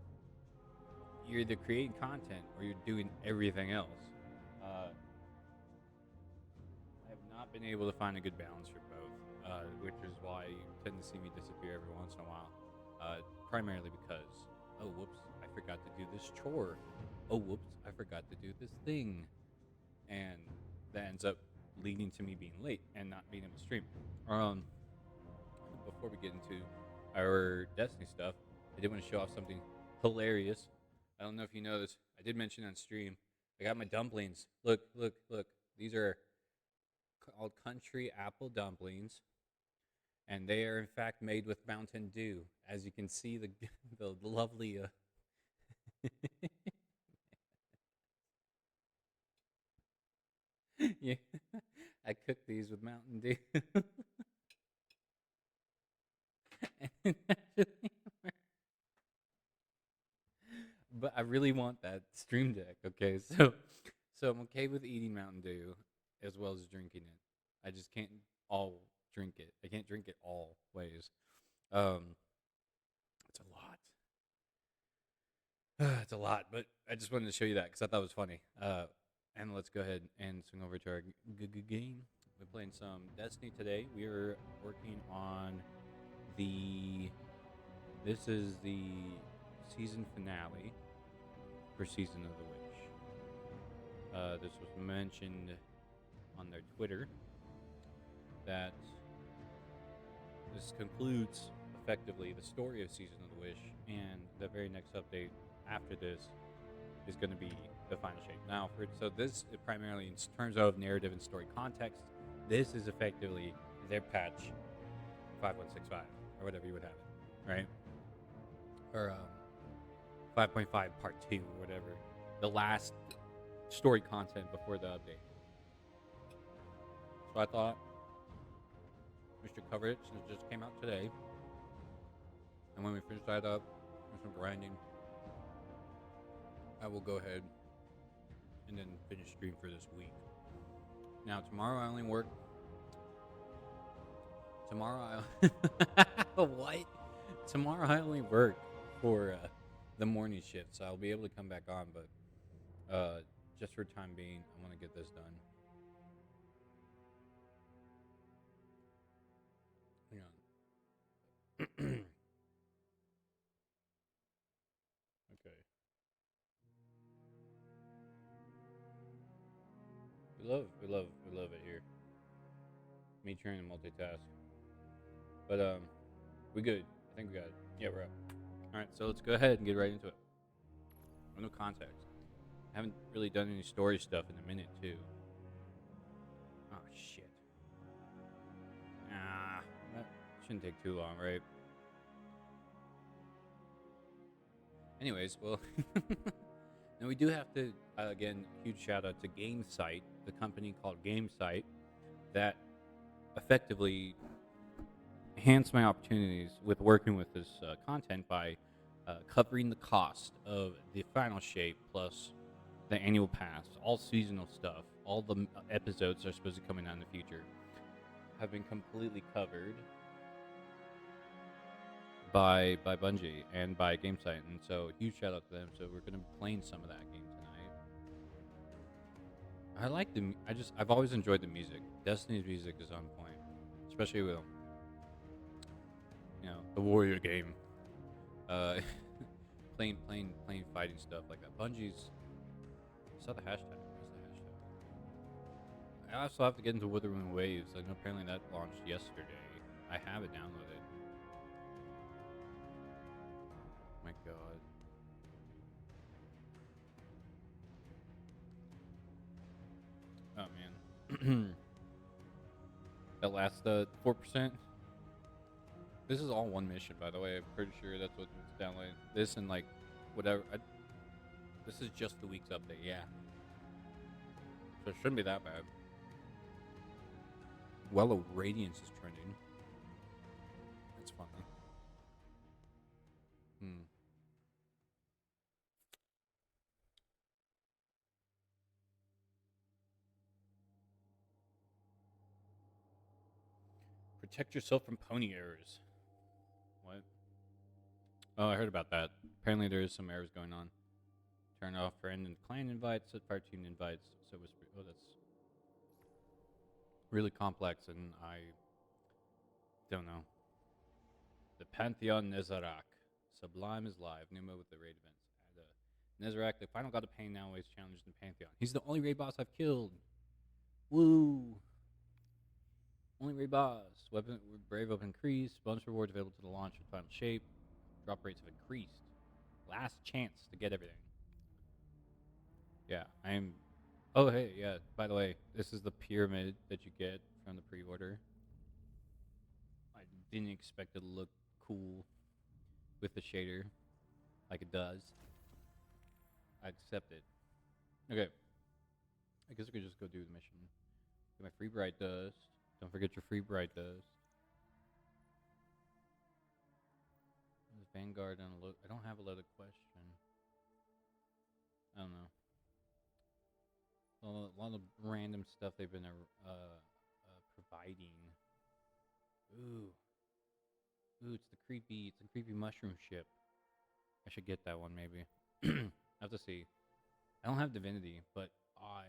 you're either creating content or you're doing everything else. I have not been able to find a good balance for both, which is why you tend to see me disappear every once in a while. Primarily because, oh whoops, I forgot to do this chore. Oh whoops, I forgot to do this thing, and that ends up leading to me being late and not being able to stream. Before we get into our Destiny stuff, I did want to show off something hilarious. I don't know if you know this. I did mention on stream. I got my dumplings. Look. These are called country apple dumplings, and they are in fact made with Mountain Dew. As you can see, the lovely. Yeah, I cooked these with Mountain Dew. But I really want that stream deck. Okay, so I'm okay with eating Mountain Dew as well as drinking it. I just can't all drink it. I can't drink it all ways. Um, it's a lot. It's a lot, but I just wanted to show you that because I thought it was funny. And let's go ahead and swing over to our game. We're playing some Destiny today. We are working on this is the season finale for Season of the Witch. This was mentioned on their Twitter that this concludes effectively the story of Season of the Witch, and the very next update after this is going to be the final shape. Now, so this primarily in terms of narrative and story context, this is effectively their patch 5165 or whatever you would have it, right? Or 5.5 part 2 or whatever, the last story content before the update. So I thought we should cover it since it just came out today, and when we finish that up with some grinding, I will go ahead and then finish stream for this week. Now tomorrow I only work. What? Tomorrow I only work for the morning shift, so I'll be able to come back on. But just for time being, I'm gonna get this done. Hang on. Okay. We love it here. Me trying to multitask. But we good. I think we got it. Yeah, we're up. All right, so let's go ahead and get right into it. No context. I haven't really done any story stuff in a minute too. Oh shit. That shouldn't take too long, right? Anyways, well, now we do have to again, huge shout out to GameSite, the company called GameSite, that effectively enhanced my opportunities with working with this content by covering the cost of the final shape plus the annual pass, all seasonal stuff, all the episodes that are supposed to be coming out in the future have been completely covered by Bungie and by GameSite, and so huge shout out to them. So we're gonna be playing some of that game tonight. I like I've always enjoyed the music. Destiny's music is on point, especially with the Warrior game. plain fighting stuff like that. Bungie's. I saw the hashtag. What's the hashtag? I also have to get into Withering Waves. I know apparently that launched yesterday. I have it downloaded. My God. Oh man. That last 4%. This is all one mission, by the way. I'm pretty sure that's what it's downloading. This and like whatever. This is just the week's update. Yeah. So it shouldn't be that bad. Well, Radiance is trending. That's funny. Protect yourself from pony errors. What? Oh, I heard about that. Apparently there is some errors going on. Turn off friend and clan invites, set fire team invites. So whisper. Oh, that's really complex, and I don't know. The Pantheon Nezarak. Sublime is live. New mode with the raid events. Nezarak, the final god of pain, now always challenged in the Pantheon. He's the only raid boss I've killed. Woo! Only raid boss. Weapon brave up increased. Bonus rewards available to the launch with final shape. Drop rates have increased. Last chance to get everything. Yeah, I'm. Oh, hey, yeah. By the way, this is the pyramid that you get from the pre-order. I didn't expect it to look cool with the shader like it does. I accept it. Okay. I guess I could just go do the mission. Get my free bright dust. Don't forget your free bright dust. Vanguard and a I don't have a loaded question. I don't know. A lot of random stuff they've been providing. Ooh, it's the creepy mushroom ship. I should get that one maybe. I have to see. I don't have divinity, but I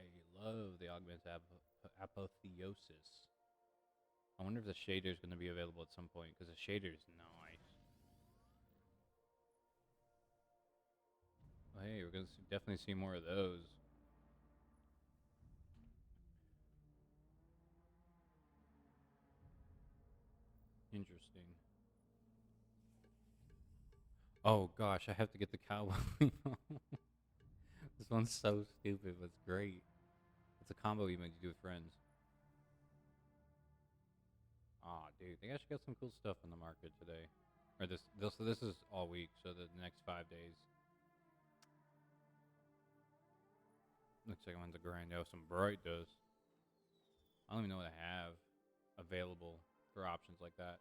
love the augmented apotheosis. I wonder if the shader is going to be available at some point because the shader is nice. Oh, hey, we're going to definitely see more of those. Interesting. Oh gosh, I have to get the cowboy. This one's so stupid, but it's great. It's a combo emote you do with friends. Aw, dude, they actually got some cool stuff on the market today. Or this is all week, so the next 5 days. Looks like I'm on the grind out some bright dust. I don't even know what I have available for options like that.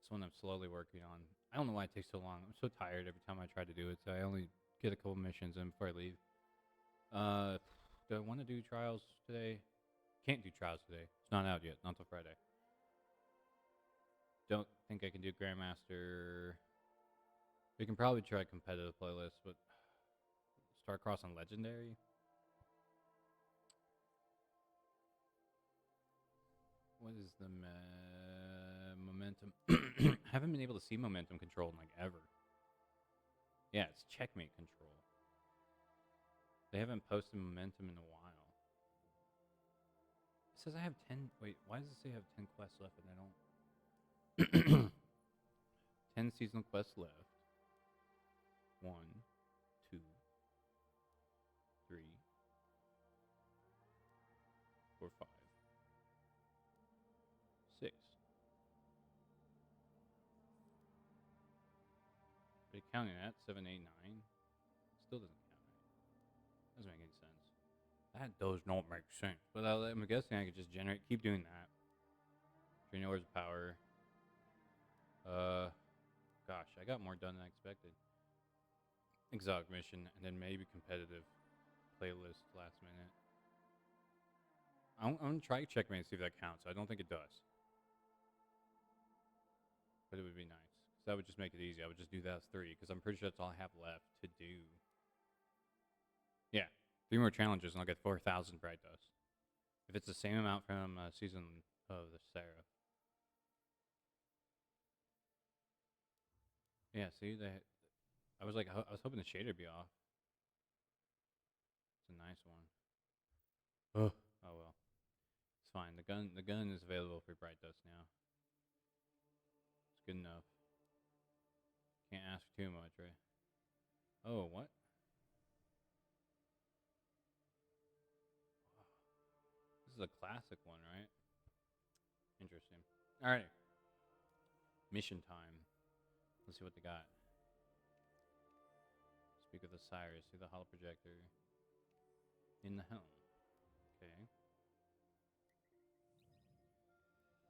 This one I'm slowly working on. I don't know why it takes so long. I'm so tired every time I try to do it, so I only get a couple missions in before I leave. Do I want to do trials today? Can't do trials today. It's not out yet. Not until Friday. Don't think I can do Grandmaster. We can probably try competitive playlist, but Starcross on Legendary? What is the momentum? Haven't been able to see momentum control in like ever. Yeah, it's checkmate control. They haven't posted momentum in a while. It says I have 10. Wait, why does it say I have 10 quests left and I don't? 10 seasonal quests left. 1, 2, 3, 4, 5, 6. But counting that, 7, 8, 9. Still doesn't count right. Doesn't make any sense. That does not make sense. But I'm guessing I could just keep doing that. 3 hours of power. Gosh, I got more done than I expected. Exotic mission, and then maybe competitive playlist last minute. I'm gonna try checkmate and see if that counts. I don't think it does. But it would be nice. Because that would just make it easy. I would just do that as 3, because I'm pretty sure that's all I have left to do. Yeah. 3 more challenges and I'll get 4,000 bright dust. If it's the same amount from season of the Sarah. Yeah, see, I was like, I was hoping the shader would be off. It's a nice one. Oh well, it's fine. The gun is available for Bright Dust now. It's good enough. Can't ask too much, right? Oh, what? This is a classic one, right? Interesting. All right. Mission time. Let's see what they got. Speak of the Cyrus. See the holo projector in the helm. Okay.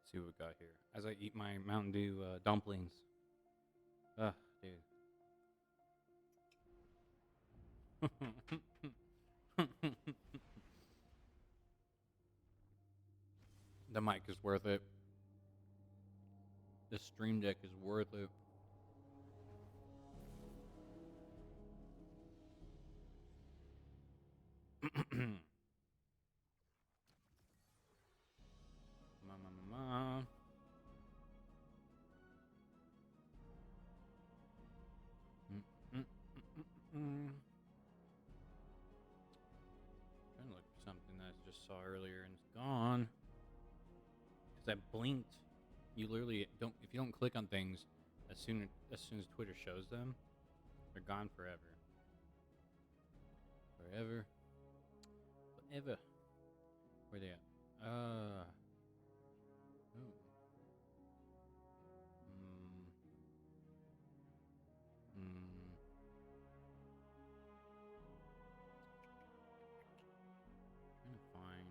Let's see what we got here. As I eat my Mountain Dew dumplings. Ugh, dude. The mic is worth it. The Stream Deck is worth it. Ma. Trying to look for something that I just saw earlier and it's gone. Because I blinked. You literally don't. If you don't click on things, as soon as Twitter shows them, they're gone forever. Forever. Where they at? Oh. Trying to find.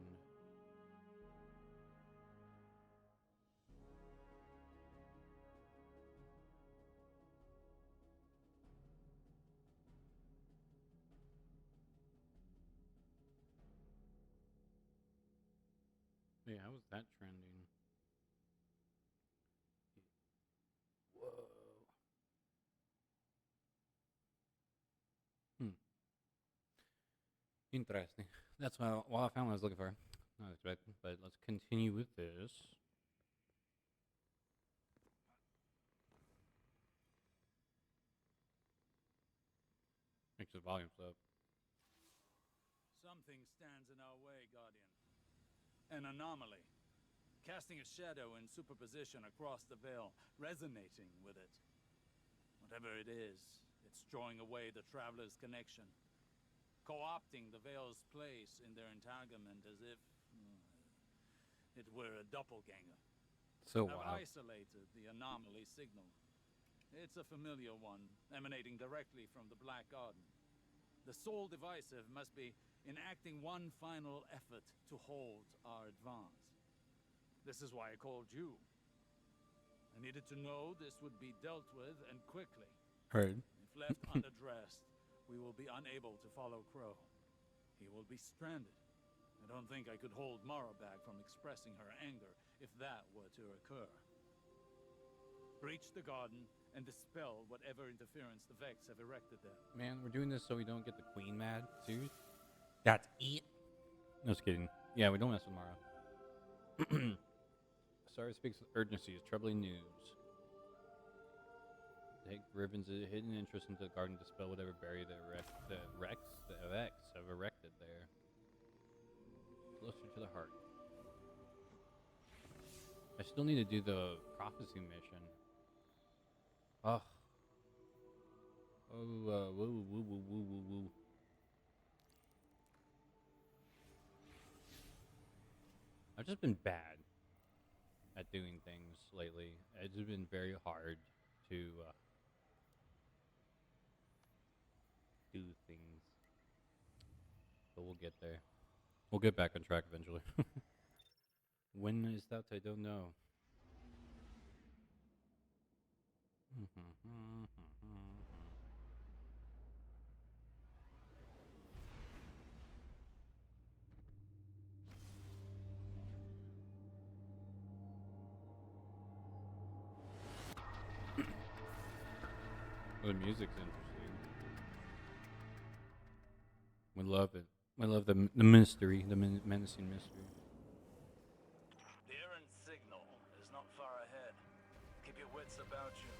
Yeah, how was that trending? Whoa. Interesting. That's what I found what I was looking for. Not expecting, but let's continue with this. Makes the volume up. Something stands in our way, Guardian. An anomaly. Casting a shadow in superposition across the veil, resonating with it. Whatever it is, it's drawing away the traveler's connection. Co-opting the veil's place in their entanglement as if it were a doppelganger. So I've isolated the anomaly signal. It's a familiar one, emanating directly from the Black Garden. The sole divisive must be enacting one final effort to hold our advance. This is why I called you. I needed to know this would be dealt with, and quickly. Heard. If left unaddressed, we will be unable to follow Crow. He will be stranded. I don't think I could hold Mara back from expressing her anger if that were to occur. Breach the garden and dispel whatever interference the Vex have erected there. Man, we're doing this so we don't get the Queen mad. Serious? That's it. No, just kidding. Yeah, we don't mess with Mara. Sorry, speaks with urgency. Is troubling news. Take Ribbon's hidden interest into the garden to dispel whatever barrier the Vex have erected there. Closer to the heart. I still need to do the prophecy mission. Ugh. Oh, woo. I've just been bad at doing things lately. It's just been very hard to do things. But we'll get there. We'll get back on track eventually. When is that? I don't know. The music's interesting. We love it. I love the mystery, the menacing mystery. The errant signal is not far ahead. Keep your wits about you.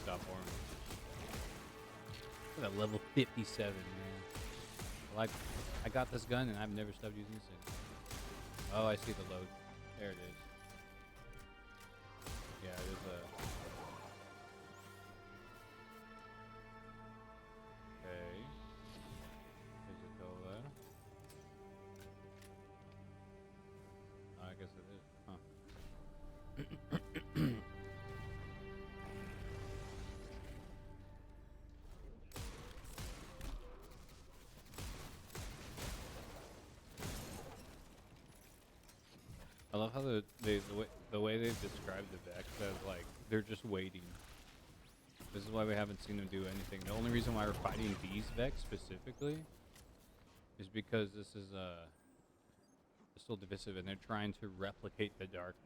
stop for him. Look at level 57, man. Well, I got this gun and I've never stopped using it since. Oh, I see the load. There it is. Yeah, it is a... Okay. Physicola. Oh, I guess it is. Huh. I love how the way they've described the Vex as like they're just waiting. This is why we haven't seen them do anything. The only reason why we're fighting these Vex specifically is because this is still divisive and they're trying to replicate the darkness.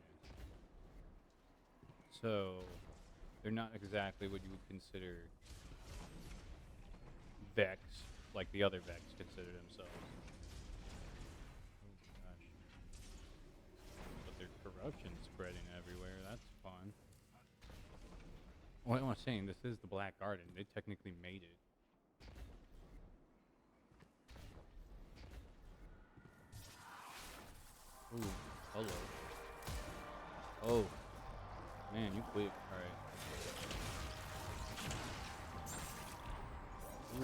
So they're not exactly what you would consider Vex, like the other Vex consider themselves. Corruption spreading everywhere. That's fun. What am I saying? This is the Black Garden. They technically made it. Ooh, hello. Oh, man, you quick. All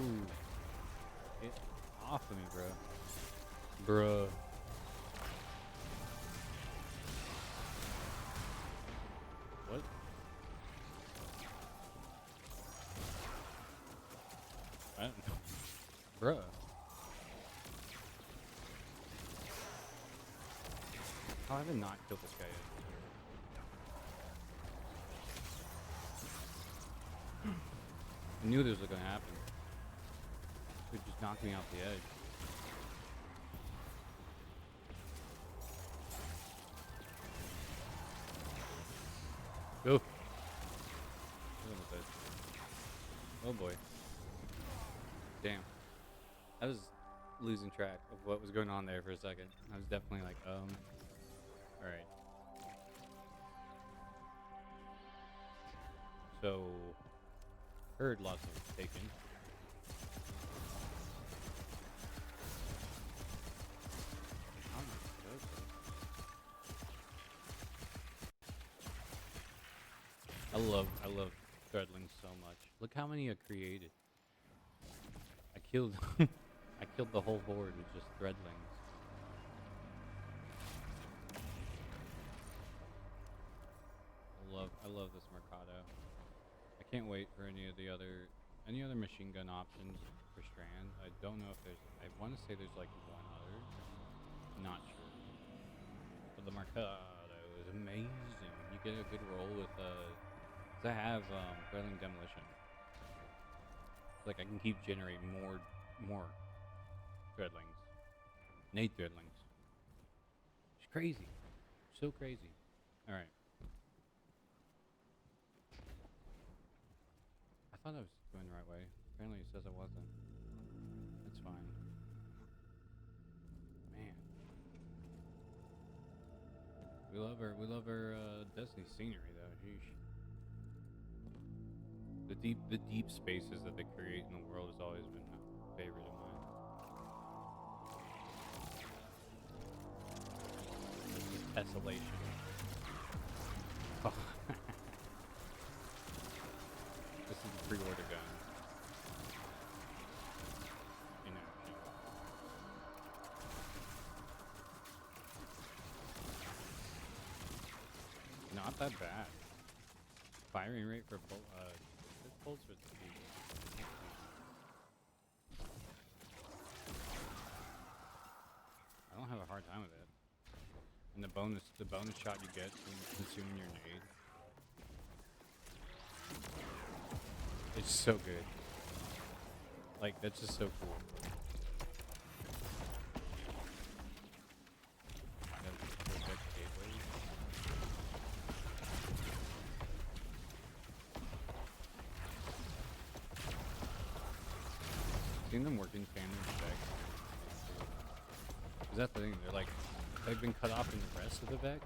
right. Ooh, get off of me, bro. Bruh. What? I don't know. Bruh. How have I not killed this guy yet? I knew this was gonna happen. It just knocked me off the edge. Go. Oh boy. Damn. I was losing track of what was going on there for a second. I was definitely like, alright. So, heard lots of taken. I love Threadlings so much. Look how many I created. I killed I killed the whole horde with just Threadlings. I love this Mercado. I can't wait for any other machine gun options for Strand. I don't know if there's, I want to say there's like one other. Not sure. But the Mercado is amazing. You get a good roll with I have Threadling Demolition. Like I can keep generating more Threadlings. Nate Threadlings. It's crazy. So crazy. Alright. I thought I was going the right way. Apparently it says I wasn't. That's fine. Man. We love our Destiny scenery though. Sheesh. The deep spaces that they create in the world has always been a favorite of mine. This desolation. Oh. This is the pre-order gun. You know. Not that bad. Firing rate for bolts with speed. I don't have a hard time with it. And the bonus shot you get from consuming your nade. It's so good. Like, that's just so cool. Seen them working tandem Vex. Is that the thing? They've been cut off in the rest of the Vex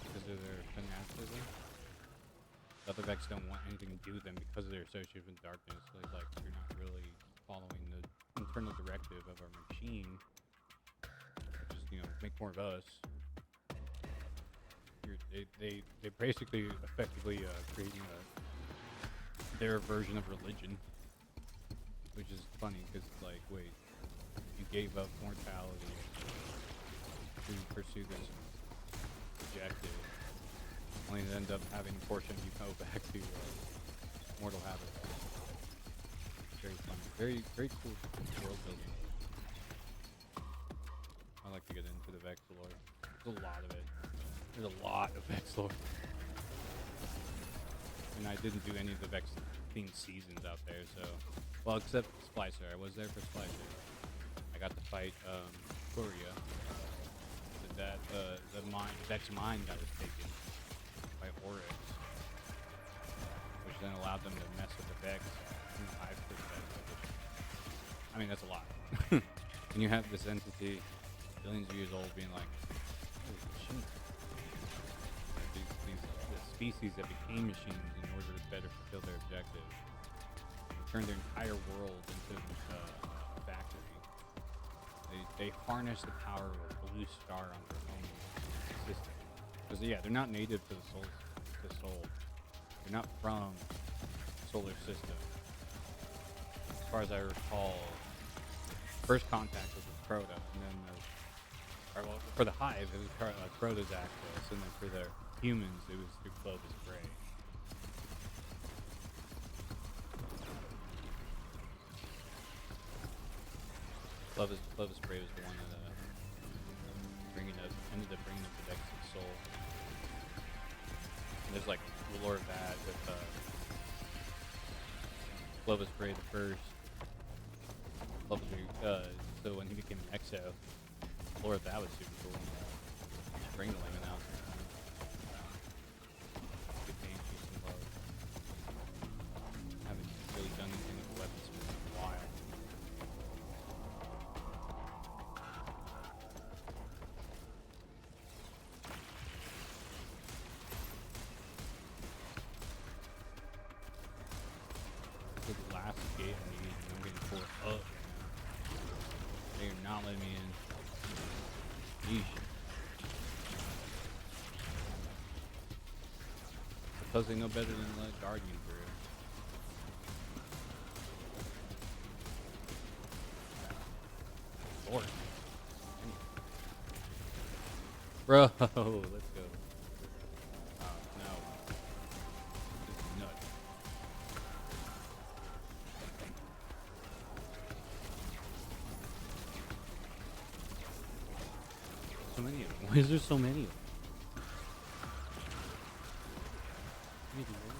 because of their fanaticism. The other Vex don't want anything to do with them because they're associated with darkness. So like, you're not really following the internal directive of our machine, which is, you know, make more of us. They basically effectively creating their version of religion, which is funny because like, wait, you gave up mortality to pursue this objective, only to end up having a portion of you go back to mortal habits. Very funny, very cool world building. I like to get into the Vex lore. There's a lot of it. There's a lot of Vex lore. And I didn't do any of the Vex themed seasons out there, so, well, except Splicer. I was there for Splicer. I got to fight Coria. The Vex mine got us taken by Oryx, which then allowed them to mess with the Vex from the Hive perspective. I mean, that's a lot. And you have this entity, billions of years old, being like, holy shit. The species that became machines in order to better fulfill their objective. They turned their entire world into a factory. They harness the power of a blue star on their own system. Because yeah, they're not native to the soul. They're not from the solar system. As far as I recall, first contact was with Crota, and then for the Hive it was Crota's access, and then for the humans it was through Clovis Bray. Clovis Bray was the one that ended up bringing up the Vex's soul. And there's like lore of that with Clovis Bray the first. Clovis Bray, so when he became an Exo, lore of that was super cool. Just bring the lemon out. Good name, peace and love. Haven't really done anything with the weapons in a while. The last gate I need, and I'm getting forced up right now. They are not letting me in. Yeesh. Because they know better than to let Guardian through. Lord. Bro, let's go. No. This is nuts. So many of them. Why is there so many of them? Maybe why?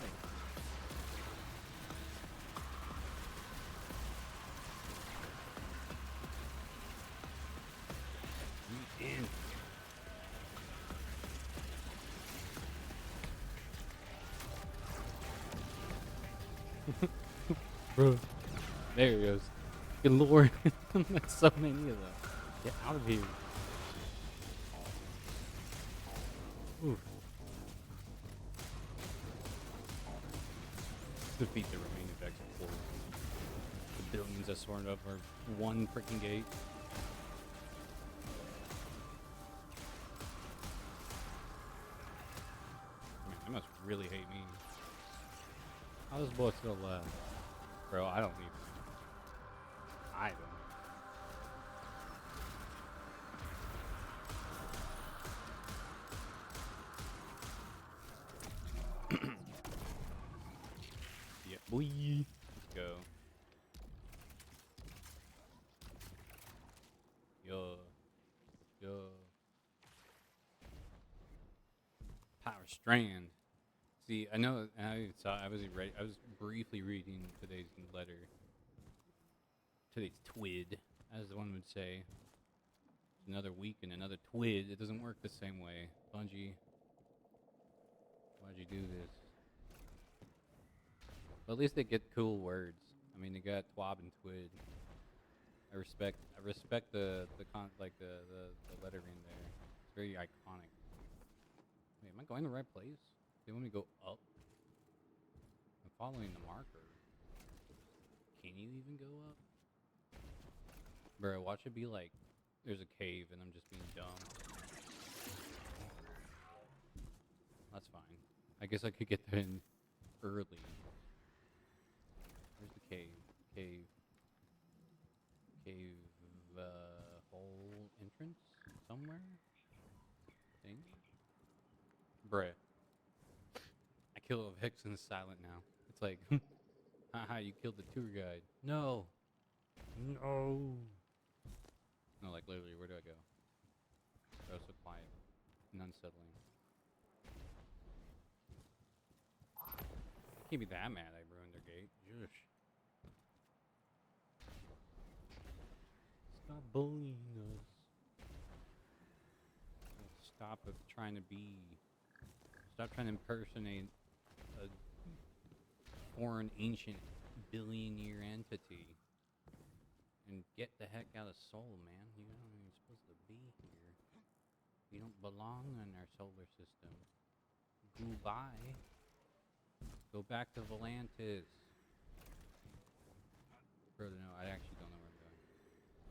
We in. Bro. There he goes. Good lord. That's so many of them. Get out of here. Oof. Defeat the remaining Vex before the billions that swarmed up are one freaking gate. Man, they must really hate me. How is this boy still alive? Bro, I don't even. I don't. Yeah, boy. Let's go. Yo. Power Strand. See, I know. I was briefly reading today's letter. Today's twid, as one would say. Another week and another twid. It doesn't work the same way. Bungie, why'd you do this? But at least they get cool words. I mean, they got twab and twid. I respect the lettering there. It's very iconic. Wait, am I going the right place? They want me to go up? following the marker. Can you even go up? Bro, watch it be like there's a cave and I'm just being dumb. That's fine. I guess I could get there in early. Where's the cave? Cave, hole entrance somewhere? Thing? Bruh. I kill a Vixen silent now. It's like, haha, you killed the tour guide. No. No. No, like literally, where do I go? That was so quiet and unsettling. Can't be that mad I ruined their gate. Shush. Stop bullying us. Stop it trying to be. Stop trying to impersonate a foreign, ancient, billion-year entity. And get the heck out of Sol, man. You're not even supposed to be here. You don't belong in our solar system. Goodbye. Go back to Volantis. Further, no, I actually don't know where I'm going.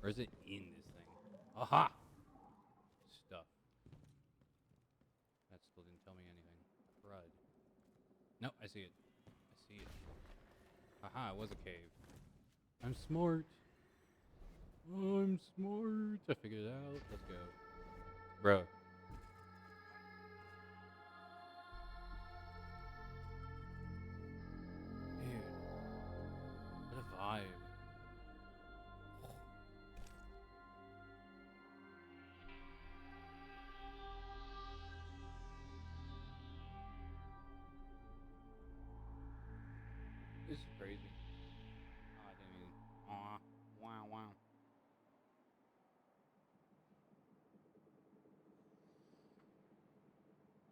Or is it in this thing? Aha! Stuff. That still didn't tell me anything. Crud. No, I see it. I see it. Haha, it was a cave. I'm smart. I'm smart. I figured it out. Let's go. Bro. Dude. What a vibe. This is crazy. Oh, I didn't even. Aw. Wow, wow.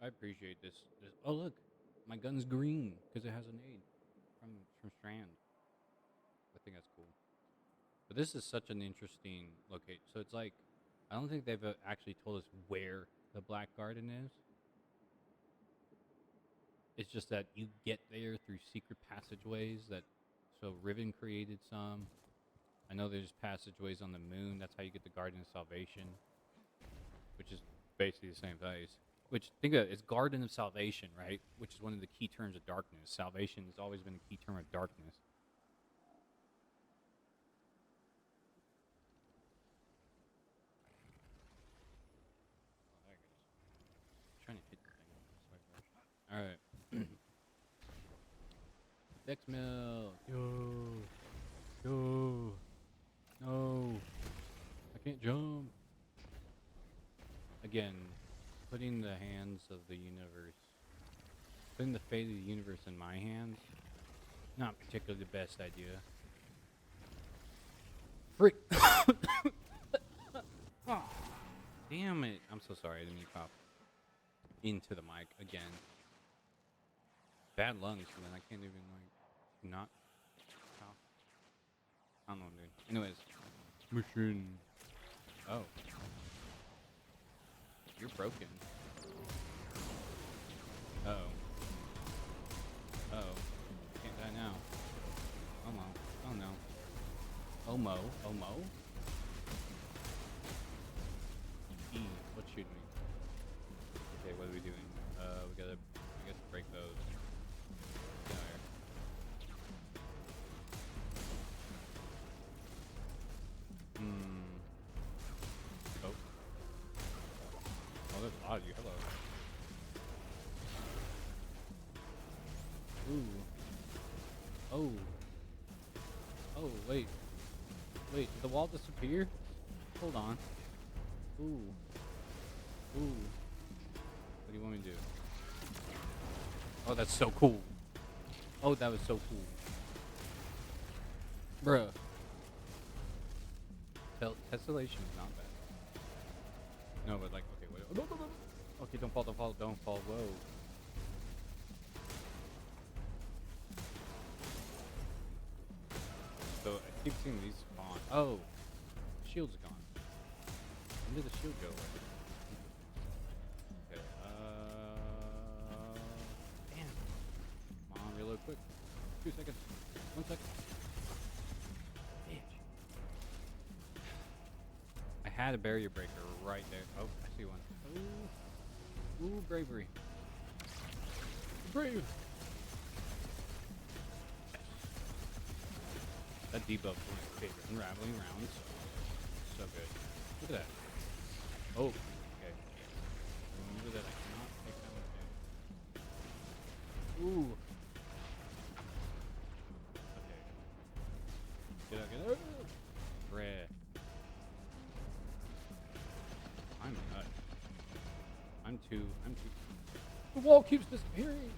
I appreciate this. Oh, look. My gun's green because it has a nade from Strand. I think that's cool. But this is such an interesting location. So it's like, I don't think they've actually told us where the Black Garden is. It's just that you get there through secret passageways that, so Riven created some. I know there's passageways on the moon. That's how you get the Garden of Salvation, which is basically the same place. Which, think of it, it's Garden of Salvation, right? Which is one of the key terms of darkness. Salvation has always been a key term of darkness. Oh, there it goes. I'm trying to hit the thing. Alright. Dex Mill. Yo. No. I can't jump. Again, putting the hands of the universe, putting the fate of the universe in my hands, not particularly the best idea. Frick. Oh, damn it. I'm so sorry. I didn't mean to pop into the mic again. Bad lungs, man. I can't even, like, not pop. I don't know, dude. Anyways. Machine. Oh. You're broken. Uh-oh. Uh-oh. Can't die now. Oh no. Oh no. Omo. Omo? E. What's shooting me? Okay, what are we doing? We gotta, I guess, break those. Get out here. Oh. Oh, there's a lot of you. Hello. Ooh. Oh. Oh, wait. Wait, did the wall disappear? Hold on. Ooh. Ooh. What do you want me to do? Oh, that's so cool. Oh, that was so cool. Bruh. Tessellation is not bad. No, but like, okay, wait. Oh, no. Okay, don't fall. Whoa. So I keep seeing these spawn. Oh, shield's gone. When did the shield go away? Okay. Damn. Come on, reload quick. 2 seconds. 1 second. Bitch. I had a barrier breaker right there. Oh, I see one. Ooh, bravery. Brave. That debuff was my favorite. Unraveling rounds. So good. Look at that. Oh, okay. Remember that I cannot take that one down. Ooh. Okay. Get out. Red. I'm nuts. I'm too. The wall keeps disappearing.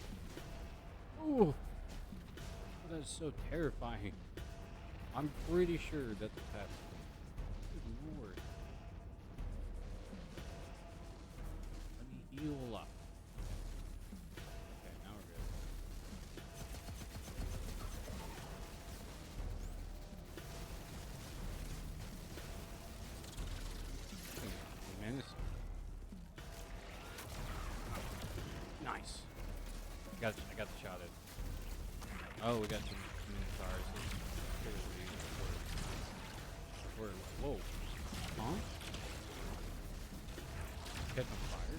Ooh. That is so terrifying. I'm pretty sure that's what's happening. Good lord. Let me heal up. Okay, now we're good. Menace. Nice. I got the shot at. Oh, we got some minotaurs. Whoa. Huh? Catch on fire?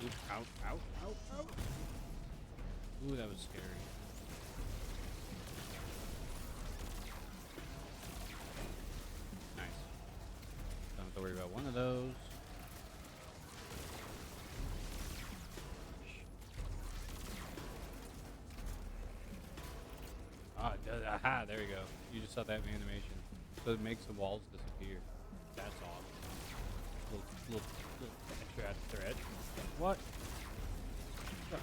Ooh, ow. Ooh, that was scary. Nice. Don't have to worry about one of those. Aha, there we go. You just saw that animation. So it makes the walls disappear. That's awesome. Little extra thread. What? I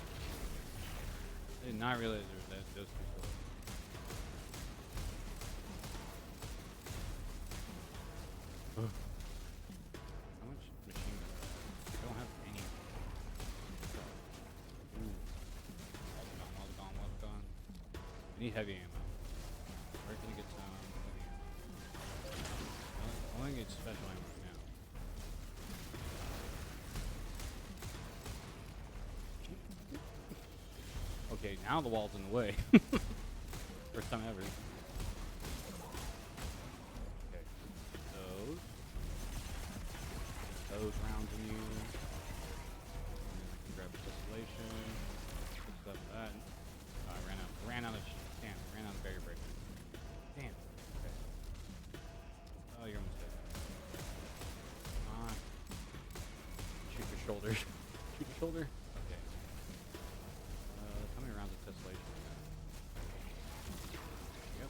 did not realize there was those two swords. How much machine gun? I don't have any. Ooh. All gone. I need heavy ammo. Where can I get some heavy ammo? I want to get special ammo right now. Okay, now the wall's in the way. First time ever. Okay. Those rounds in you. And then I can grab a distillation. Put stuff like that. I ran out of damn, ran out of barrier breaker. Damn. Okay. Oh, you're almost dead. Come on. Shoot your shoulder. Shoot your shoulder. Okay. How many rounds of tessellation? Yep.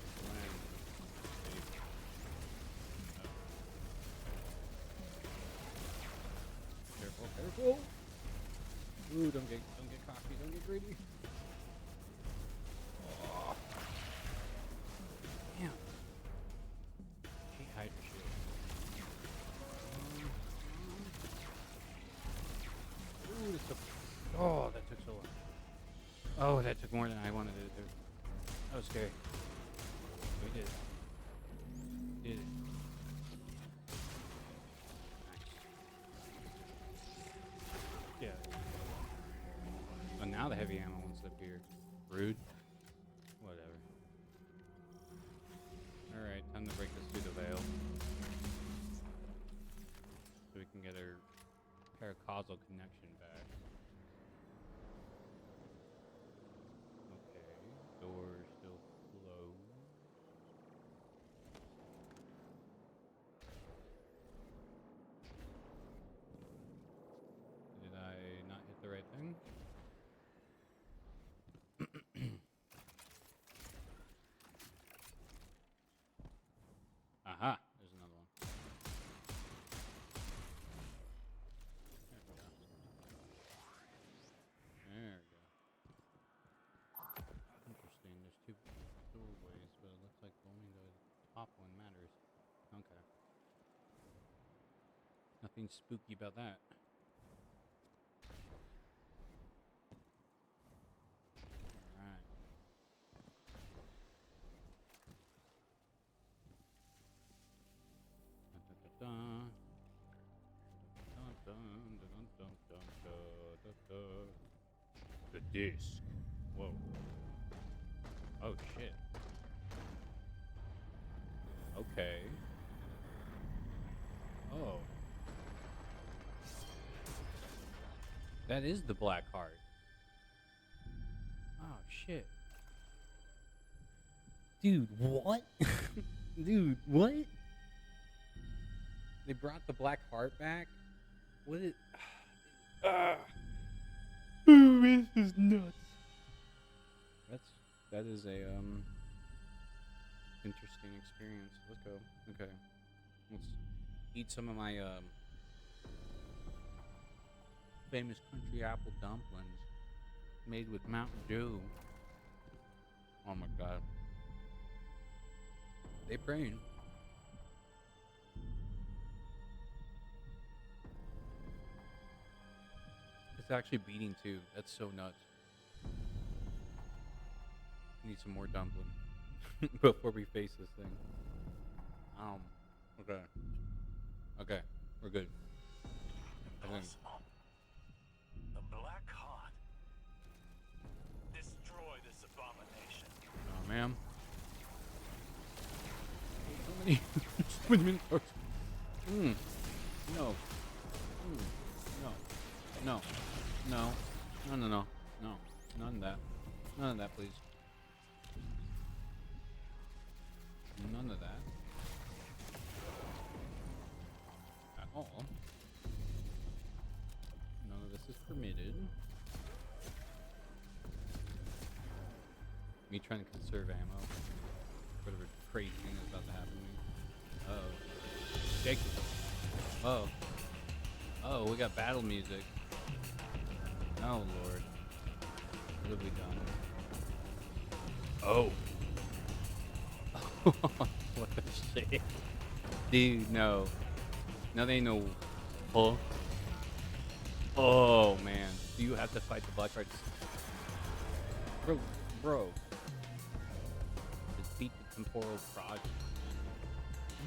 Careful. Ooh, don't get cocky, don't get greedy. Oh. Damn. Hydra shield. Ooh, this took. Oh, that took so long. Oh, that took more than I wanted it to do. That was scary. We did it. Did it. Nice. Yeah. But now the heavy ammo wants to appear. Rude. Whatever. Alright, time to break this through the veil. So we can get our paracausal connection back. Okay, door still closed. Did I not hit the right thing? Aha! There's another one. There we go. There we go. Interesting. There's two doorways, but it looks like only the top one matters. Okay. Nothing spooky about that. Alright. The disc. Okay. Oh. That is the black heart. Oh, shit. Dude, what? Dude, what? They brought the black heart back? What is... Ooh, this is nuts. That is a, interesting experience. Let's go. Okay. Let's eat some of my, famous country apple dumplings made with Mountain Dew. Oh my god. They praying. It's actually beating too. That's so nuts. Need some more dumpling before we face this thing. Okay. Okay, we're good. Impossible. The Black Heart. Destroy this abomination. Oh, ma'am. So many, so many Minotaurs. No. No. No. No. No, no, no. No. None of that. None of that, please. None of that. At all. None of this is permitted. Me trying to conserve ammo. Whatever crazy thing is about to happen to me. Uh-oh. Shake it. Oh. Oh, we got battle music. Oh, Lord. What have we done? Oh. What the shit? Dude, no. Now they know. Huh? Oh, man. Do you have to fight the black hearts? Bro. Just beat the temporal project.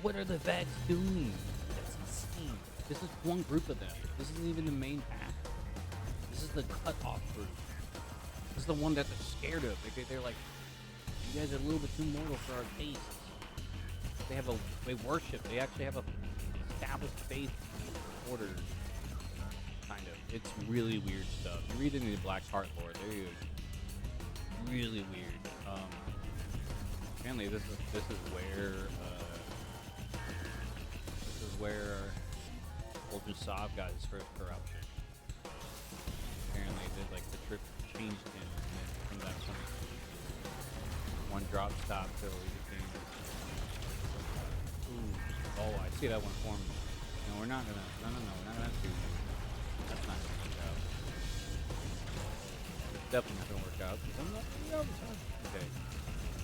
What are the Vags doing? That's insane. This is one group of them. This isn't even the main pack. This is the cut-off group. This is the one that they're scared of. They're like, you guys are a little bit too mortal for our tastes. They worship. They actually have a established faith order. Kind of. It's really weird stuff. You read into the Black Heart lore, they're really weird. Apparently this is where Ultra Sav got his first corruption. Apparently they did like the trip changed him from that point. One drop stop till he became. Ooh. Oh, I see that one forming. No, we're not gonna. No, we're not gonna do that. That's not gonna work out. It's definitely not gonna work out. I'm not gonna go. Okay.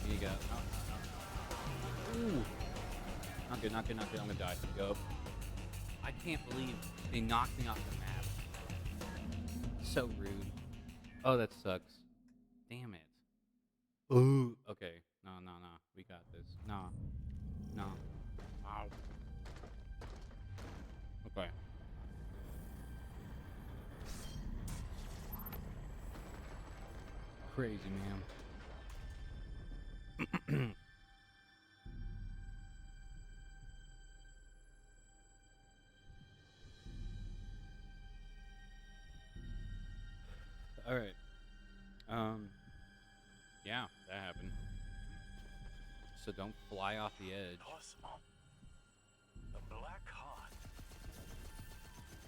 Here you go. Ooh. Not good. I'm gonna die. Go. I can't believe they knocked me off the map. So rude. Oh, that sucks. Damn it. Ooh. Okay. No. We got this. No. Ow. Okay. Crazy, man. All right. Yeah, that happened. So don't fly off the edge. Impossible. The Black Heart.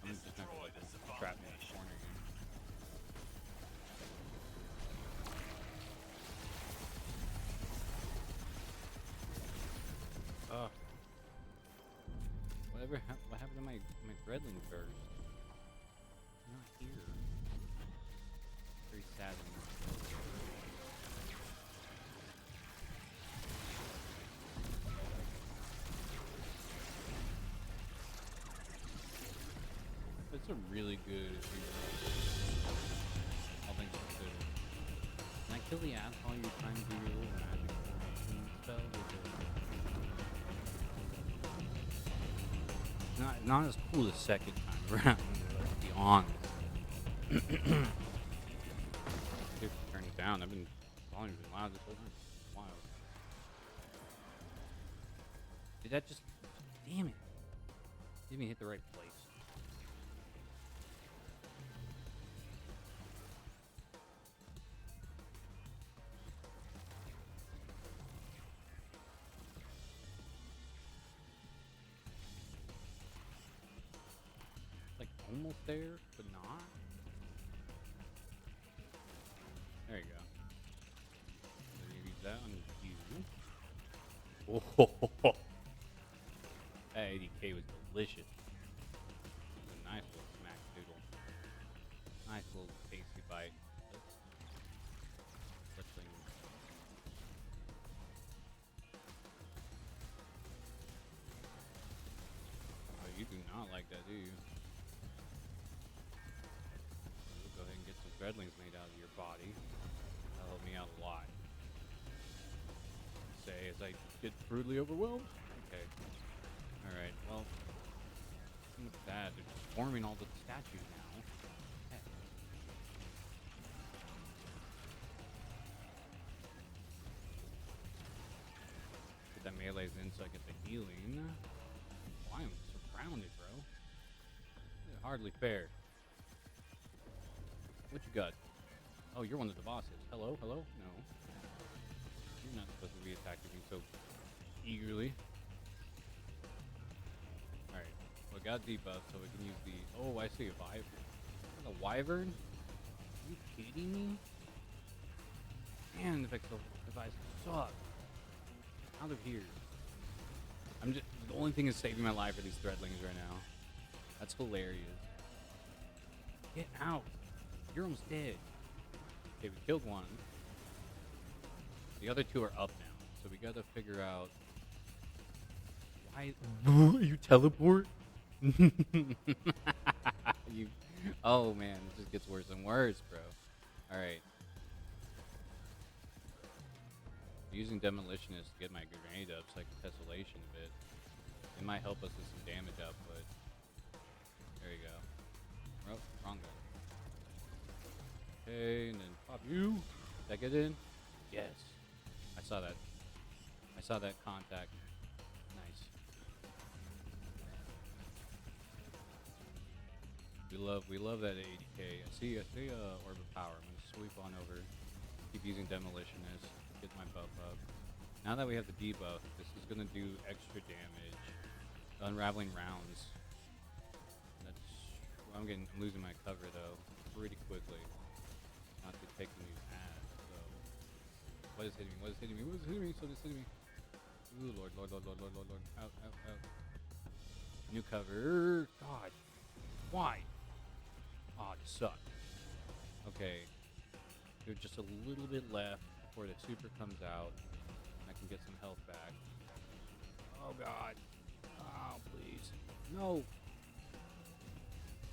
I'm just not gonna trap me in the corner again. What happened to my Threadling burst? It's not here. Very sad. It's a really good all things considered. Can I kill the asshole you're trying to do your little magic formation spell with it? Not as cool the second time around, let's be honest. Turn it down. I've been volume's been loud this whole time. Wild. Did that just... Damn it. Didn't even hit the right place. Like, almost there, but not. There you go. So you use that on you. Oh, that 80k was delicious. It was a nice little smack doodle. Nice little tasty bite. Such thing. Oh, you do not like that, do you? We'll go ahead and get some threadlings made out of your body. That'll help me out a lot. Say as I get brutally overwhelmed. Okay. Alright, well, look at that. They're just forming all the statues now. Heck. Get that melee's in so I get the healing. Oh, I am surrounded, bro. This is hardly fair. What you got? Oh, you're one of the bosses. Hello? Hello? No. You're not supposed to be attacking me so eagerly. Alright. Well, I got debuff, so we can use the... Oh, I see a a wyvern? Are you kidding me? Man, the pixel device sucks. Out of here. I'm just... The only thing is saving my life are these threadlings right now. That's hilarious. Get out. You're almost dead. Okay, we killed one. The other two are up now, so we gotta figure out why you teleport. You, oh man, it just gets worse and worse, bro. All right, using demolitionist to get my grenade up so I can tessellation a bit. It might help us with some damage output. There you go. Oh, wrong guy. Okay, and then pop you. Did I get in? Yes. I saw that. I saw that contact. Nice. We love that 80k. I see orb of power. I'm gonna sweep on over. Keep using demolitionist. Get my buff up. Now that we have the debuff, this is gonna do extra damage. Unraveling rounds. I'm losing my cover though pretty quickly. Not to take me ass. So what is hitting me? What is hitting me? What is hitting me? So this hitting me. Ooh, Lord. Out. New cover. God. Why? Oh, this sucks. Okay. There's just a little bit left before the super comes out. I can get some health back. Oh, God. Oh, please. No.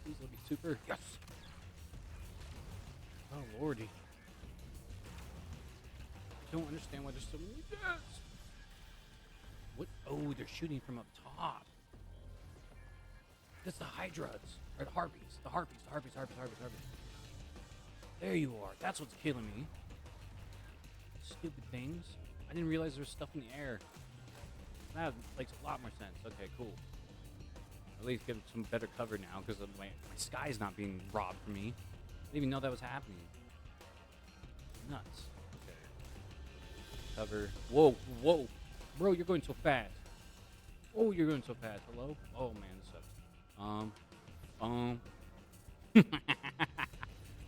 Please let me super. Yes. Oh, Lordy. I don't understand why there's so many deaths. What? Oh, they're shooting from up top. That's the Hydras. Or the Harpies. The Harpies. There you are. That's what's killing me. Stupid things. I didn't realize there was stuff in the air. That makes a lot more sense. Okay, cool. At least give some better cover now because my sky's not being robbed from me. I didn't even know that was happening. Nuts. Okay. Cover. Whoa. Bro, you're going so fast. Oh, you're going so fast. Hello? Oh, man, this sucks.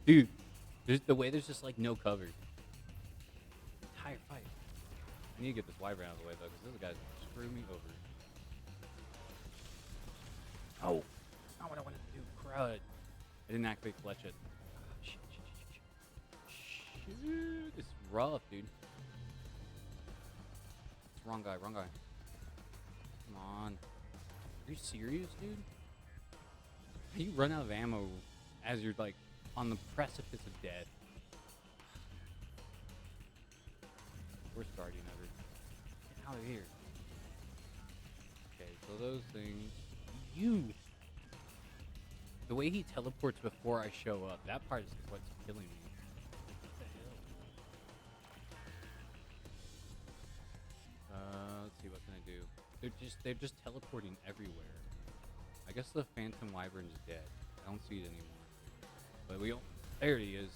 Dude, there's just like no cover. Entire fight. I need to get this wyvern out of the way though, because this guy's screwing me over. Oh, that's not what I wanted to do. Crud. I didn't actually clutch it. Shit. This is rough, dude. It's wrong guy. Come on. Are you serious, dude? You run out of ammo as you're like on the precipice of death. Worst guardian ever. Get out of here. Okay, so those things. The way he teleports before I show up, that part is what's killing me. What the hell? Let's see, what can I do? they're just teleporting everywhere. I guess the Phantom Wyvern's dead. I don't see it anymore. But there he is.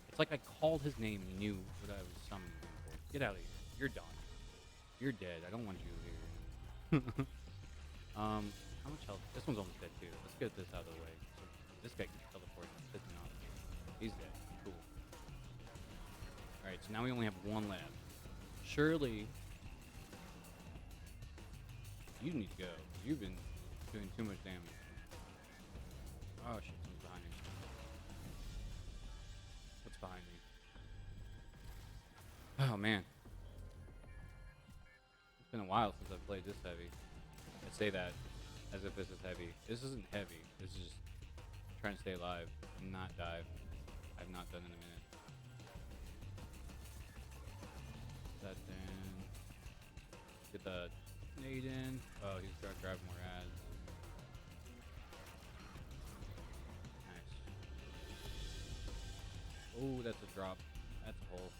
It's like I called his name and he knew what I was summoning him for. Get out of here. You're done. You're dead. I don't want you here. How much health? This one's almost dead too. Let's get this out of the way. So this guy can teleport. That's pissing me off. He's dead. Cool. Alright, so now we only have one left. Surely you need to go. You've been doing too much damage. Oh shit, someone's behind me. What's behind me? Oh man. It's been a while since I've played this heavy. I say that as if this is heavy. This isn't heavy. This is just trying to stay alive and not die. I've not done in a minute. That then. Get the nade in. Oh, he's got to grab more ads. Nice. Oh, that's a drop. That's a hole.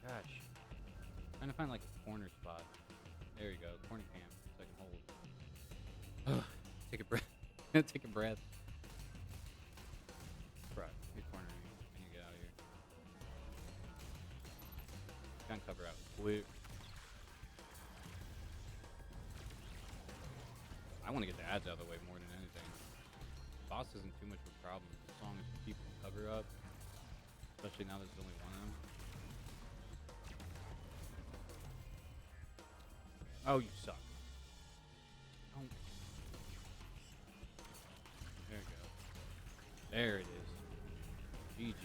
Gosh. Trying to find like a corner spot. There you go. Corner camp. So I can hold. Take a breath. Take a breath. Right. You're cornering me. I need to get out of here. Try and cover out. Quick. I want to get the ads out of the way more than anything. Boss isn't too much of a problem as long as people cover up. Especially now there's only one of them. Oh, you suck. Oh. There we go. There it is. GG.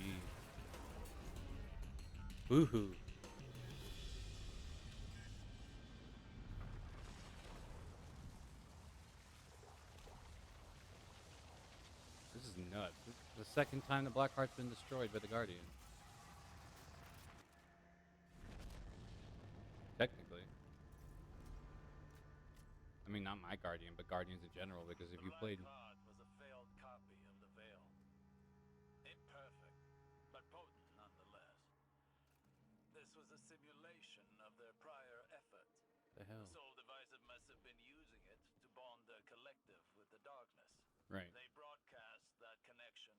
Woohoo. This is nuts. This is the second time the Black Heart's been destroyed by the Guardian. Technically. I mean, not my Guardian, but Guardians in general, because if you played... The Black Heart was a failed copy of the Veil. Imperfect, but potent nonetheless. This was a simulation of their prior effort. The hell? The Soul Divisive must have been using it to bond their collective with the darkness. Right. They broadcast that connection,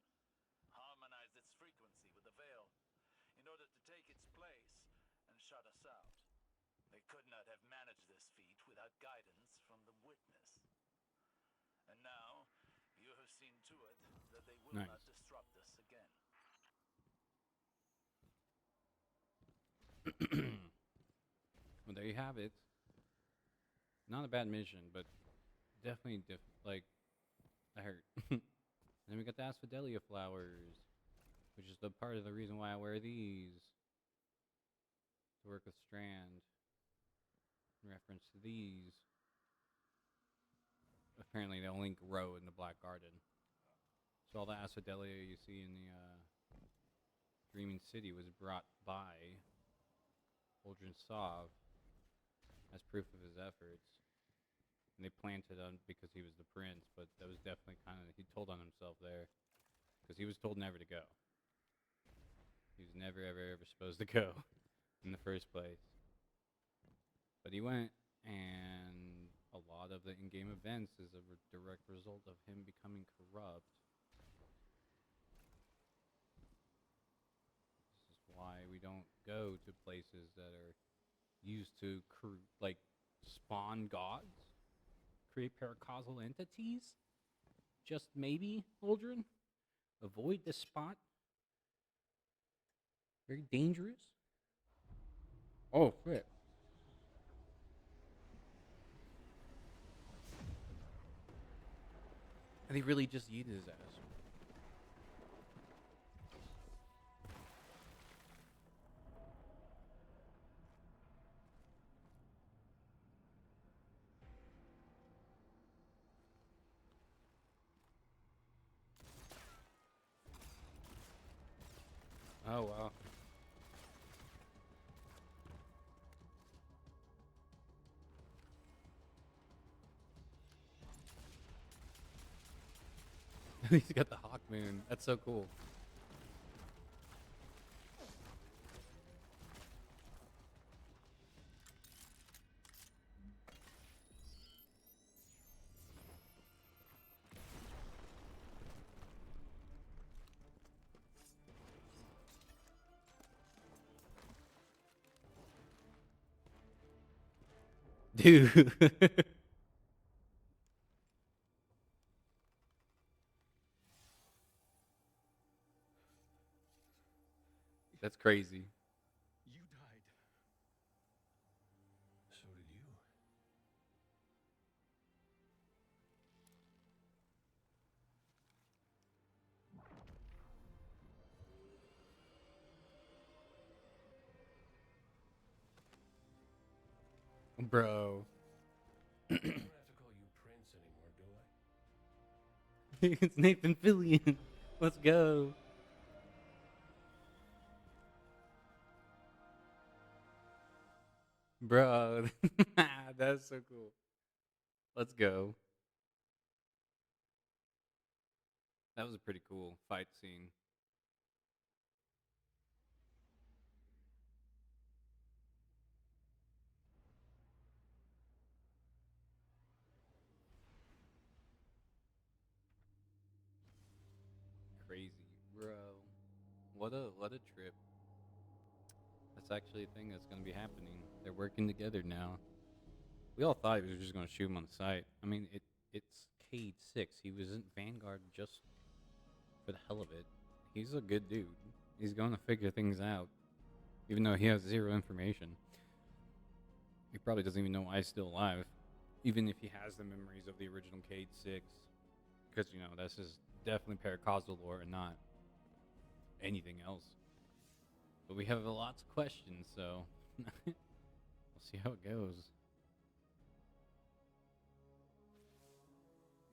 harmonized its frequency with the Veil, in order to take its place and shut us out. They could not have managed this feat without guidance from the Witness. And now, you have seen to it that they will Nice. not disrupt us again. Well, there you have it. Not a bad mission, but definitely like that hurt. And then we got the Asphodelia flowers, which is the part of the reason why I wear these to work with Strand. In reference to these, apparently they only grow in the Black Garden. So all the Asphodelia you see in the Dreaming City was brought by Uldren Sov as proof of his efforts. And they planted on because he was the prince, but that was definitely kind of, he told on himself there. Because he was told never to go. He was never, ever, ever supposed to go in the first place. But he went, and a lot of the in-game events is a direct result of him becoming corrupt. This is why we don't go to places that are used to spawn gods, create paracausal entities. Just maybe, Uldren, avoid this spot. Very dangerous. Oh shit. And he really just yeeted his ass. Oh wow. He's got the Hawk Moon. That's so cool. Dude. That's crazy. You died. So did you. Bro. I don't have to call you Prince anymore, do I? It's Nathan Fillion. Let's go. Bro. That's so cool. Let's go. That was a pretty cool fight scene. Crazy, bro. What a trip. That's actually a thing that's gonna be happening. They're working together now. We all thought he was just gonna shoot him on sight. I mean, it's Cade 6. He was in Vanguard just for the hell of it. He's a good dude. He's gonna figure things out, even though he has zero information. He probably doesn't even know why he's still alive, even if he has the memories of the original Cade 6. Because, that's just definitely paracausal lore and not anything else. But we have lots of questions, so we'll see how it goes.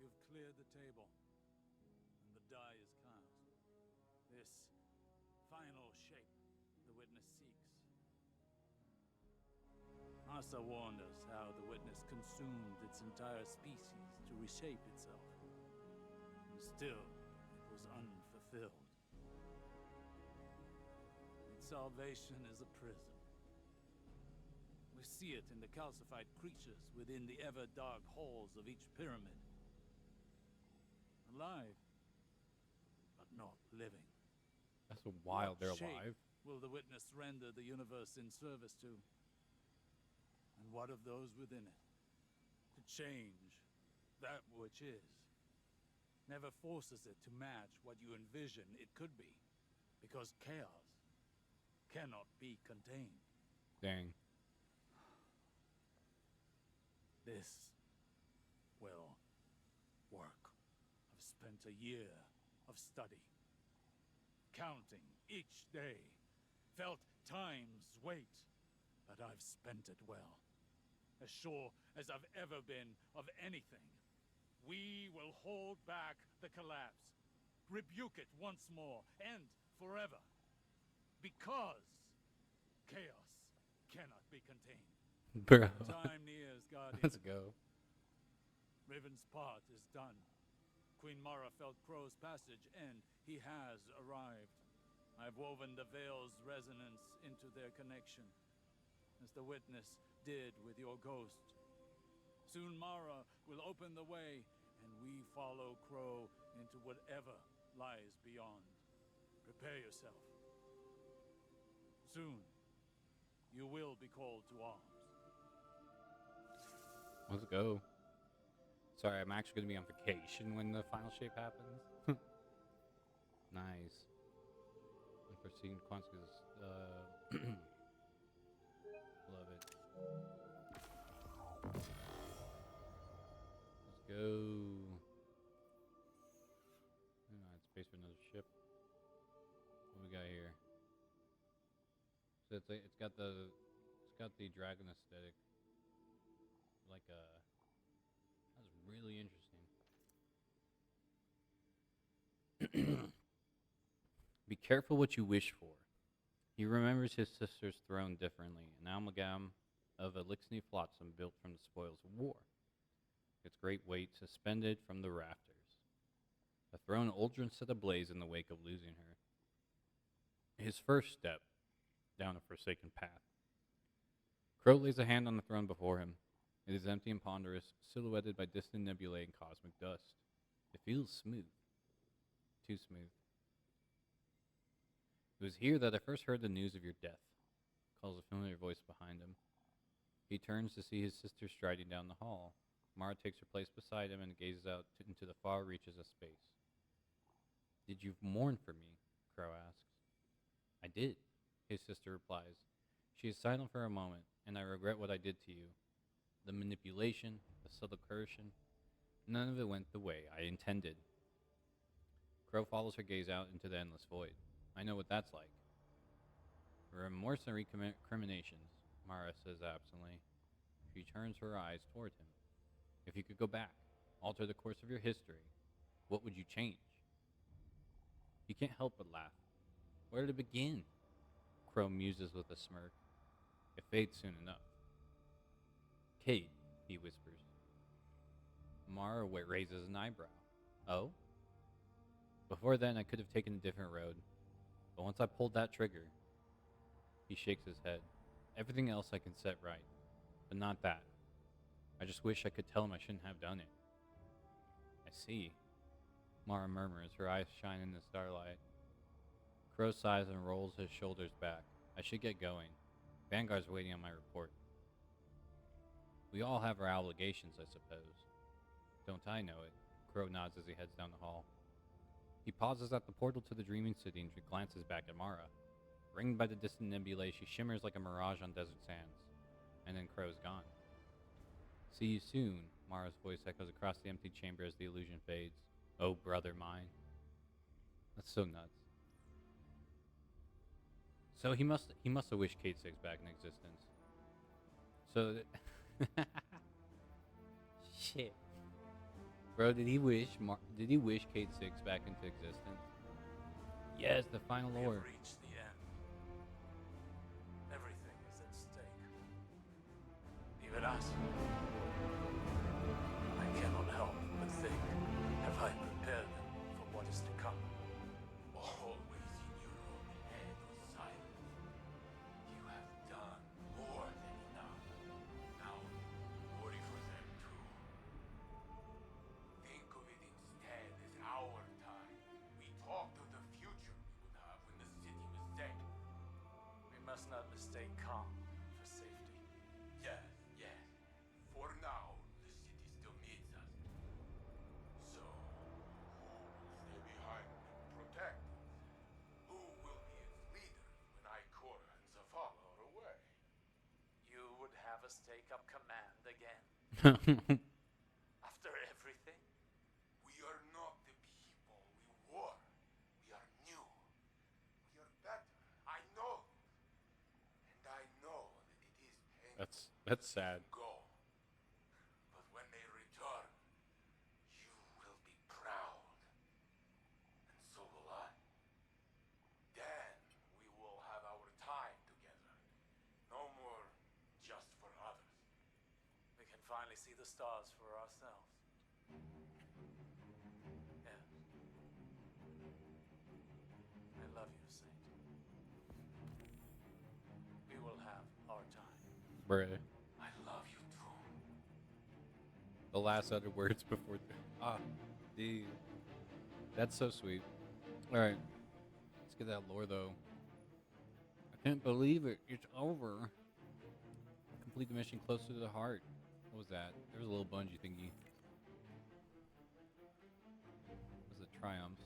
You've cleared the table, and the die is cast. This final shape the witness seeks. Asa warned us how the witness consumed its entire species to reshape itself. And still, it was unfulfilled. Its salvation is a prison. We see it in the calcified creatures within the ever-dark halls of each pyramid. Alive, but not living. That's so wild. They're What shape alive. will the witness render the universe in service to? And what of those within it? To change that which is. Never forces it to match what you envision it could be. Because chaos cannot be contained. Dang. This will work. I've spent a year of study, counting each day, felt time's weight, but I've spent it well. As sure as I've ever been of anything. We will hold back the collapse, rebuke it once more, and forever. Because chaos cannot be contained. Bro. Time nears, Guardian. Let's go. Riven's part is done. Queen Mara felt Crow's passage, and he has arrived. I've woven the veil's resonance into their connection, as the witness did with your ghost. Soon Mara will open the way, and we follow Crow into whatever lies beyond. Prepare yourself. Soon, you will be called to arms. Let's go. Sorry, I'm actually going to be on vacation when the final shape happens. Nice. Unforeseen consequences. Love it. Let's go. It's space for another ship. What we got here? So it's got the dragon aesthetic. That's really interesting. Be careful what you wish for. He remembers his sister's throne differently, an amalgam of Elixir flotsam built from the spoils of war, its great weight suspended from the rafters. A throne Uldren set ablaze in the wake of losing her. His first step down a forsaken path. Crow lays a hand on the throne before him. It is empty and ponderous, silhouetted by distant nebulae and cosmic dust. It feels smooth. Too smooth. It was here that I first heard the news of your death, calls a familiar voice behind him. He turns to see his sister striding down the hall. Mara takes her place beside him and gazes out into the far reaches of space. Did you mourn for me? Crow asks. I did, his sister replies. She is silent for a moment, and I regret what I did to you. The manipulation, the subtle coercion, none of it went the way I intended. Crow follows her gaze out into the endless void. I know what that's like. Remorse and recriminations, Mara says absently. She turns her eyes toward him. If you could go back, alter the course of your history, what would you change? He can't help but laugh. Where to begin? Crow muses with a smirk. It fades soon enough. Kate, he whispers. Mara raises an eyebrow. Oh? Before then, I could have taken a different road. But once I pulled that trigger, he shakes his head. Everything else I can set right, but not that. I just wish I could tell him I shouldn't have done it. I see. Mara murmurs, her eyes shine in the starlight. Crow sighs and rolls his shoulders back. I should get going. Vanguard's waiting on my report. We all have our obligations, I suppose. Don't I know it? Crow nods as he heads down the hall. He pauses at the portal to the dreaming city and glances back at Mara. Ringed by the distant nebulae, she shimmers like a mirage on desert sands. And then Crow's gone. See you soon, Mara's voice echoes across the empty chamber as the illusion fades. Oh, brother mine. That's so nuts. So he must have wished Kate 6 back in existence. So shit. Bro, did he wish Kate 6 back into existence? Yes, the final We lore. have reached the end. Everything is at stake. Even us. I cannot help but think, have I prepared them for what is to come? Always in your own head, Osiris. You have done more than enough. Now, worry for them too. Think of it instead as our time. We talked of the future we would have when the city was dead. We must not mistake calm for safety. Yes, yes. For now, the city still needs us. So, who will stay behind and protect it? Who will be its leader when Ikora and Zavala are away? You would have us take up command again. After everything? We are not the people we were. We are new. We are better. I know this. And I know that it is painful. That's sad. Go. But when they return, you will be proud. And so will I. Then we will have our time together. No more just for others. We can finally see the stars for ourselves. Yes. I love you, Saint. We will have our time. Bruh. I love you too. The last other words before. Dude. That's so sweet. Alright. Let's get that lore though. I can't believe it. It's over. Complete the mission closer to the heart. What was that? There was a little bungee thingy. Was it triumphs?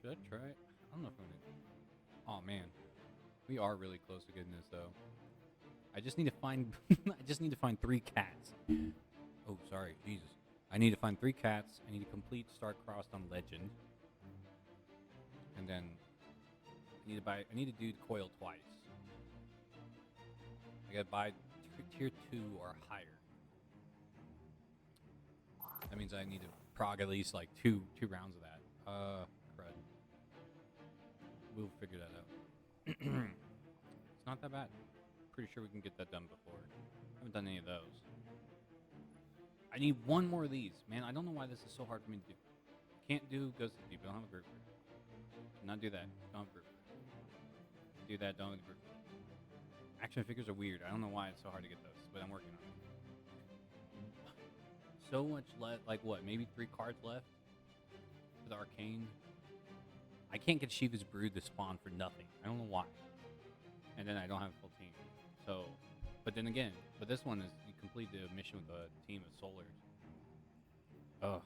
Should I try it? I don't know if I'm gonna. Oh man. We are really close to getting this though. I just need to find I just need to find 3 cats. Oh, sorry, Jesus. I need to find 3 cats. I need to complete Star-Crossed on Legend. And then I need to do the coil twice. I gotta buy tier 2 or higher. That means I need to prog at least like two rounds of that. Crud. We'll figure that out. It's not that bad. Pretty sure we can get that done before. Haven't done any of those. I need 1 more of these. Man, I don't know why this is so hard for me to do. Can't do Ghost of Deep. Don't have a group. Not do that. Don't have a group. Do that. Don't have a group. Action figures are weird. I don't know why it's so hard to get those, but I'm working on it. So much left. Like what? Maybe 3 cards left for the arcane. I can't get Shiva's Brood to spawn for nothing. I don't know why. And then I don't have a full team. So But then again, this one is you complete the mission with a team of solars. Ugh.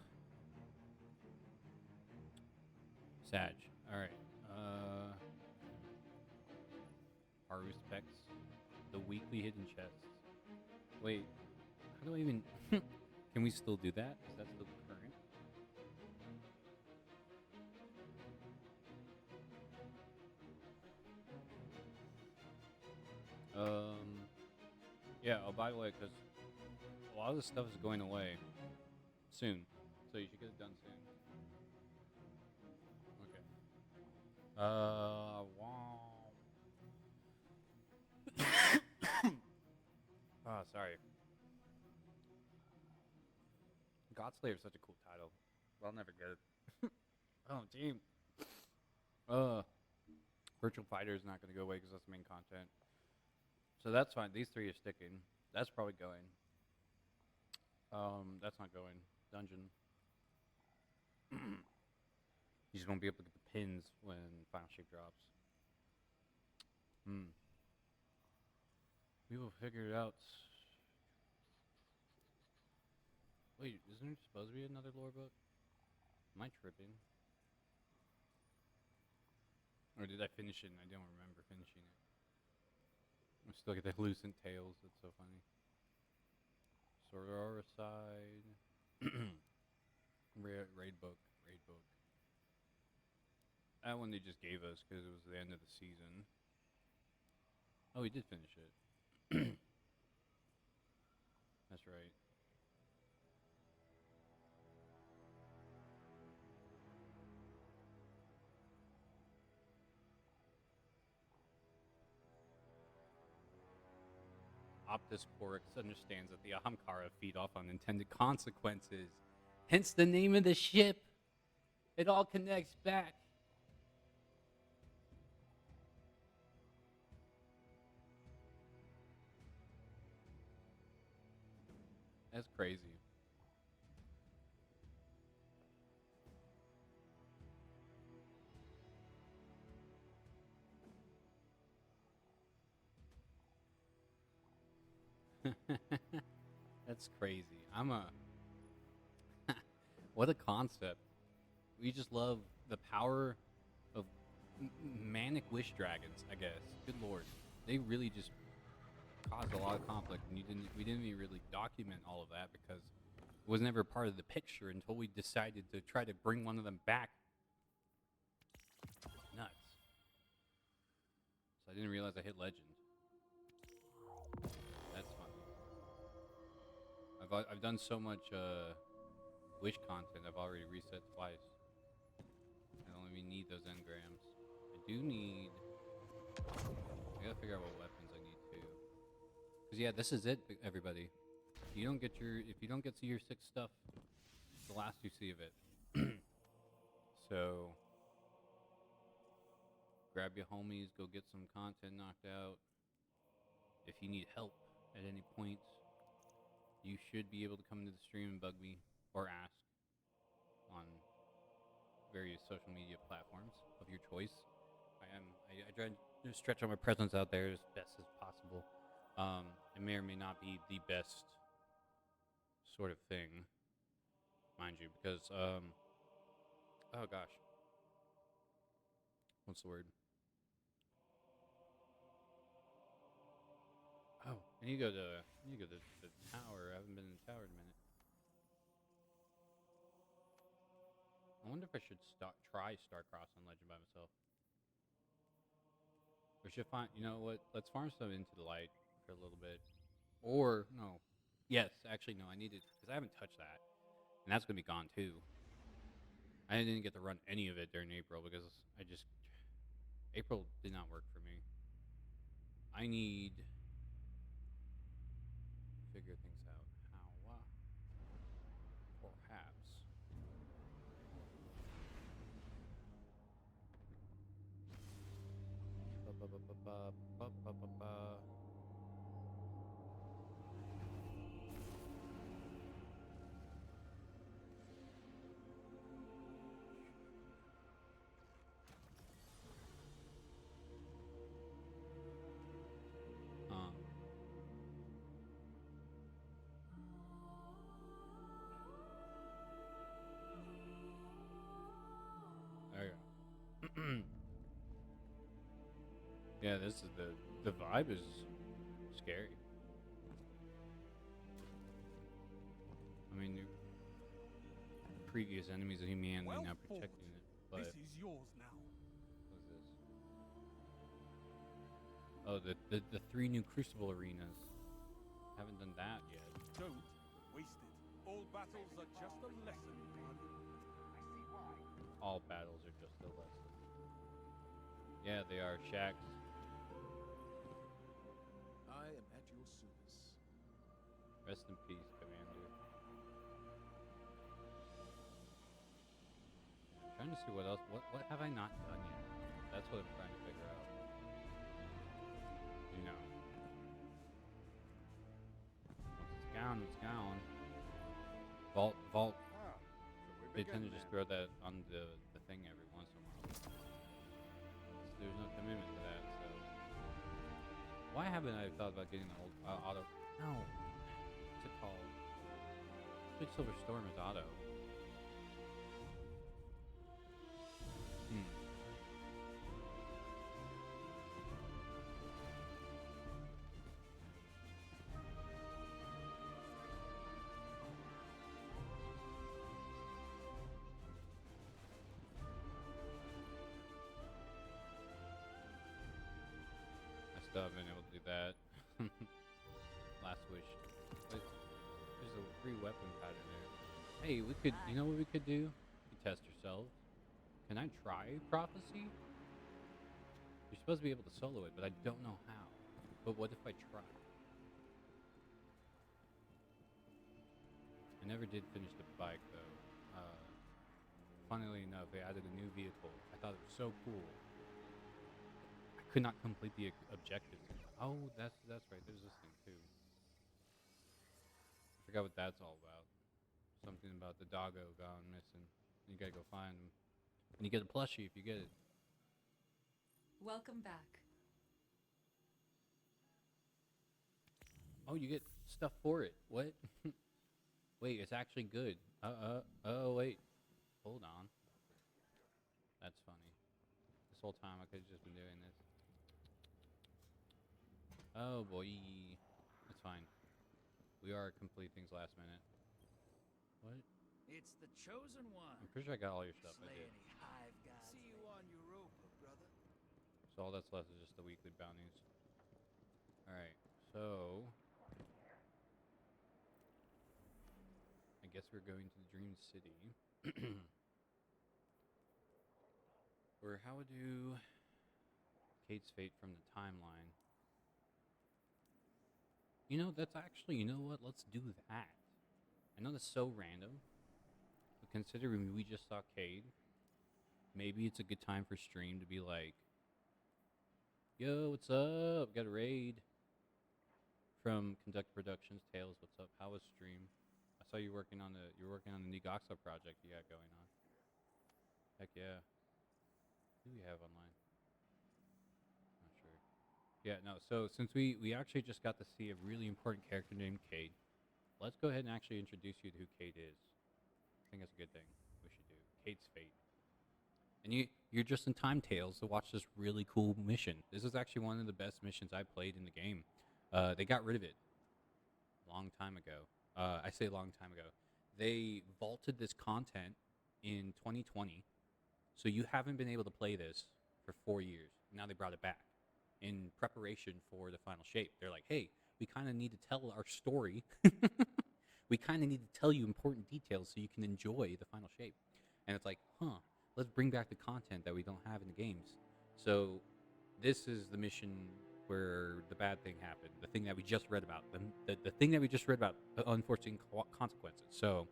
Sag. Alright. Haru specs. The weekly hidden chests. Wait. How do I even... Can we still do that? Is that still current? Yeah, oh, by the way, because a lot of this stuff is going away soon. So you should get it done soon. Okay. Wow. Oh, sorry. Godslayer is such a cool title. But I'll never get it. Oh, team. Virtual Fighter is not going to go away because that's the main content. So that's fine. These three are sticking. That's probably going. That's not going. Dungeon. You just won't be able to get the pins when Final Shape drops. We will figure it out. Wait, isn't there supposed to be another lore book? Am I tripping? Or did I finish it and I don't remember finishing it? I still get the hallucinant tales. That's so funny. Soror side. Raid book. That one they just gave us because it was the end of the season. Oh, we did finish it. That's right. Optus Porix understands that the Ahamkara feed off unintended consequences. Hence the name of the ship. It all connects back. That's crazy. That's crazy. What a concept. We just love the power of manic wish dragons, I guess. Good lord. They really just caused a lot of conflict, and we didn't even really document all of that because it was never part of the picture until we decided to try to bring one of them back. Nuts. So I didn't realize I hit legend. That's funny. I've done so much wish content. I've already reset twice. I don't even need those engrams. I do need. I gotta figure out what weapons I need too. Cause yeah, this is it, everybody. If you don't get to your 6 stuff, it's the last you see of it. So grab your homies, go get some content knocked out. If you need help at any point, you should be able to come into the stream and bug me or ask on various social media platforms of your choice. I try to stretch out my presence out there as best as possible. It may or may not be the best sort of thing, mind you, because oh gosh, what's the word? Oh, I need to go to the tower. I haven't been in the tower in a minute. I wonder if I should try Starcross on Legend by myself. We should find, you know what? Let's farm stuff into the light for a little bit. Or no, yes, actually no. I need it because I haven't touched that, and that's gonna be gone too. I didn't get to run any of it during April because April did not work for me. I need to figure things out. How? Perhaps. Yeah, this is the vibe is scary. I mean, the previous enemies of humanity Well not fought. protecting it, but This is yours now. what's this? Oh, the 3 new Crucible arenas. Haven't done that yet. Don't waste it. All battles are just a lesson, Guardian. All battles are just a lesson. Yeah, they are. Shax. I am at your service. Rest in peace, Commander. I'm trying to see what else. What have I not done yet? That's what I'm trying to figure out. You know. Once it's gone, it's gone. Vault. They tend to just throw that on the thing every once in a while. There's no commitment to that, so. Why haven't I thought about getting the old auto? No. What's it called? Big Silver Storm is auto. I still haven't been able to do that. Last wish. But there's a free weapon pattern there. Hey, we could. You know what we could do? We could test ourselves. Can I try prophecy? You're supposed to be able to solo it, but I don't know how. But what if I try? I never did finish the bike though. Funnily enough, they added a new vehicle. I thought it was so cool. I could not complete the objectives. Oh, that's right. There's this thing too. I forgot what that's all about. Something about the doggo gone missing. You gotta go find him. And you get a plushie if you get it. Welcome back. Oh, you get stuff for it. What? Wait, it's actually good. Oh, wait. Hold on. That's funny. This whole time I could have just been doing this. Oh, boy. It's fine. We are complete things last minute. What? It's the chosen one. I'm pretty sure I got all your stuff. I Slay did. any hive gods. See you on Europa, brother. So all that's left is just the weekly bounties. Alright, so I guess we're going to the Dream City. Or how would do Kate's fate from the timeline? You know, that's actually, you know what? Let's do that. I know that's so random, but considering we just saw Cade, maybe it's a good time for stream to be like, yo, what's up? Got a raid from Conduct Productions. Tails, what's up? How was stream? I saw you working on the new Goxa project you got going on. Heck yeah. Who do we have online? Not sure. Yeah, no. So since we actually just got to see a really important character named Cade, let's go ahead and actually introduce you to who Cade is. I think that's a good thing we should do. Cade's fate. And you're just in time, Tails, to watch this really cool mission. This is actually one of the best missions I played in the game. They got rid of it a long time ago. I say a long time ago. They vaulted this content in 2020, so you haven't been able to play this for 4 years. Now they brought it back in preparation for the final shape. They're like, hey, we kind of need to tell our story. We kind of need to tell you important details so you can enjoy the final shape. And it's like, let's bring back the content that we don't have in the games. So this is the mission where the bad thing happened, the thing that we just read about, the thing that we just read about, the unforeseen consequences. So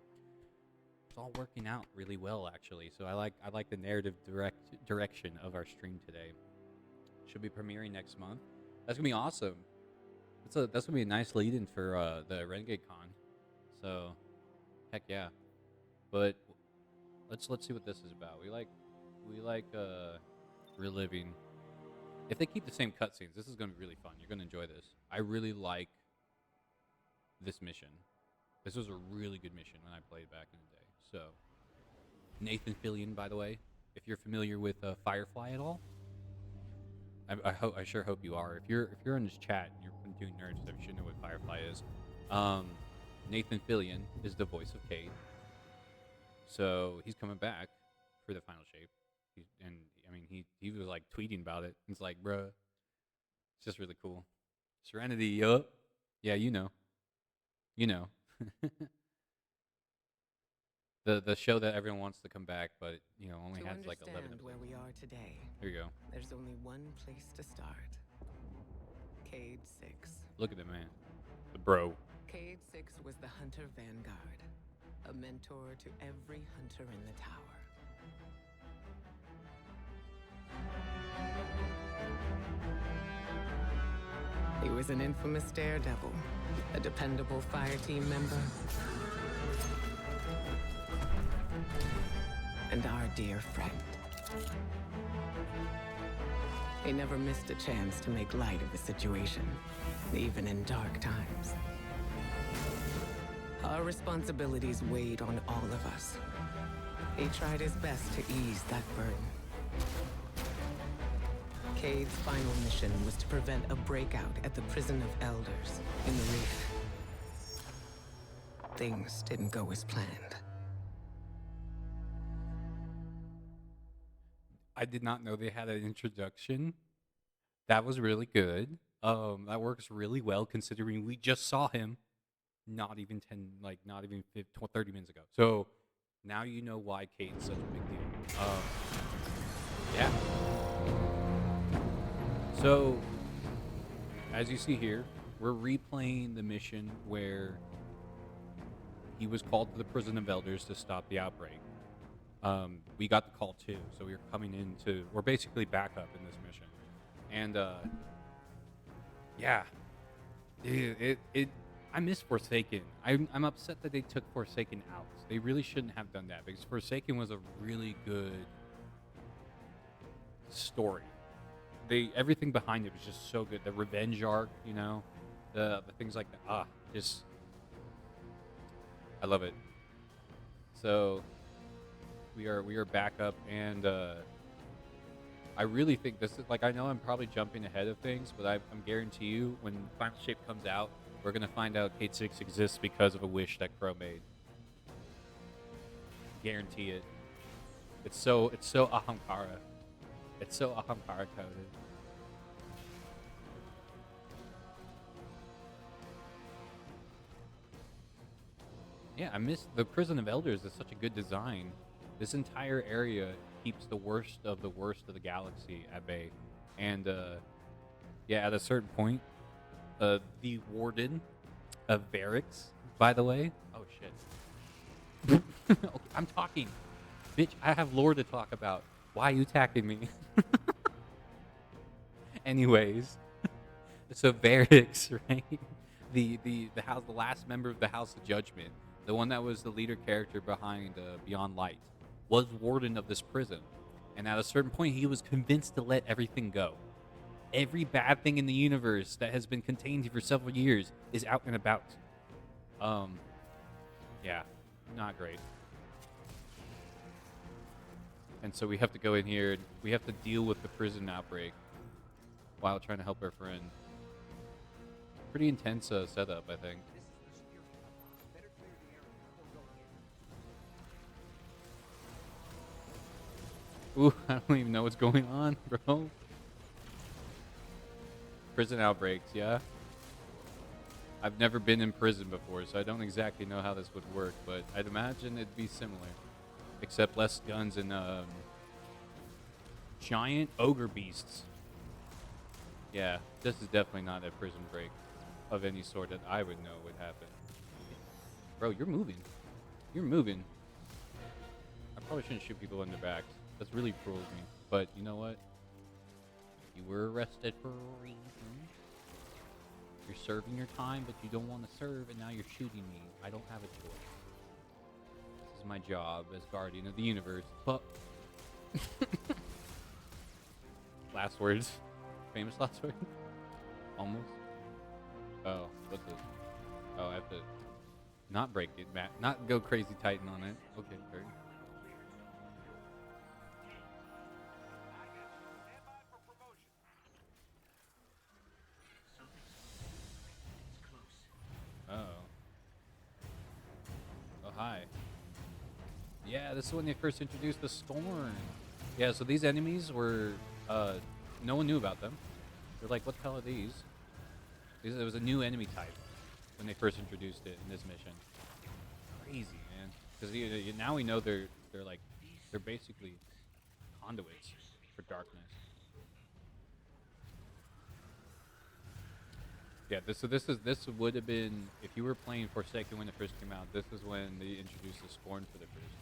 it's all working out really well, actually. So I like the narrative direction of our stream today. Should be premiering next month. That's gonna be awesome. That's gonna be a nice lead-in for the Renegade Con. So heck yeah. But let's see what this is about. We like reliving. If they keep the same cutscenes, this is gonna be really fun. You're gonna enjoy this. I really like this mission. This was a really good mission when I played back in the day. So Nathan Fillion, by the way, if you're familiar with Firefly at all, I sure hope you are. If you're in this chat, and you're doing nerd stuff, you should know what Firefly is. Nathan Fillion is the voice of Cade, so he's coming back for the final shape. And I mean, he was like tweeting about it. It's like, bruh, it's just really cool. Serenity, yup. Yeah, you know. the show that everyone wants to come back, but only To has like 11 understand episodes. where we are today, There you go. there's only one place to start. Cade 6. Look at the man, the bro. Cade 6 was the Hunter Vanguard, a mentor to every hunter in the tower. He was an infamous daredevil, a dependable fire team member, and our dear friend. He never missed a chance to make light of the situation, even in dark times. Our responsibilities weighed on all of us. He tried his best to ease that burden. Cade's final mission was to prevent a breakout at the Prison of Elders in the Reef. Things didn't go as planned. I did not know they had an introduction. That was really good. That works really well considering we just saw him not even 30 minutes ago. So now you know why Cade's such a big deal. Yeah. So as you see here, we're replaying the mission where he was called to the Prison of Elders to stop the outbreak. We got the call too, so we're basically back up in this mission. And yeah, dude, I miss Forsaken. I'm upset that they took Forsaken out. They really shouldn't have done that because Forsaken was a really good story. Everything behind it was just so good. The revenge arc, the things like that. I love it. So we are back up, and I really think this is I know I'm probably jumping ahead of things, but I'm guarantee you when Final Shape comes out, we're gonna find out Cade 6 exists because of a wish that Crow made. Guarantee it. It's so Ahamkara. It's so Ahamkara coded. Yeah, I miss the Prison of Elders. Is such a good design. This entire area keeps the worst of the galaxy at bay, and at a certain point, the Warden of Varix, by the way. Oh shit. Okay, I'm talking, bitch. I have lore to talk about. Why are you attacking me? Anyways, so Varix, right? The house, the last member of the House of Judgment, the one that was the leader character behind Beyond Light, was warden of this prison. And at a certain point, he was convinced to let everything go. Every bad thing in the universe that has been contained here for several years is out and about. Yeah, not great. And so we have to go in here, and we have to deal with the prison outbreak while trying to help our friend. Pretty intense setup, I think. Ooh, I don't even know what's going on, bro. Prison outbreaks, yeah. I've never been in prison before, so I don't exactly know how this would work, but I'd imagine it'd be similar. Except less guns and giant ogre beasts. Yeah, this is definitely not a prison break of any sort that I would know would happen. Bro, you're moving. You're moving. I probably shouldn't shoot people in the back. That's really cruel of me. But you know what? You were arrested for a reason. You're serving your time, but you don't want to serve, and now you're shooting me. I don't have a choice. This is my job as guardian of the universe. But last words. Famous last words? Almost. Oh, what's this? Oh, I have to not break it, Matt. Not go crazy Titan on it. Okay, Kurt. Yeah, this is when they first introduced the Scorn. Yeah, so these enemies were, no one knew about them. They're like, what the hell are these? It was a new enemy type when they first introduced it in this mission. Crazy, man. Because now we know they're basically conduits for darkness. Yeah, this would have been, if you were playing Forsaken when it first came out, this is when they introduced the Scorn for the first.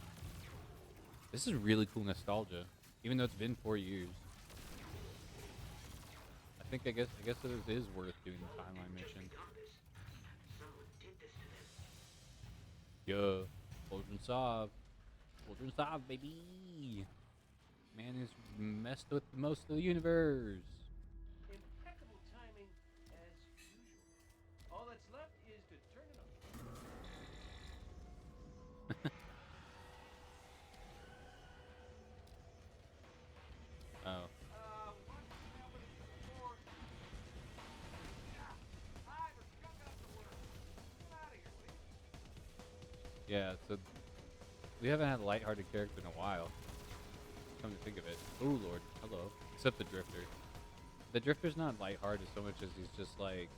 This is really cool nostalgia, even though it's been 4 years. I guess it is worth doing the timeline mission. Yeah, Cauldron Sav, baby. Man has messed with most of the universe. Impeccable timing as usual. All that's left is to turn it on. Oh. What's happening before? Hive or skunk up the work. Get out of here, will you? Yeah, so we haven't had a lighthearted character in a while. Come to think of it. Oh lord, hello. Except the Drifter. The Drifter's not lighthearted so much as he's just like,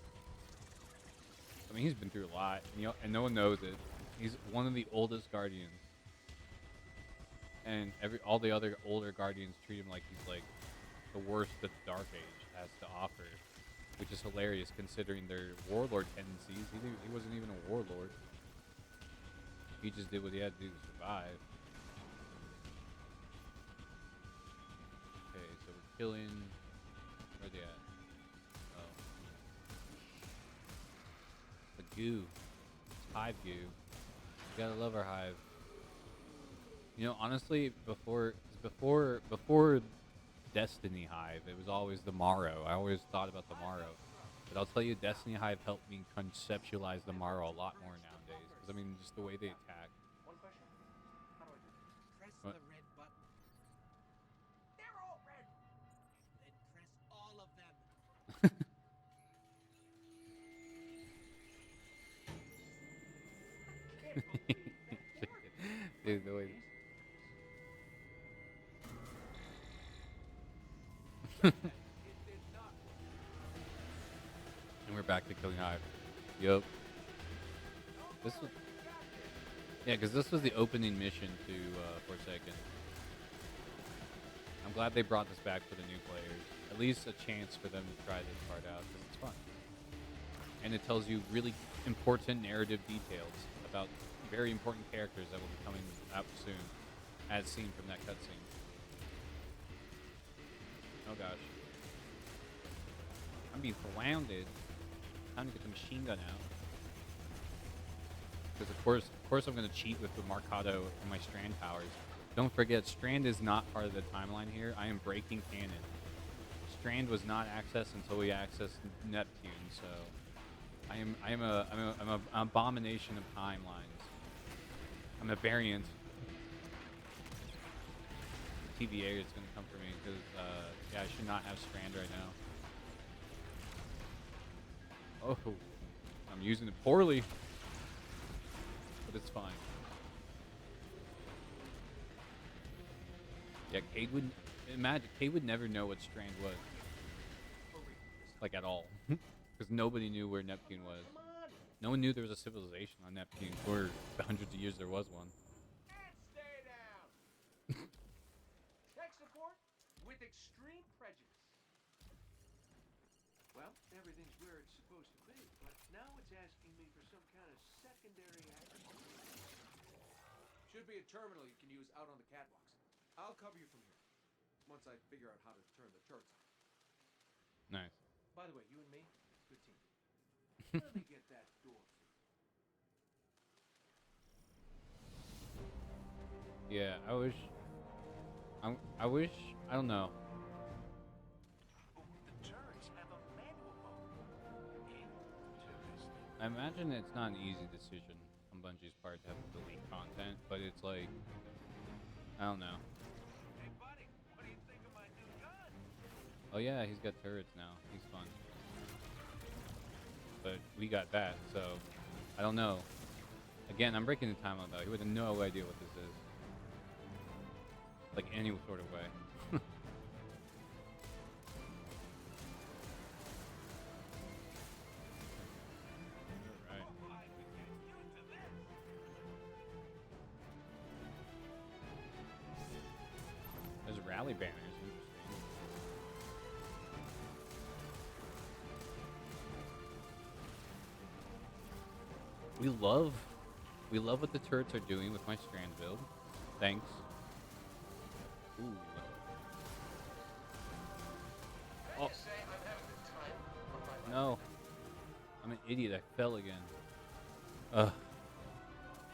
I mean, he's been through a lot, and no one knows it. He's one of the oldest Guardians, and all the other older Guardians treat him like he's like the worst that the Dark Age has to offer, which is hilarious considering their warlord tendencies. He wasn't even a warlord. He just did what he had to do to survive. Okay, so we're killing. Where they at? Oh. The goo. It's hive goo. You gotta love our hive. You know, honestly, before Destiny Hive, it was always the Morrow. I always thought about the Morrow. But I'll tell you, Destiny Hive helped me conceptualize the Morrow a lot more nowadays. Because, I mean, just the way they attack. One question. How do I do this? Press What? the red button. They're all red. Then press all of them. Can't believe that worked. Dude, the way. It did not work. And we're back to killing hive. Yup. This was. Yeah, because this was the opening mission to Forsaken. I'm glad they brought this back for the new players. At least a chance for them to try this part out, because it's fun. And it tells you really important narrative details about very important characters that will be coming out soon, as seen from that cutscene. Oh gosh. I'm being surrounded. Time to get the machine gun out. Because of course I'm going to cheat with the Marcado and my Strand powers. Don't forget, Strand is not part of the timeline here. I am breaking canon. Strand was not accessed until we accessed Neptune, so I'm an abomination of timelines. I'm a variant. TVA is going to come for me because yeah, I should not have Strand right now. Oh, I'm using it poorly, but it's fine. Yeah, Cade would never know what Strand was, like at all, because nobody knew where Neptune was. No one knew there was a civilization on Neptune for the hundreds of years there was one. And stay down. Tech support with extreme prejudice. Well, everything's where it's supposed to be, but now it's asking me for some kind of secondary action. Should be a terminal you can use out on the catwalks. I'll cover you from here, once I figure out how to turn the turrets on. Nice. By the way, you and me, good team. Let me get that door for you. Yeah, I wish. I don't know. The turrets have a manual mode. Interesting. I imagine it's not an easy decision on Bungie's part to have to delete content, but it's like, I don't know. Hey, buddy, what do you think of my new gun? Oh yeah, he's got turrets now. He's fun. But we got that, so I don't know. Again, I'm breaking the timeline though. He would have no idea what this is. like any sort of way. Right. There's rally banners. Interesting. We love what the turrets are doing with my strand build. Thanks. Ooh. Oh. No. I'm an idiot. I fell again. Ugh.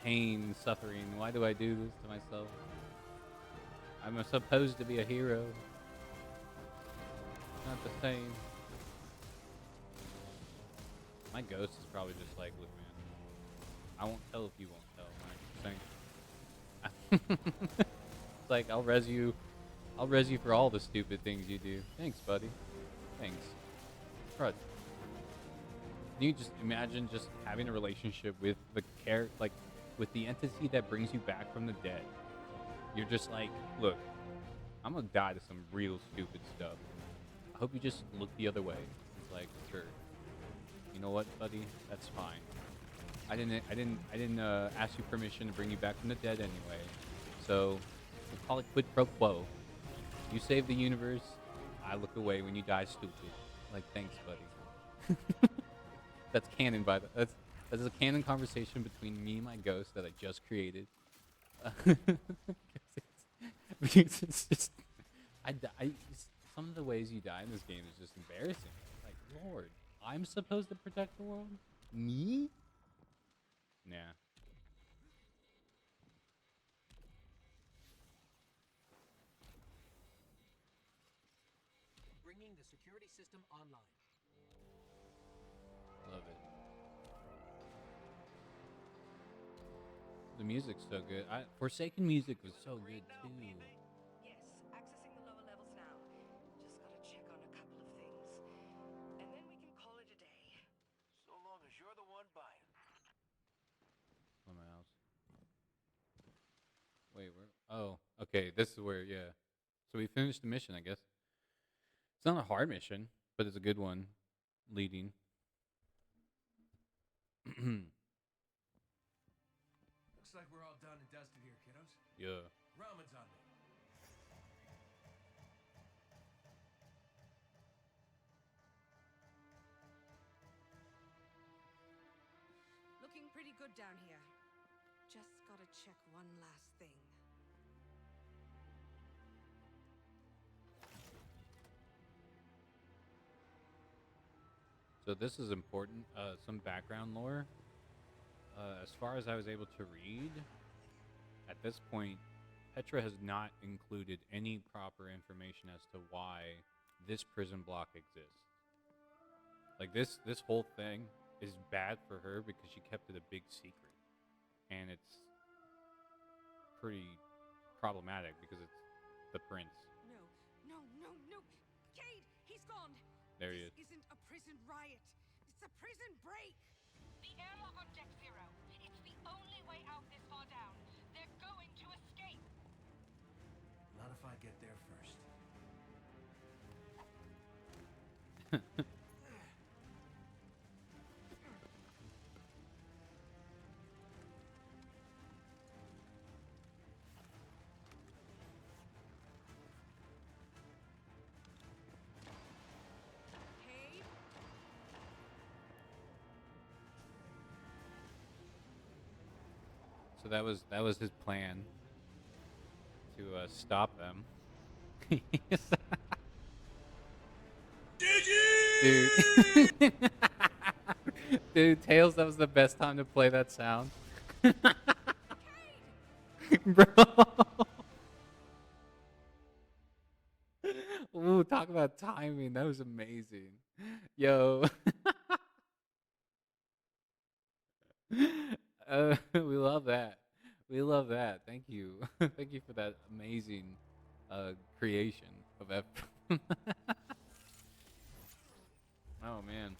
Pain, suffering. Why do I do this to myself? I'm supposed to be a hero. Not the same. My ghost is probably just like, look, man. I won't tell if you won't tell. Right? It's like I'll res you for all the stupid things you do. Thanks, buddy. Thanks. Crud. Can you just imagine just having a relationship with the like with the entity that brings you back from the dead? You're just like, look, I'm gonna die to some real stupid stuff. I hope you just look the other way. It's like, sure. You know what, buddy? That's fine. I didn't ask you permission to bring you back from the dead anyway. So we'll call it quid pro quo. You save the universe. I look away when you die stupid. Like, thanks, buddy. That's canon, by the that's a canon conversation between me and my ghost that I just created. Because it's just some of the ways you die in this game is just embarrassing. Like, Lord, I'm supposed to protect the world? Me? Nah. Bringing the security system online. Love it. The music's so good. Forsaken music was so good too. Yes, accessing the lower levels now. Just gotta check on a couple of things. And then we can call it a day. So long as you're the one buying. On my house. Wait, where? Oh, okay. This is where, yeah. So we finished the mission, I guess. It's not a hard mission, but it's a good one. Leading. Looks like we're all done and dusted here, kiddos. Yeah. Ramen's on me. Looking pretty good down here. Just gotta check one last thing. So this is important. Some background lore. As far as I was able to read, at this point, Petra has not included any proper information as to why this prison block exists. Like this whole thing is bad for her because she kept it a big secret, and it's pretty problematic because it's the prince. No. Cade, he's gone. There he is. This isn't a prison riot. It's a prison break. The airlock on deck 0. It's the only way out this far down. They're going to escape. Not if I get there first. Cade? So that was his plan to stop them. Dude. Dude, Tails, that was the best time to play that sound. Bro. Ooh, talk about timing. That was amazing. Yo. We love that. We love that. Thank you. Thank you for that amazing creation of F. Oh, man.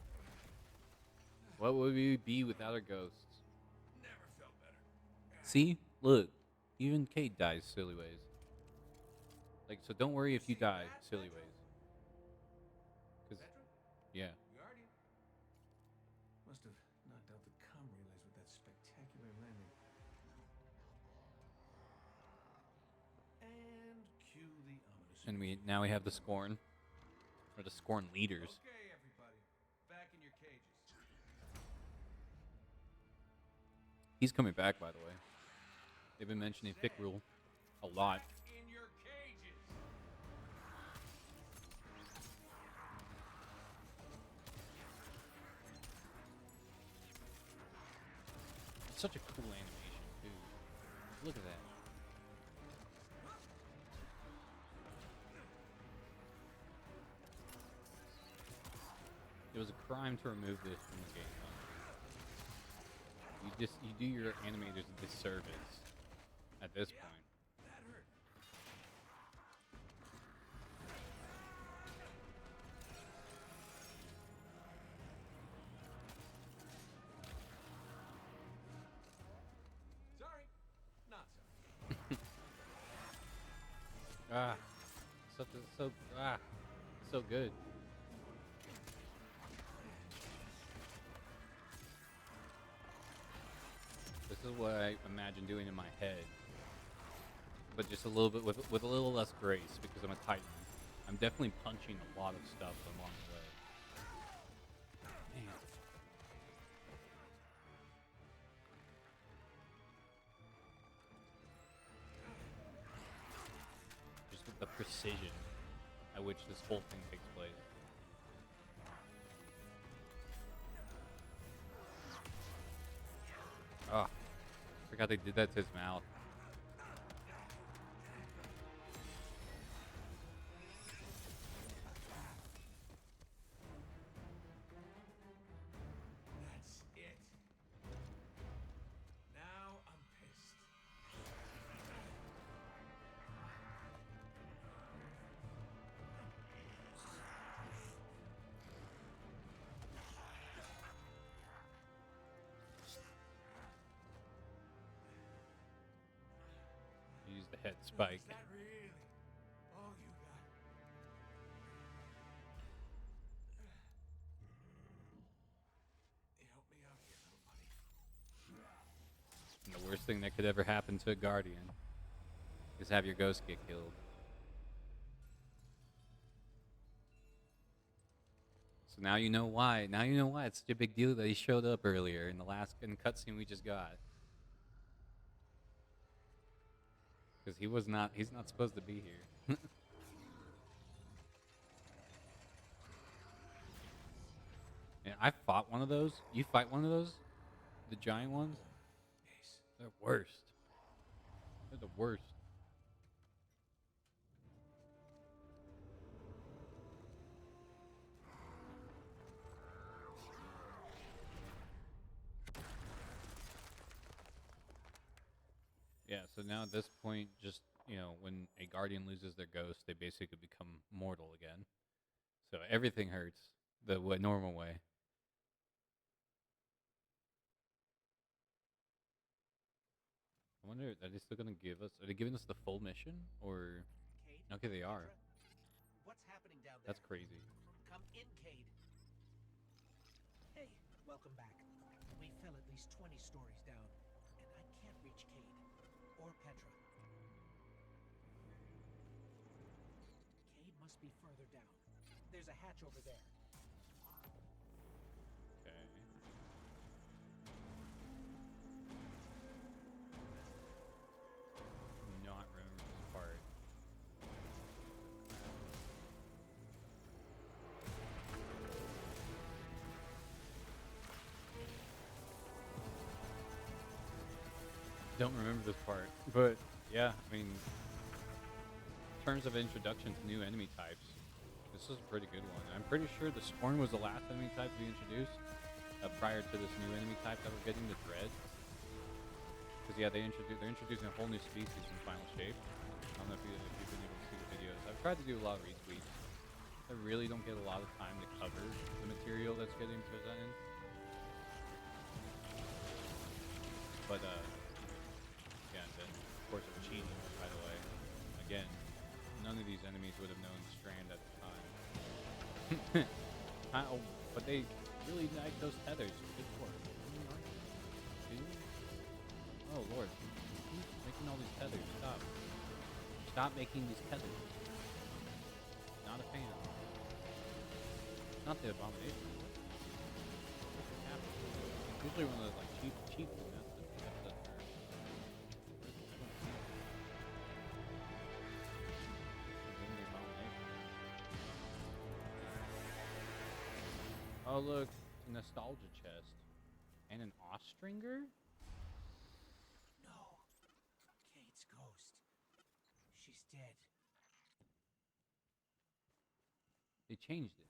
What would we be without our ghosts? Never felt better. See? Look. Even Kate dies silly ways. Like, so don't worry if you die, silly ways. Cause, Veteran? yeah. Guardian. Must have knocked out the comm relays with that spectacular landing. And cue the ominous. And now we have the Scorn, or the Scorn leaders. Okay, everybody, back in your cages. He's coming back, by the way. They've been mentioning Thick Rule a lot. Back in your cages. It's such a cool animation, too. Look at that. It was a crime to remove this from the game. You do your animators a disservice at this point. That hurt. Sorry, not sorry. So good. This is what I imagine doing in my head, but just a little bit with a little less grace because I'm a Titan. I'm definitely punching a lot of stuff along the way. Man. Just with the precision at which this whole thing takes place. Oh, forgot they did that to his mouth. That's it. Now I'm pissed. Use the head spike. Is that really all you got? You help me out here, little buddy. And the worst thing that could ever happen to a Guardian is have your ghost get killed. So now you know why. Now you know why it's such a big deal that he showed up earlier in the cutscene we just got. Because he's not supposed to be here. And I fought one of those. You fight one of those? The giant ones? They're worst. They're the worst. Yeah, so now at this point, just, when a Guardian loses their ghost, they basically become mortal again. So everything hurts the normal way. I wonder, are they still going to give us, are they giving us the full mission? Or, Cade? okay, they are. Petra? What's happening down there? That's crazy. Come in, Cade. Hey, welcome back. We fell at least 20 stories down, and I can't reach Cade or Petra. Cade must be further down. There's a hatch over there. Okay. Not remember this part. Don't remember this part, but yeah, I mean, in terms of introduction to new enemy types, this is a pretty good one. I'm pretty sure the Scorn was the last enemy type we introduced prior to this new enemy type that we're getting, the Dread. Because yeah, they're introducing a whole new species in Final Shape. I don't know if you've been able to see the videos. I've tried to do a lot of retweets. I really don't get a lot of time to cover the material that's getting presented. But yeah, and then of course I'm cheating, by the way. Again, none of enemies would have known Strand at the time. How? But they really like those tethers. Good for it. Dude. Oh lord. Who's making all these tethers? Stop. Stop making these tethers. Not a fan. Not the abomination. What's happening? It's usually one of those like cheap ones. That's the term. Oh look, a nostalgia chest. And an Austringer? No. Kate's ghost. She's dead. They changed it.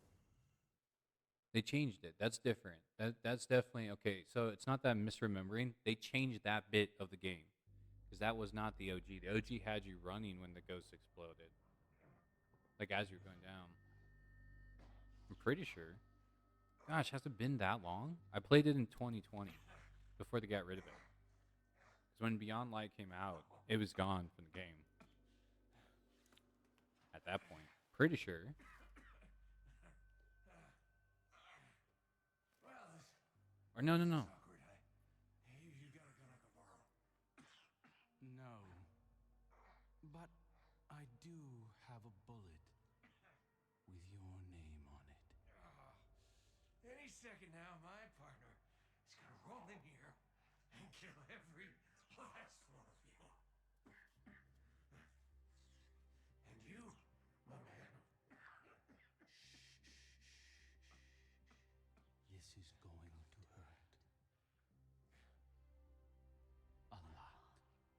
They changed it. That's different. That's definitely okay. So it's not that I'm misremembering. They changed that bit of the game. Because that was not the OG. The OG had you running when the ghost exploded. Like as you're going down. I'm pretty sure. Gosh, has it been that long? I played it in 2020 before they got rid of it. Because when Beyond Light came out, it was gone from the game. At that point. Pretty sure. Or no. You got a gun I can borrow? No. But I do have a bullet with your name on it. Any second now, my partner is gonna roll in here and kill every last one of you. And you, my man. This is going to hurt. A lot.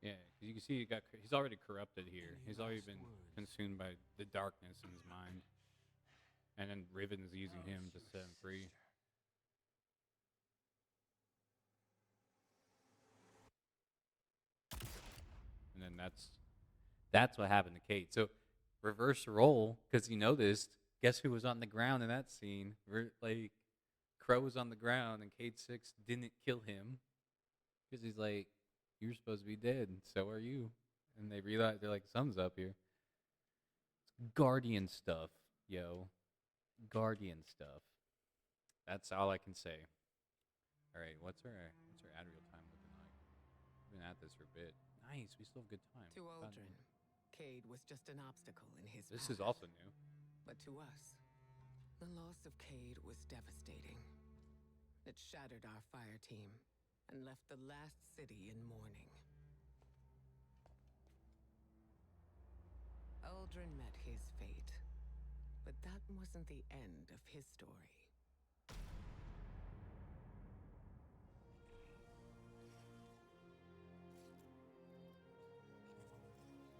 Yeah, 'cause you can see he's already corrupted here. Any He's already last been words? consumed by the darkness in his mind. And then Riven's using him to set him free. And then that's what happened to Kate. So reverse role, because you noticed, guess who was on the ground in that scene? Like Crow was on the ground and Kate 6 didn't kill him. Because he's like, you're supposed to be dead, and so are you. And they realize, they're like, something's up here. It's Guardian stuff, yo. Guardian stuff. That's all I can say. All right, what's our ad reel time looking like? We've been at this for a bit. Nice, we still have good time. To About- Aldrin, Cade was just an obstacle in his This path. is also new. But to us, the loss of Cade was devastating. It shattered our fire team and left the last city in mourning. Aldrin met his fate, but that wasn't the end of his story.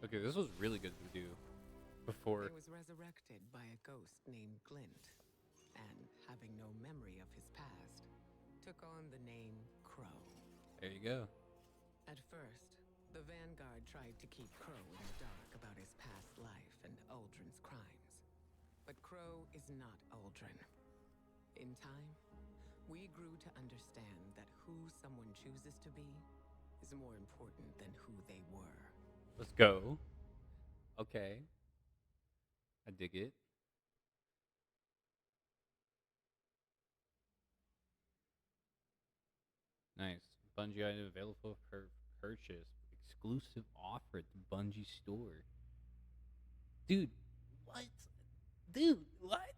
Okay, this was really good to do before. He was resurrected by a ghost named Glint, and having no memory of his past, took on the name Crow. There you go. At first, the Vanguard tried to keep Crow in the dark about his past life and Aldrin's crimes. But Crow is not Aldrin. In time, we grew to understand that who someone chooses to be is more important than who they were. Let's go. Okay. I dig it. Nice. Bungie item available for purchase. Exclusive offer at the Bungie store. Dude, what? Dude, what?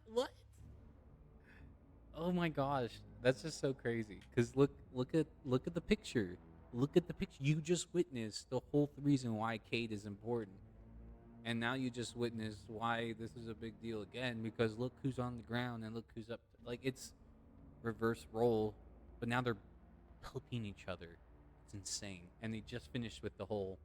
What? Oh my gosh, that's just so crazy. Cause look at the picture. Look at the picture. You just witnessed the whole reason why Cade is important, and now you just witnessed why this is a big deal again. Because look who's on the ground and look who's up. Like it's reverse role, but now they're helping each other. It's insane. And they just finished with the whole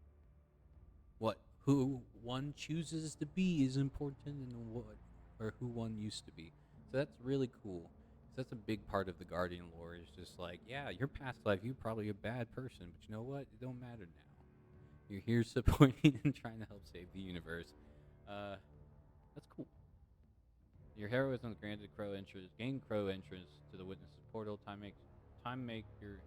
who one chooses to be is important and what or who one used to be. So that's really cool. So that's a big part of the Guardian lore is just like, yeah, your past life, you're probably a bad person, but you know what? It don't matter now. You're here supporting and trying to help save the universe. That's cool. Your heroism granted Crow entrance, gain Crow entrance to the Witness's portal. Time make your.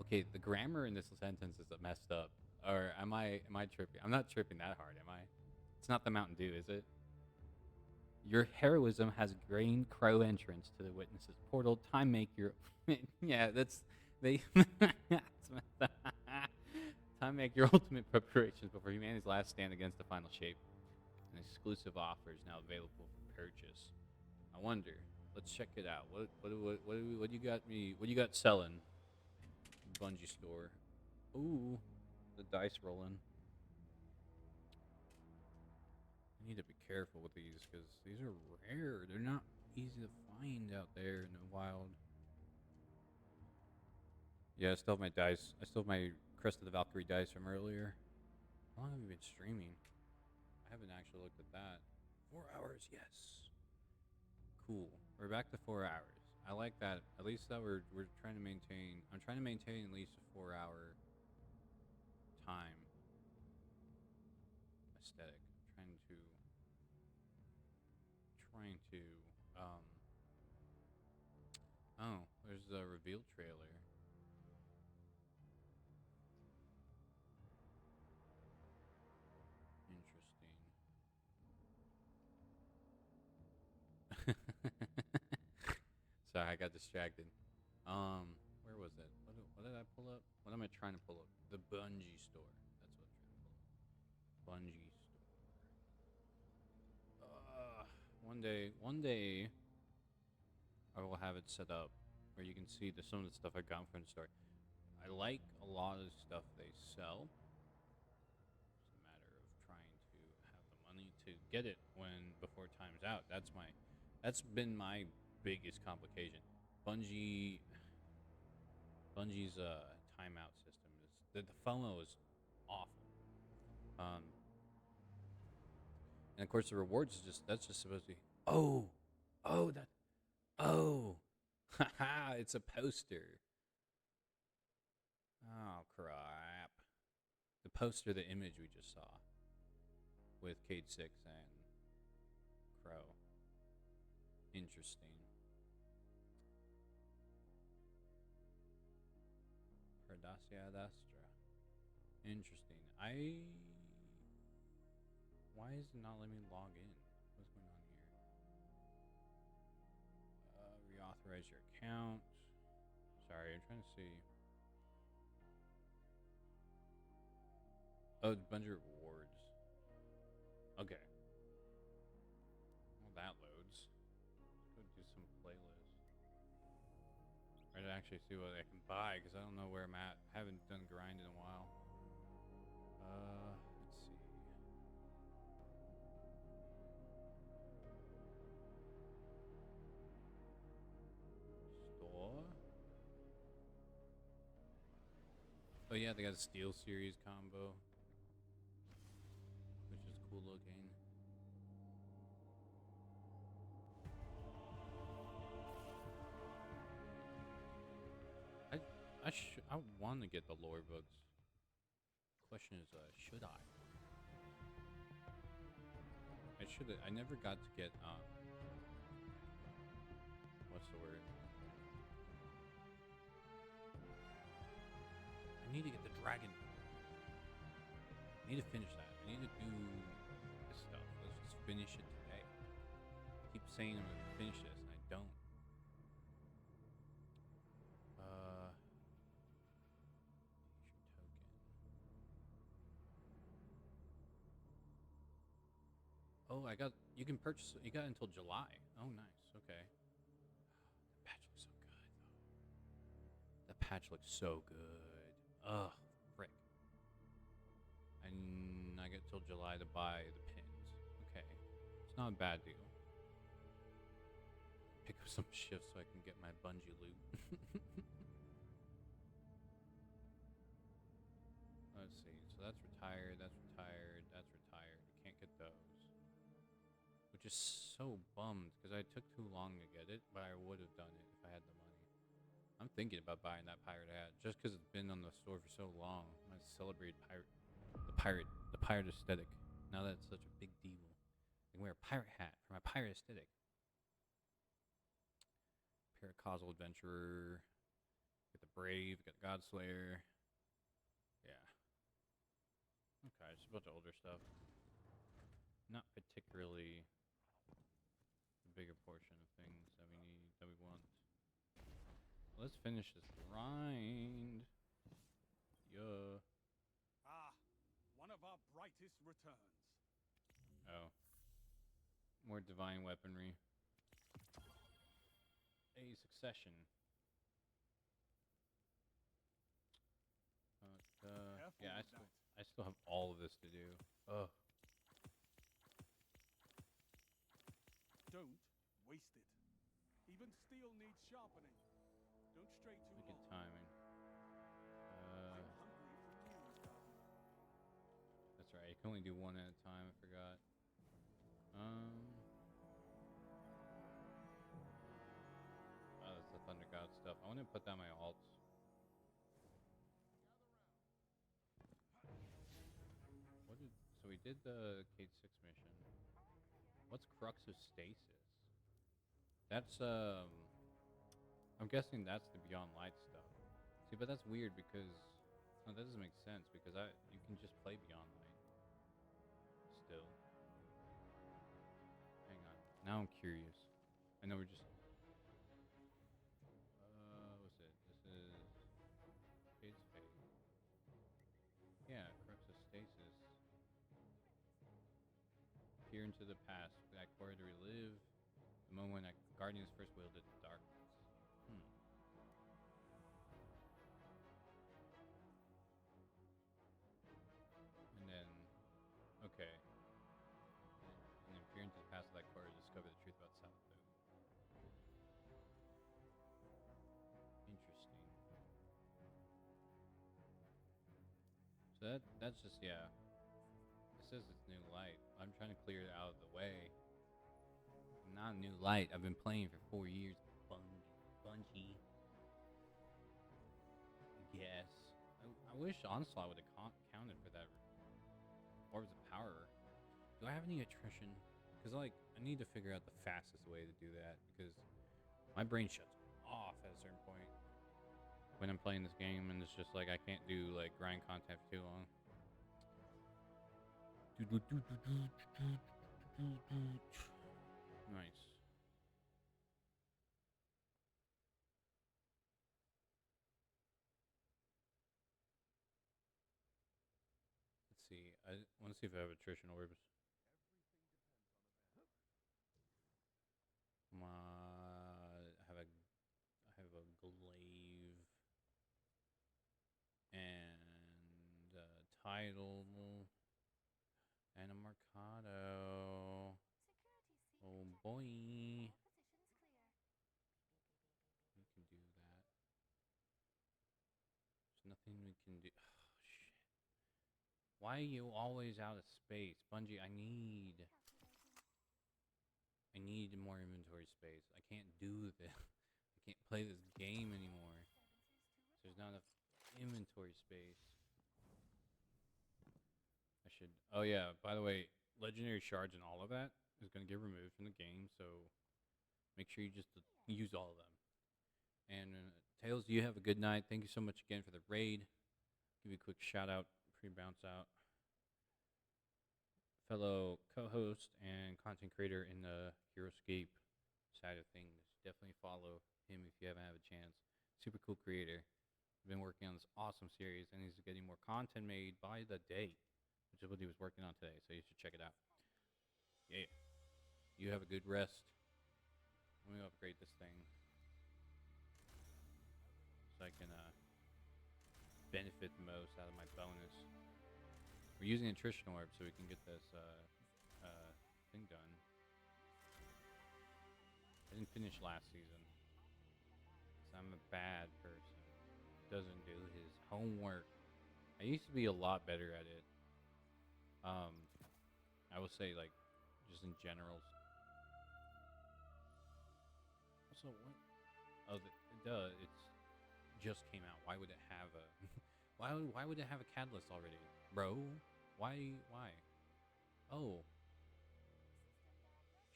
Okay, the grammar in this sentence is messed up. Or am I tripping? I'm not tripping that hard, am I? It's not the Mountain Dew, is it? Your heroism has gained Crow entrance to the witness's portal. Time make your yeah, that's they time make your ultimate preparations before humanity's last stand against the final shape. An exclusive offer is now available for purchase. I wonder. Let's check it out. What you got me? What you got selling? Bungie store. Ooh, the dice rolling. I need to be careful with these because these are rare. They're not easy to find out there in the wild. Yeah, I still have my dice. I still have my Crest of the Valkyrie dice from earlier. How long have you been streaming? I haven't actually looked at that. 4 hours, yes. Cool. We're back to 4 hours. I like that. At least that we're trying to maintain. I'm trying to maintain at least a 4-hour time aesthetic. Trying to oh, there's the reveal trailer. Interesting. Sorry, I got distracted. Where was it? What did I pull up? What am I trying to pull up? The Bungie store. That's what I'm trying to pull up. Bungie store. One day, I will have it set up where you can see some of the stuff I got from the store. I like a lot of the stuff they sell. It's a matter of trying to have the money to get it before time's out. That's been my biggest complication. Bungie's timeout system is the FOMO is awful. And of course the rewards is that's just supposed to be haha, it's a poster. Oh crap. The poster, the image we just saw with Cade 6 and Crow. Interesting. Perdacia Dastra. Interesting. Why is it not letting me log in? What's going on here? Reauthorize your account. Sorry, I'm trying to see. Oh, Bungie rewards. Okay. Well, that loads. Let's go do some playlists. Try to actually see what I can buy because I don't know where I'm at. I haven't done grind in a while. Let's see. Store. Oh yeah, they got a Steel Series combo, which is cool looking. I want to get the lore books. Question is, should I? I never got to get what's the word? I need to get the dragon. I need to finish that. I need to do this stuff. Let's just finish it today. I keep saying I'm gonna finish this, and I don't. Oh, you can purchase it. You got until July. Oh, nice. Okay. The patch looks so good. Ugh, frick. And I get till July to buy the pins. Okay. It's not a bad deal. Pick up some shifts so I can get my Bungie loot. Let's see. So that's retired. We can't get those. Which is so bummed because I took too long to get it, but I would have done it if I had the money. I'm thinking about buying that pirate hat just because it's been on the store for so long. I might celebrate the pirate aesthetic. Now that it's such a big deal, I can wear a pirate hat for my pirate aesthetic. Paracausal adventurer, get the brave, get the Godslayer. Yeah. Okay, just a bunch of older stuff. Not particularly the bigger portion of things that we need, that we want. Let's finish this grind. Yeah. Ah, one of our brightest returns. Oh. More divine weaponry. A succession. Yeah, I still have all of this to do. Ugh. Don't waste it. Even steel needs sharpening. Don't stray too Look long. at timing. I'm hungry for news, Guardian. That's right. You can only do one at a time. I forgot. Oh, that's the Thunder God stuff. I want to put down my alts. What did? So we did the Cade 6 mission. What's Crux of Stasis? That's I'm guessing that's the Beyond Light stuff. See, but that's weird because no, that doesn't make sense because you can just play Beyond Light. Still. Hang on. Now I'm curious. I know we're just what's it? This is Cade's Fate. Yeah, Crux of Stasis. Peer into the past, that core to relive the moment when that Guardians first wielded darkness. And then, okay. And then peer into the past of that core to discover the truth about Sabathun. Interesting. So that's just, yeah. It says it's new light. I'm trying to clear it out of the way. Not new light. I've been playing for 4 years. Bungie. Yes. I wish Onslaught would have counted for that. Orbs of Power. Do I have any attrition? Because, like, I need to figure out the fastest way to do that. Because my brain shuts off at a certain point when I'm playing this game. And it's just like, I can't do, like, grind content for too long. Nice. Let's see. I want to see if I have attrition orbs. I have a glaive and a title and a Mercado. Oh boy. You can do that. There's nothing we can do. Oh, shit. Why are you always out of space? Bungie, I need more inventory space. I can't do this. I can't play this game anymore. There's not enough inventory space. I should... Oh yeah, by the way, legendary shards and all of that is going to get removed from the game, so make sure you just use all of them. And Tails, you have a good night. Thank you so much again for the raid. Give you a quick shout out, pre-bounce out. Fellow co-host and content creator in the HeroScape side of things. Definitely follow him if you haven't had a chance. Super cool creator. Been working on this awesome series, and he's getting more content made by the day, which is what he was working on today, so you should check it out. Yeah. You have a good rest. Let me upgrade this thing so I can benefit the most out of my bonus. We're using attrition orb so we can get this thing done. I didn't finish last season, so I'm a bad person. Doesn't do his homework. I used to be a lot better at it. I will say, like, just in general. So what? Oh, it's just came out. Why would it have a? why would it have a catalyst already, bro? Why? Oh,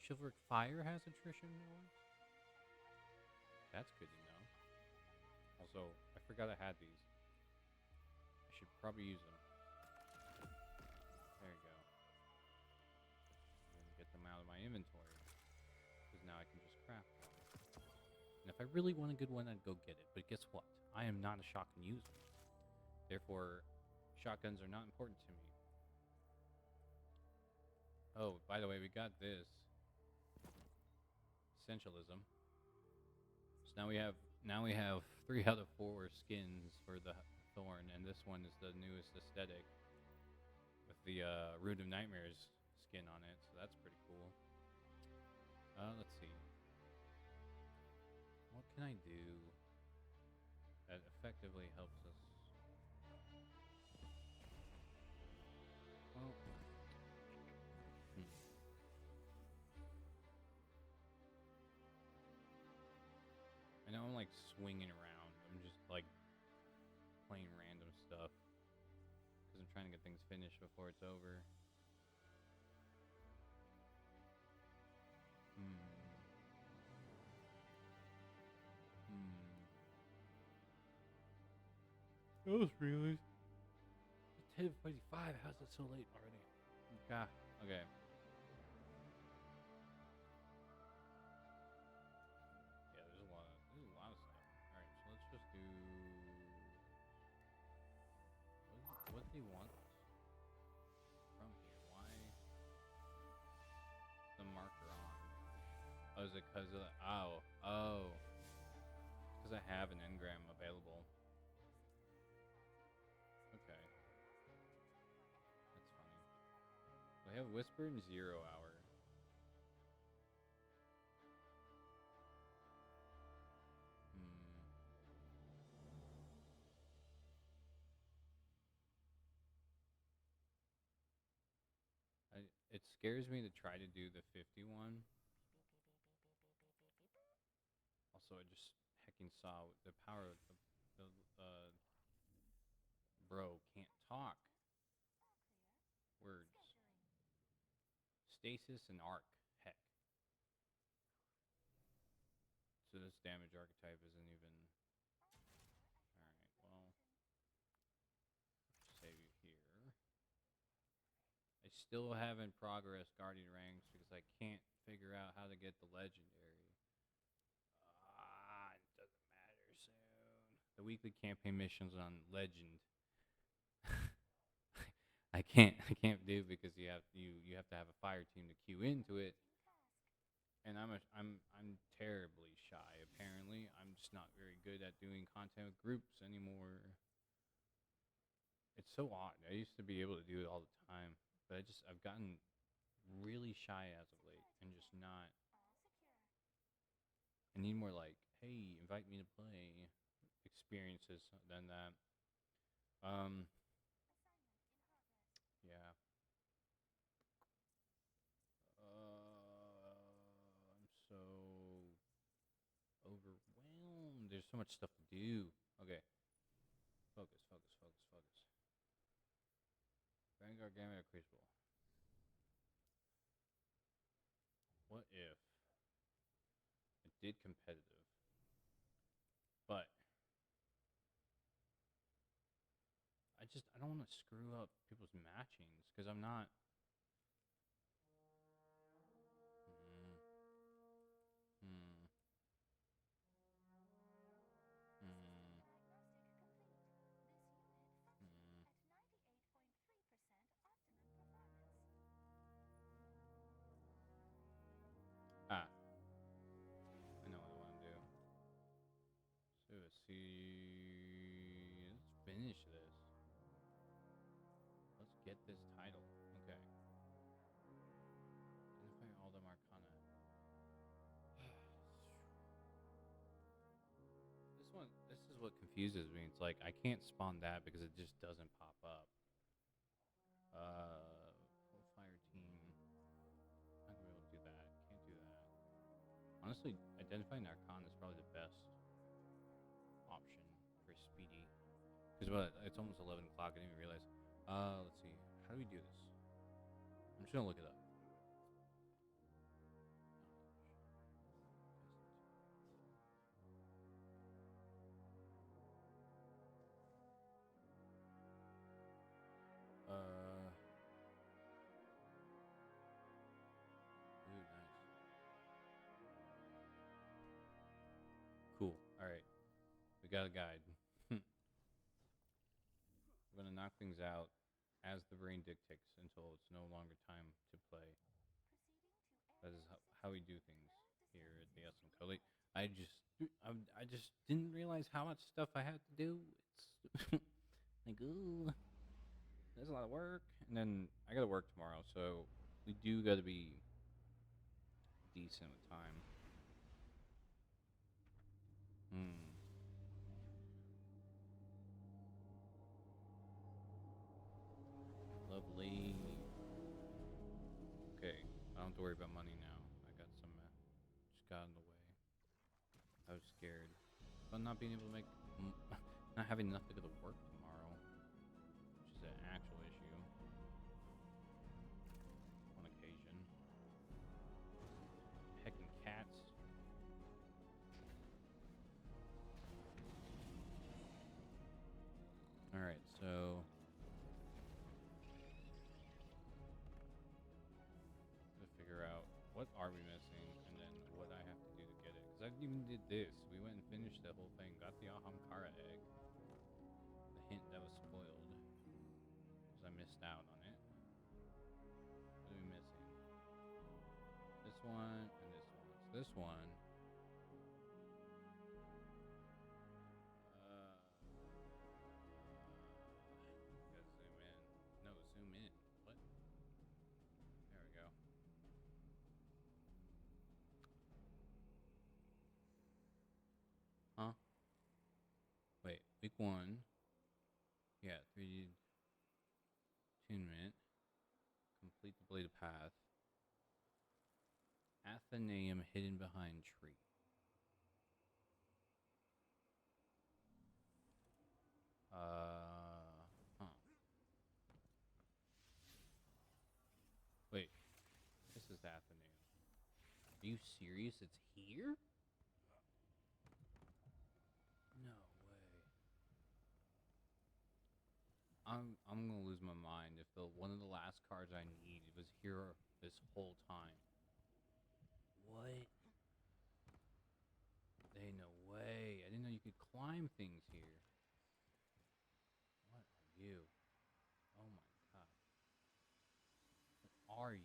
Chivalric Fire has attrition orbs? That's good to know. Also, I forgot I had these. I should probably use them. inventory. Because now I can just craft one. And if I really want a good one, I'd go get it. But guess what? I am not a shotgun user. Therefore, shotguns are not important to me. Oh, by the way, we got this. Essentialism. So now we have 3 out of 4 skins for the Thorn, and this one is the newest aesthetic with the Root of Nightmares skin on it, so that's pretty cool. Let's see. What can I do that effectively helps us? Well, I know I'm like swinging around. I'm just like playing random stuff because I'm trying to get things finished before it's over. I was realized it's 10:45. How's it so late already? Okay. Yeah, there's a lot of stuff. All right, so let's just do. What do they want from here? Why the marker on? Oh, is it because of the, oh, because I have an engram available. Okay, that's funny. I have Whisper and 0 hour. It scares me to try to do the 51. Also, I just hecking saw the power of the bro can't talk. Words. Stasis and arc. Heck. So this damage archetype isn't even. Alright, well. Save you here. I still haven't progressed Guardian ranks because I can't figure out how to get the legendary. It doesn't matter soon. The weekly campaign missions on legend. I can't do because you have to have a fire team to queue into it. And I'm terribly shy apparently. I'm just not very good at doing content with groups anymore. It's so odd. I used to be able to do it all the time, but I've gotten really shy as of late and just not. I need more like, hey, invite me to play experiences than that. Yeah. I'm so overwhelmed. There's so much stuff to do. Okay. Focus. Vanguard Gamma Crucible. What if I did competitive, but I don't want to screw up people's matchings because I'm not. I know what I want to do. So let's see. Let's finish this. Let's get this title. Okay. Identify all the Arcana. This is what confuses me. It's like I can't spawn that because it just doesn't pop up. Full fire team. Not gonna be able to do that. Can't do that. Honestly, identifying Arcana is probably the best option for speedy. Because it's almost 11 o'clock. I didn't even realize. Let's see. How do we do this? I'm just gonna look it up. Dude, got a guide. I'm gonna knock things out as the brain dictates until it's no longer time to play. That is how we do things here at the SM Code. Like, I just didn't realize how much stuff I had to do. It's like, ooh, there's a lot of work, and then I gotta work tomorrow, so we do gotta be decent with time. Lovely. Okay, I don't have to worry about money now. I got some, just got in the way. I was scared about not being able to make, not having enough to go to work tomorrow, which is an actual issue on occasion. Heckin' cats. Alright, so to figure out what are we missing and then what I have to do to get it. Because I even did this. We went and finished the whole thing, got the Ahamkara egg. The hint that was spoiled. Because I missed out on it. What are we missing? This one and this one. So this one. Gotta zoom in. No, zoom in. What? There we go. Huh? Wait, week 1. Yeah, 3D attunement. Complete the bladed path. Athenaeum hidden behind tree. Huh. Wait, this is Athenaeum. Are you serious? It's here? No way. I'm gonna lose my mind if one of the last cards I need was here this whole time. What? Ain't no way. I didn't know you could climb things here. What are you? Oh my god. What are you?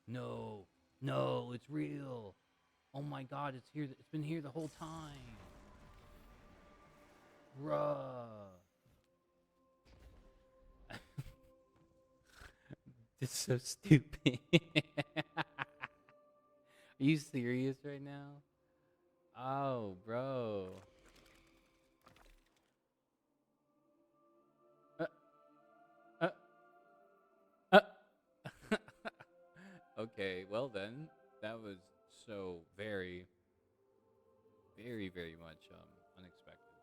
No. No, it's real. Oh my god, it's here. It's been here the whole time. Bruh. This is so stupid. Are you serious right now? Oh, bro. Uh, uh. Okay, well then, that was so very, very, very much unexpected.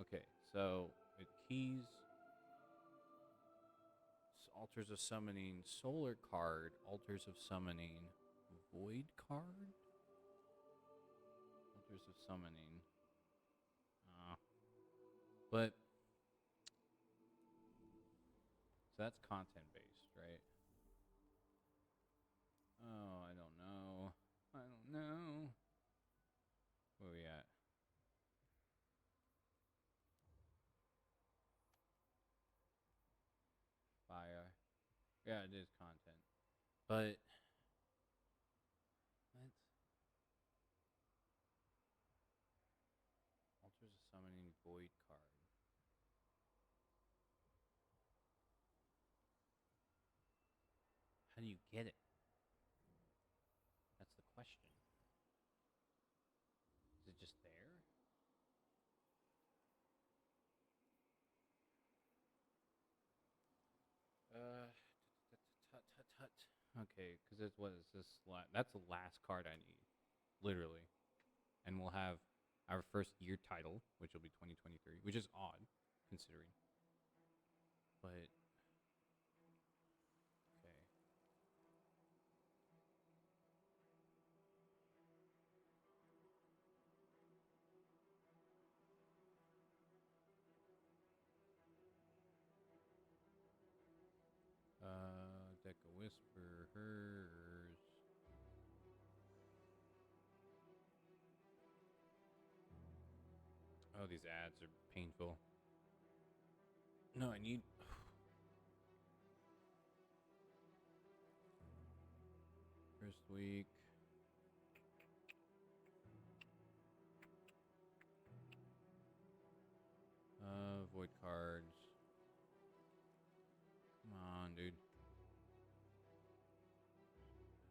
Okay, so it keys altars of summoning, solar card, altars of summoning, void card, altars of summoning. But so that's content based, right? Oh, I don't know. I don't know. Where we at? Fire. Yeah, it is content. But what? Altars of summoning void card. How do you get it? That's the question. Is it just there? Okay, because it's what is this? That's the last card I need, literally, and we'll have our first year title, which will be 2023, which is odd considering. But okay. Deca Whisper, hers. Oh, these ads are painful. No, I need. First week. Void cards. Come on, dude.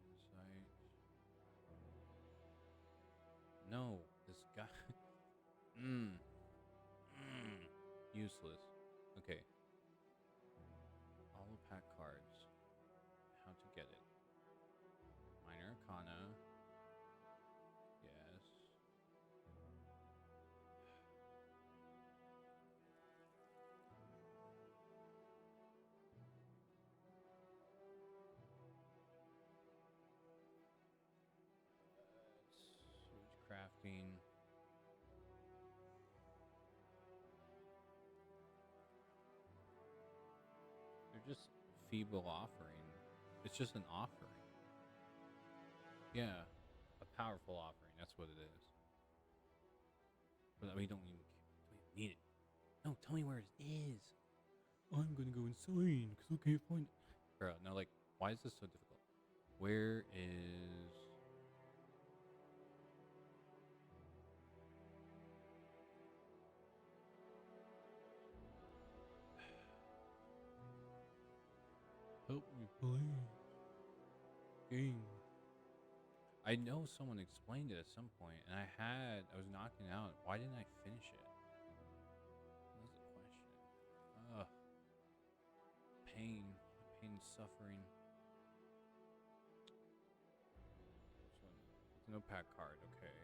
Insight. No, this guy. Useless. Okay. All pack cards. How to get it? Minor Arcana. Yes. Switch crafting. They're just feeble offering. It's just an offering. Yeah, a powerful offering. That's what it is. But we don't even need it. No, tell me where it is. I'm gonna go insane because I can't find it. Bro, no, like, why is this so difficult? Where is? Help me, please. Game. I know someone explained it at some point, and I was knocking out. Why didn't I finish it? That's the question. Ugh. Pain, suffering. So, it's no pack card, okay.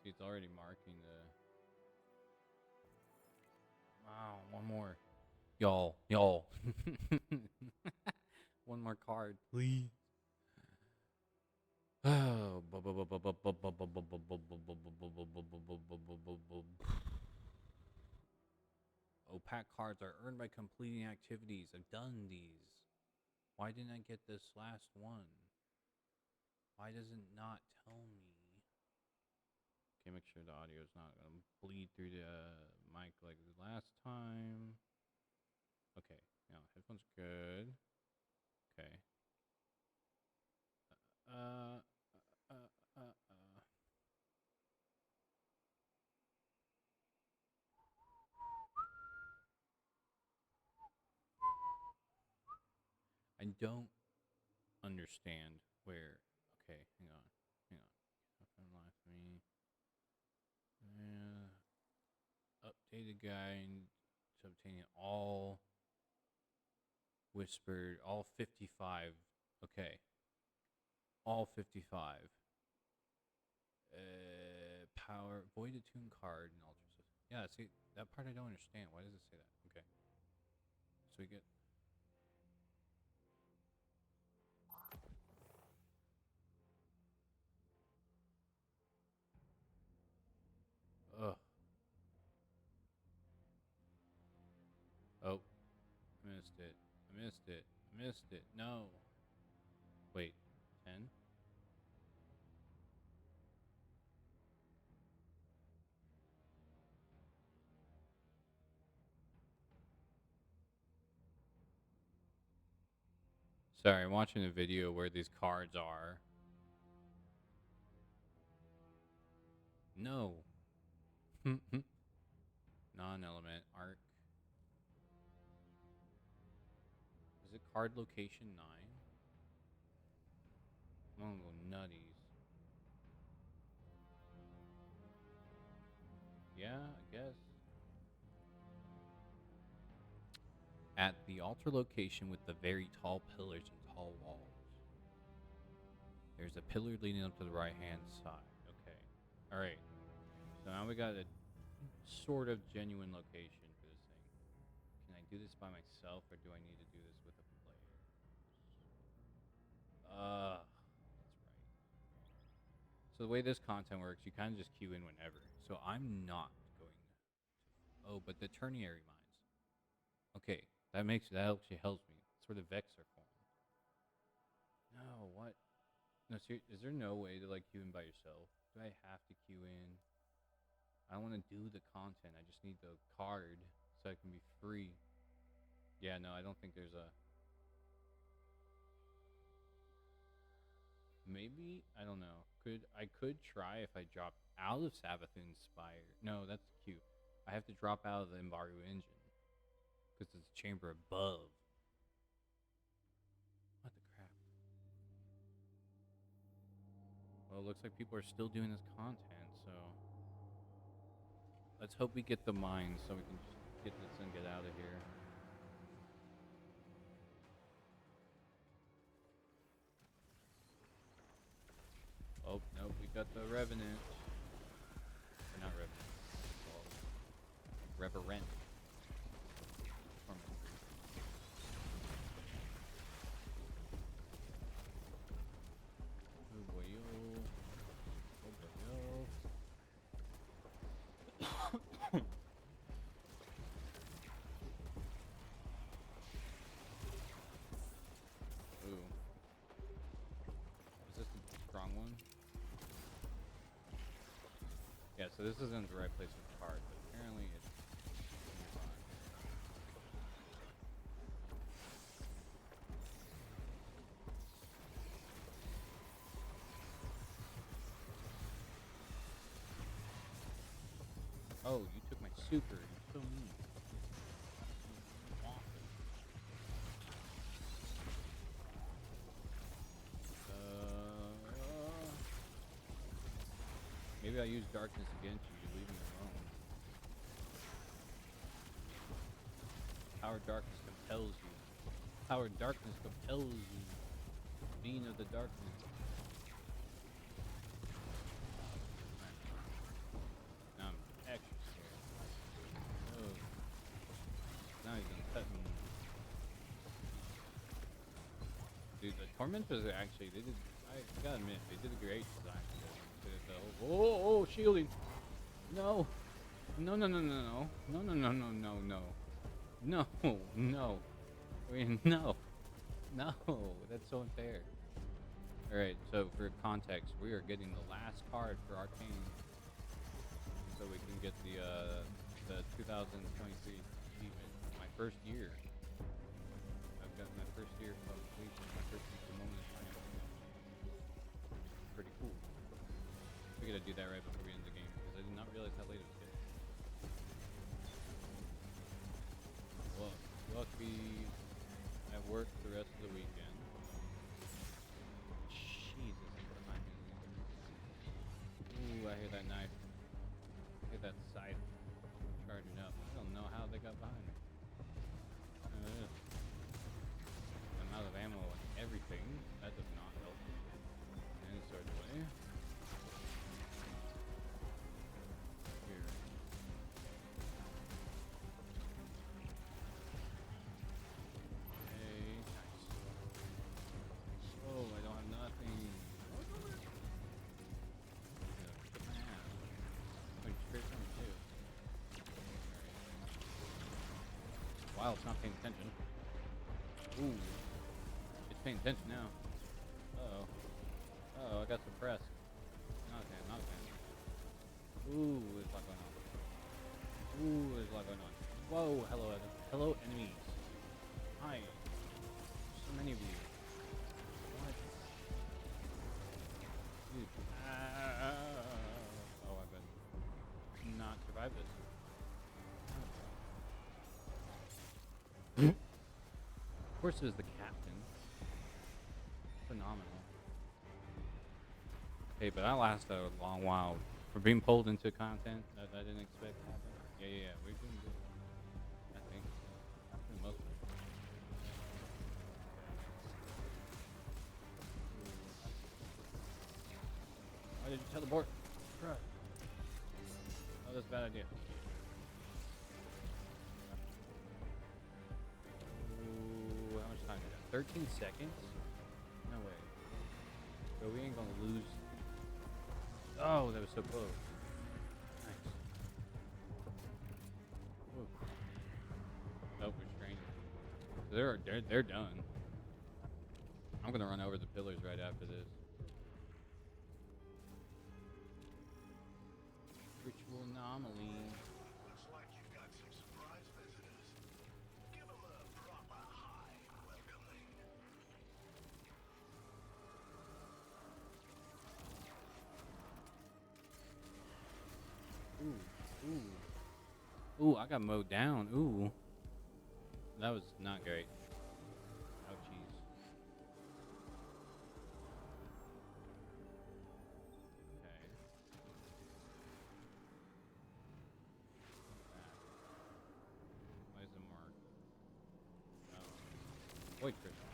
See, it's already marking the. Wow, one more. Y'all. One more card, please. Oh. Opaque cards are earned by completing activities. I've done these. Why didn't I get this last one? Why does it not tell me? Okay, make sure the audio is not going to bleed through the mic like the last time. Okay, now headphones good. Okay. I don't understand where. Okay, hang on. Unlock me. Updated guide to obtaining all whispered, all 55. Okay. All 55. Power, void attune card, and ultra system. Yeah, see, that part I don't understand. Why does it say that? Okay. So we get. Ugh. Oh. Missed it. Missed it. No. Wait. 10? Sorry, I'm watching a video where these cards are. No. Non-element. Arc. Is it card location 9? I'm gonna go nutties. Yeah, I guess. At the altar location with the very tall pillars and tall walls. There's a pillar leading up to the right-hand side. Okay. Alright. So now we got a sort of genuine location for this thing. Can I do this by myself, or do I need to do this with a player? That's right. So the way this content works, you kind of just queue in whenever. So I'm not going to Oh, but the ternary mines. Okay, that actually helps me. That's where the Vex are formed. No, what? No, is there no way to like queue in by yourself? Do I have to queue in? I don't want to do the content. I just need the card so I can be free. Yeah, no, I don't think there's a. Maybe I don't know. I could try if I dropped out of Savathun's Spire. No, that's cute. I have to drop out of the embargo engine because it's a chamber above. What the crap? Well, it looks like people are still doing this content, so let's hope we get the mines so we can just get this and get out of here. Oh, nope, we got the Revenant. Or not Revenant. It's called Reverent. Oh boy, yo. Oh boy, yo. Ooh. Is this the strong one? Yeah, so this isn't the right place for the card, but apparently it's fine. Oh, you took my super. You're so mean. Maybe I'll use darkness against you. Leave me alone. Power darkness compels you. Power darkness compels you. Being of the darkness. Now I'm extra scared. Oh. Now he's gonna cut me. Dude, the Tormentors are actually, I gotta admit, they did a great design. Oh, shielding. No. No. No. Wait, no. No. That's so unfair. Alright, so for context, we are getting the last card for Arcane. So we can get the 2023 achievement. My first year. I've got my first year completion. My first moment of time. Pretty cool. We gotta do that right before we end the game because I did not realize how late it was getting. Well, we'll have to be at work the rest of the weekend. Jesus, it's behind me. Ooh, I hear that knife. I hear that scythe charging up. I don't know how they got behind me. I'm out of ammo and everything. That does not help. And sword away. Wow, it's not paying attention. Ooh. It's paying attention now. Uh-oh. Uh-oh, I got suppressed. Not a fan, not a fan. Ooh, there's a lot going on. Ooh, there's a lot going on. Whoa, hello, hello, enemies. Hi. So many of you. What? Dude. Oh, I've been not survived this. Of course it was the captain. Phenomenal. Hey, but that lasted a long while. For being pulled into content that I didn't expect to happen. Yeah. We're doing good. I think. For the most part. Why did you teleport? Right. Oh, that's a bad idea. Ooh, how much time is that? 13 seconds? No way. So we ain't gonna lose. Oh, that was so close. Nice. They're done. I'm gonna run over the pillars right after this. Ritual anomaly. Looks like you got some surprise visitors. Give them a proper high welcoming. Ooh, I got mowed down. Ooh. That was not great. Ouchies. Okay. Why is it marked? Oh. Void crystal.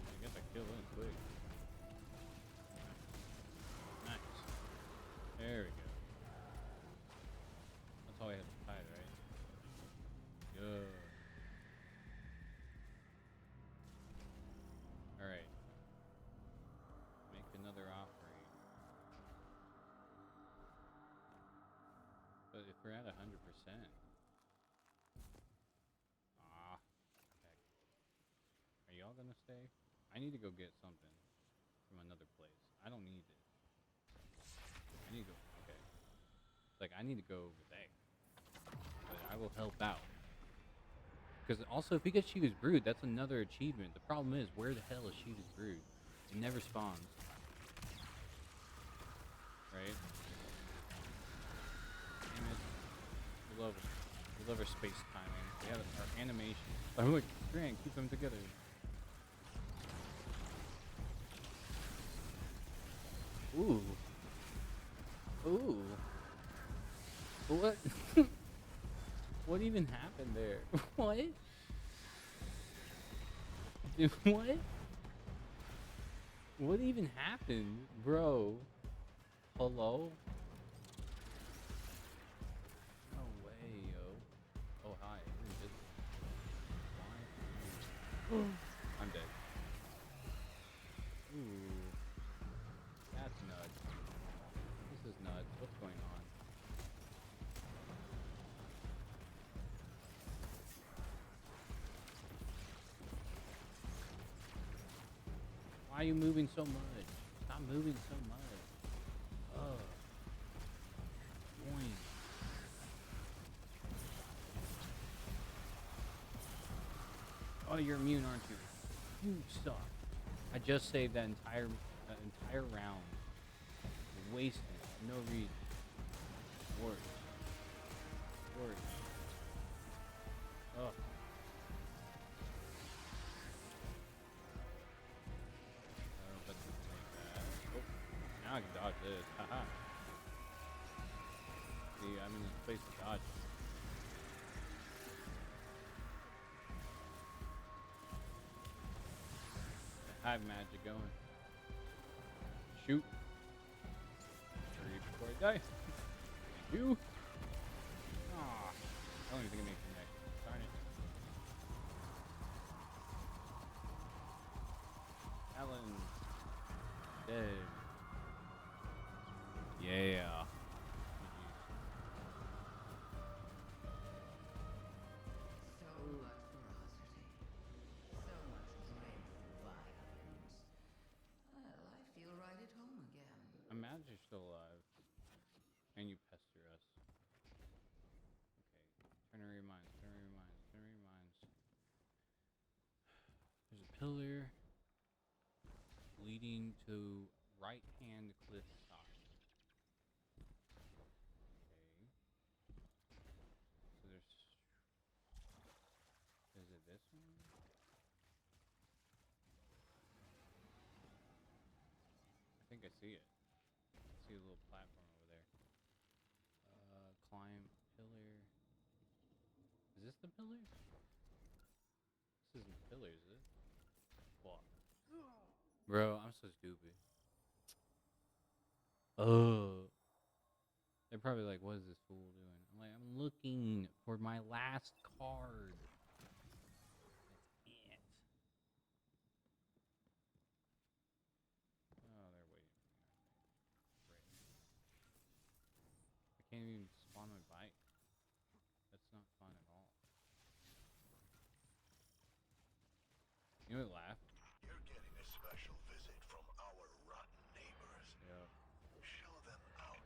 I guess I killed him quick. Nice. There we go. That's all I have to hide, right? Good. Alright. Make another offering. But if we're at 100%. Ah. Heck. Are y'all gonna stay? I need to go get something from another place. I don't need this. I need to go. Okay. It's like I need to go over there. But I will help out. Because also, if we get Shiva's Brood, that's another achievement. The problem is, where the hell is Shiva's Brood? It never spawns. Right? Damn it. We love our space timing. We have our animation. I'm like, Grant, keep them together. Ooh. Ooh. What? What even happened there? What? Dude, what? What even happened, bro? Hello? No way, yo. Oh, hi. Why? I'm dead. Ooh. That's nuts. This is nuts. What's going on? Why are you moving so much? Stop moving so much. Ugh. Boing. Oh, you're immune, aren't you? You suck. I just saved that entire round. Wasted. No reason. Worse. Ugh. But like that. Oh, now I can dodge this. Haha. See, I'm in a place to dodge. I have magic going. Shoot. Hurry before I die. Thank you. Aw. I don't even think I made a connection. Darn it. Alan. Dead. Yeah. So much ferocity. So much great violence. Well, I feel right at home again. I'm mad you're still alive. And you pester us. Okay. Turn your minds. There's a pillar leading to right hand cliff top. Okay. So is it this one? I think I see it. I see a little platform over there. Climb pillar. Is this the pillar? This isn't the pillar, is it? Fuck. Bro, I'm so stupid. Oh. They're probably like, what is this fool doing? I'm like, I'm looking for my last card. That's it. Oh, they're waiting for me, aren't they? Great. laugh. You're getting a special visit from our rotten neighbors. Yeah. Show them out.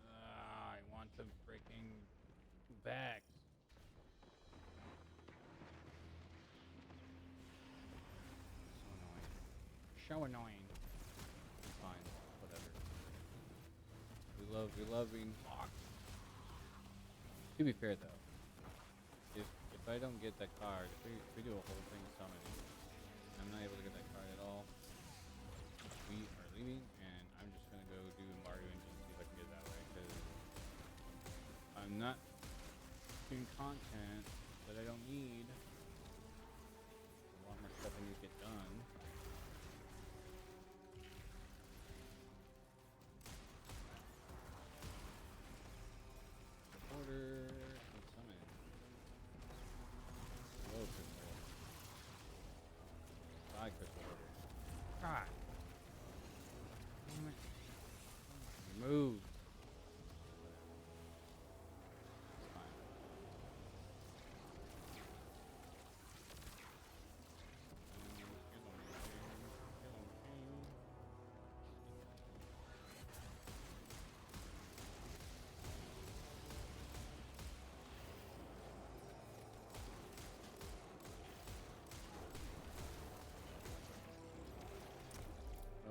I want some freaking bags. So annoying. So annoying. It's fine. Whatever. We love being locked. To be fair though, if I don't get that card, if we do a whole thing summoning, I'm not able to get that card at all, we are leaving, and I'm just gonna go do Mario Engine, see if I can get it that way, because I'm not doing content that I don't need. A lot more stuff I need to get done. Order and summon. Hello, crystal order. Bye, crystal order. God. Damn it. Move. It's fine.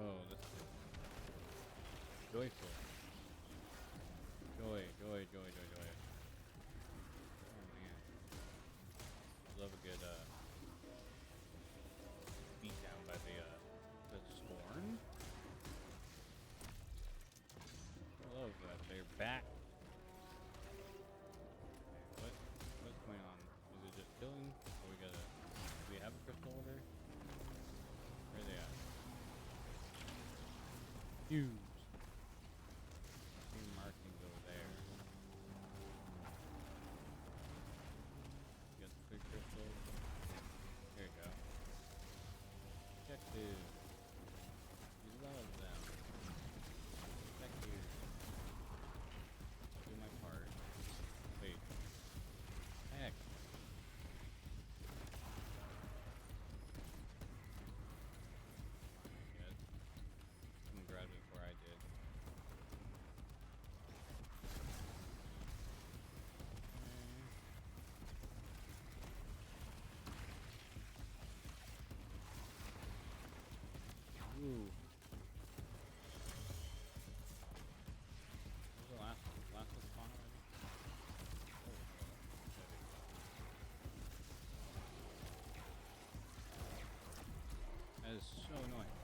Oh, this is joyful. Joy. Oh man. I love a good beat down by the Scorn. I love that. They're back. Okay, what's going on? Is it just killing? Or do we have a crystal order? Where are they at? Huge. See markings over there. Got the big crystals. Here you go. Objective. You love them. Back here. Do my part. Wait. Heck. Good. Someone grabbed it before I did. Okay. Ooh. What was the last one? Last one spawn already? Oh, that is so annoying.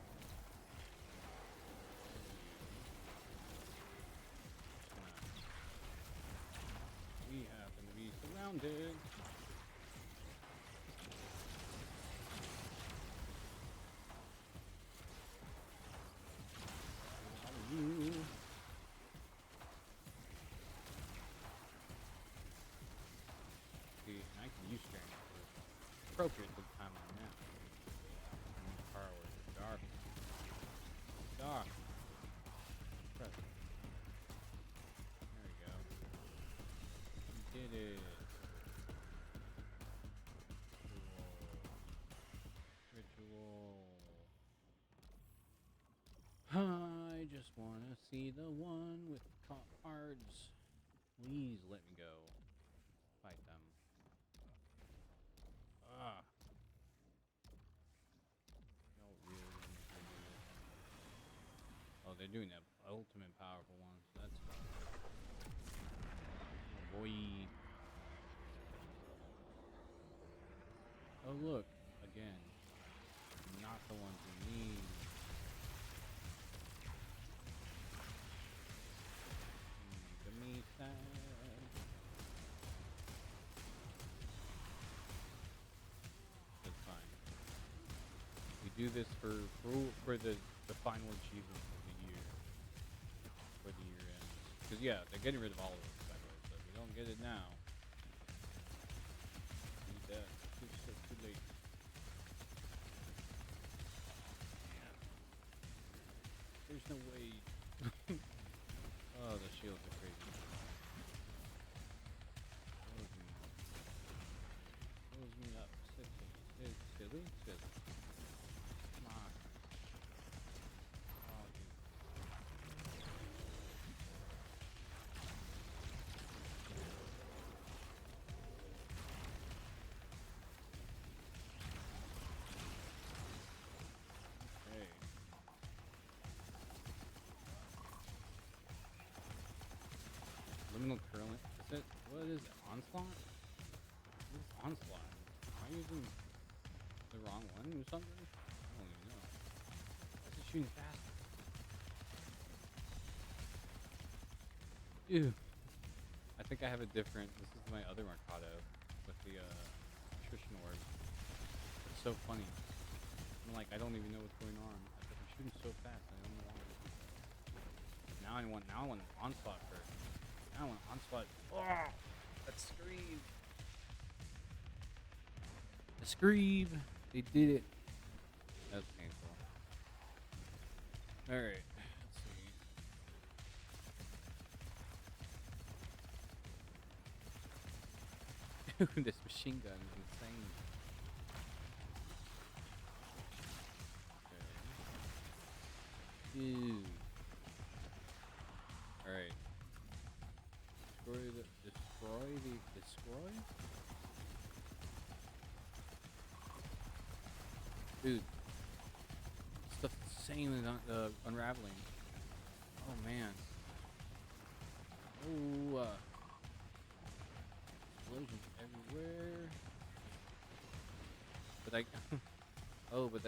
We happen to be surrounded. You. See, I can use strength. Appropriate for the time I'm now. Power was dark. Dark. Press. There we go. We did it. Ritual. I just want to see the one with cards. Please let me go. Fight them. Ah. Y'all really want me to do this? Oh, they're doing that ultimate powerful one. So that's fun. Oh boy. Oh look, again. Not the ones we need. Give me that. That's fine. We do this for the final achievement of the year. For the year ends. Because yeah, they're getting rid of all of them, by the way. So if we don't get it now, need that. Too late. Man. There's no way. Oh, the shields are crazy. Close me up. Silly. Just come on. Oh, dude. Okay. Liminal curling. Is it? What is it? Onslaught? What is onslaught? Am I using the wrong one or something? I don't even know. This is shooting faster. Ew. I think I have a different. This is my other Mercado with the attrition orb. It's so funny. I'm like, I don't even know what's going on. I'm shooting so fast. I don't know why. Now I want an onslaught first. Now I want onslaught. Oh, that scream. The scream. They did it. That was painful. All right. Let's see. Dude, this machine gun is insane. Okay. Dude. Alright. Destroy? Dude. Stuff's insane and unraveling. Oh man. Oh, explosions everywhere. But I but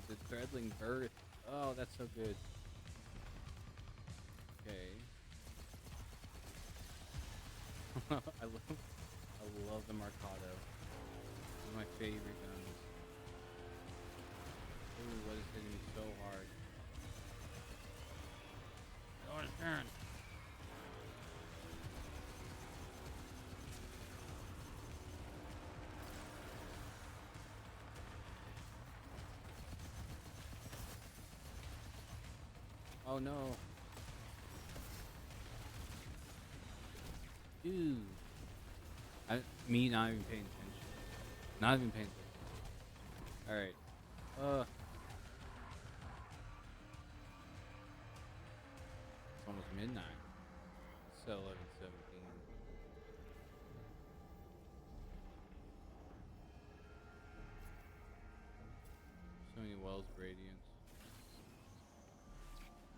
the threadling birth. Oh, that's so good. Okay. I love the Mercado. One of my favorite guns. Ooh, what is hitting me so hard? Oh, it's turn. Oh no. Dude. Me not even paying attention. Not even paying attention. Alright. It's almost midnight. It's 11:17. So many wells of radiance.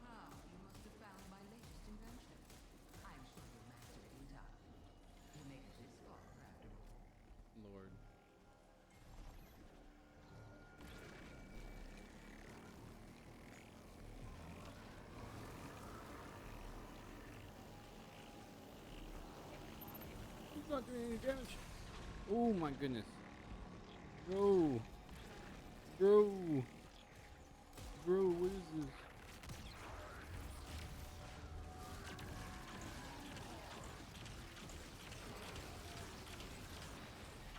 Ah, you must have found my latest invention. I'm sure you'll master it in time. You make it this far, after all. Lord. He's not doing any damage. Oh my goodness. Bro. Bro. Bro, what is this?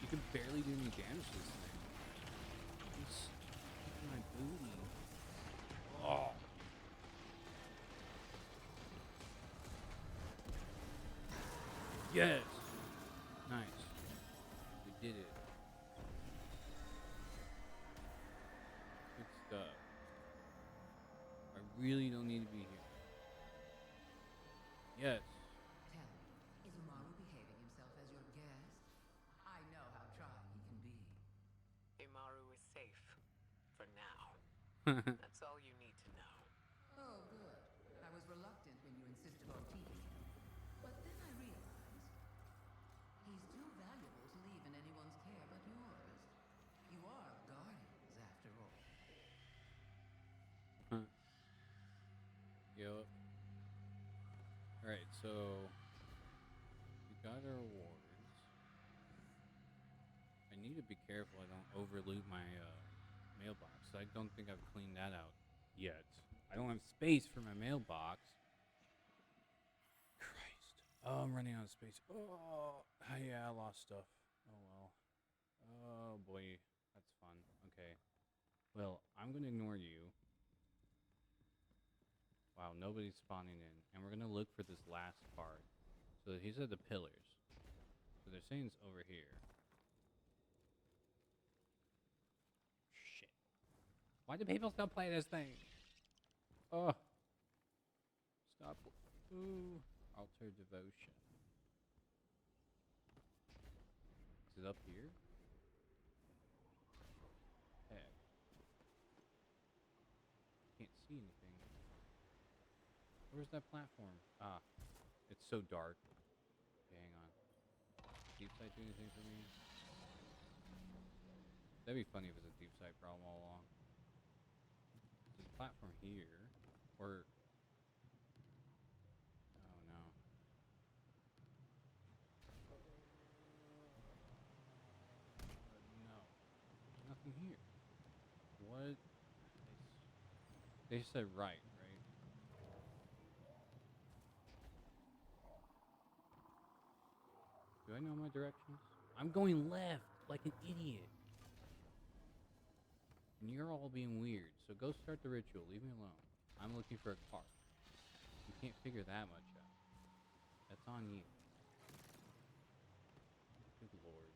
You can barely do any damage to this thing. It's kicking my booty. Oh. Yes. Nice. We did it. Good stuff. I really don't need to be here. Yes. Tell me, is Umaru behaving himself as your guest? I know how trying he can be. Umaru is safe. For now. That's all you need to know. Oh, good. I was reluctant when you insisted on teasing. But then I realized he's too valuable to leave in anyone's care but yours. You are guardians, after all. Yep. Alright, so we got our rewards. I need to be careful I don't overloot my mailbox. I don't think I've cleaned that out yet. I don't have space for my mailbox. Christ. Oh, I'm running out of space. Oh, yeah, I lost stuff. Oh, well. Oh, boy. That's fun. Okay. Well, I'm going to ignore you. Wow, nobody's spawning in. And we're going to look for this last part. So he said the pillars. So they're saying it's over here. Why do people still play this thing? Oh. Stop. Ooh. Altar devotion. Is it up here? Heck. Can't see anything. Where's that platform? Ah. It's so dark. Okay, hang on. Deep sight do anything for me? That'd be funny if it was a deep sight problem all along. There's a platform here. Or... oh no. No. There's nothing here. What? They said right, right? Do I know my directions? I'm going left like an idiot. And you're all being weird, so go start the ritual. Leave me alone. I'm looking for a car. You can't figure that much out. That's on you. Good lord.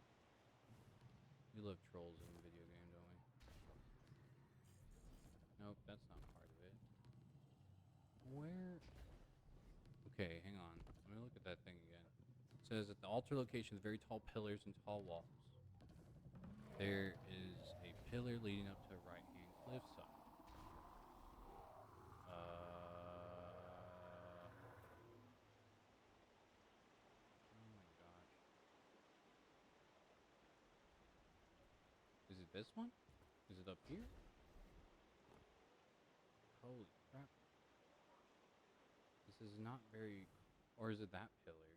We love trolls in the video game, don't we? Nope, that's not part of it. Where? Okay, hang on. Let me look at that thing again. It says at the altar location, the very tall pillars and tall walls. There is a pillar leading up to a right-hand cliffside. Oh my gosh. Is it this one? Is it up here? Holy crap. This is not very... or is it that pillar?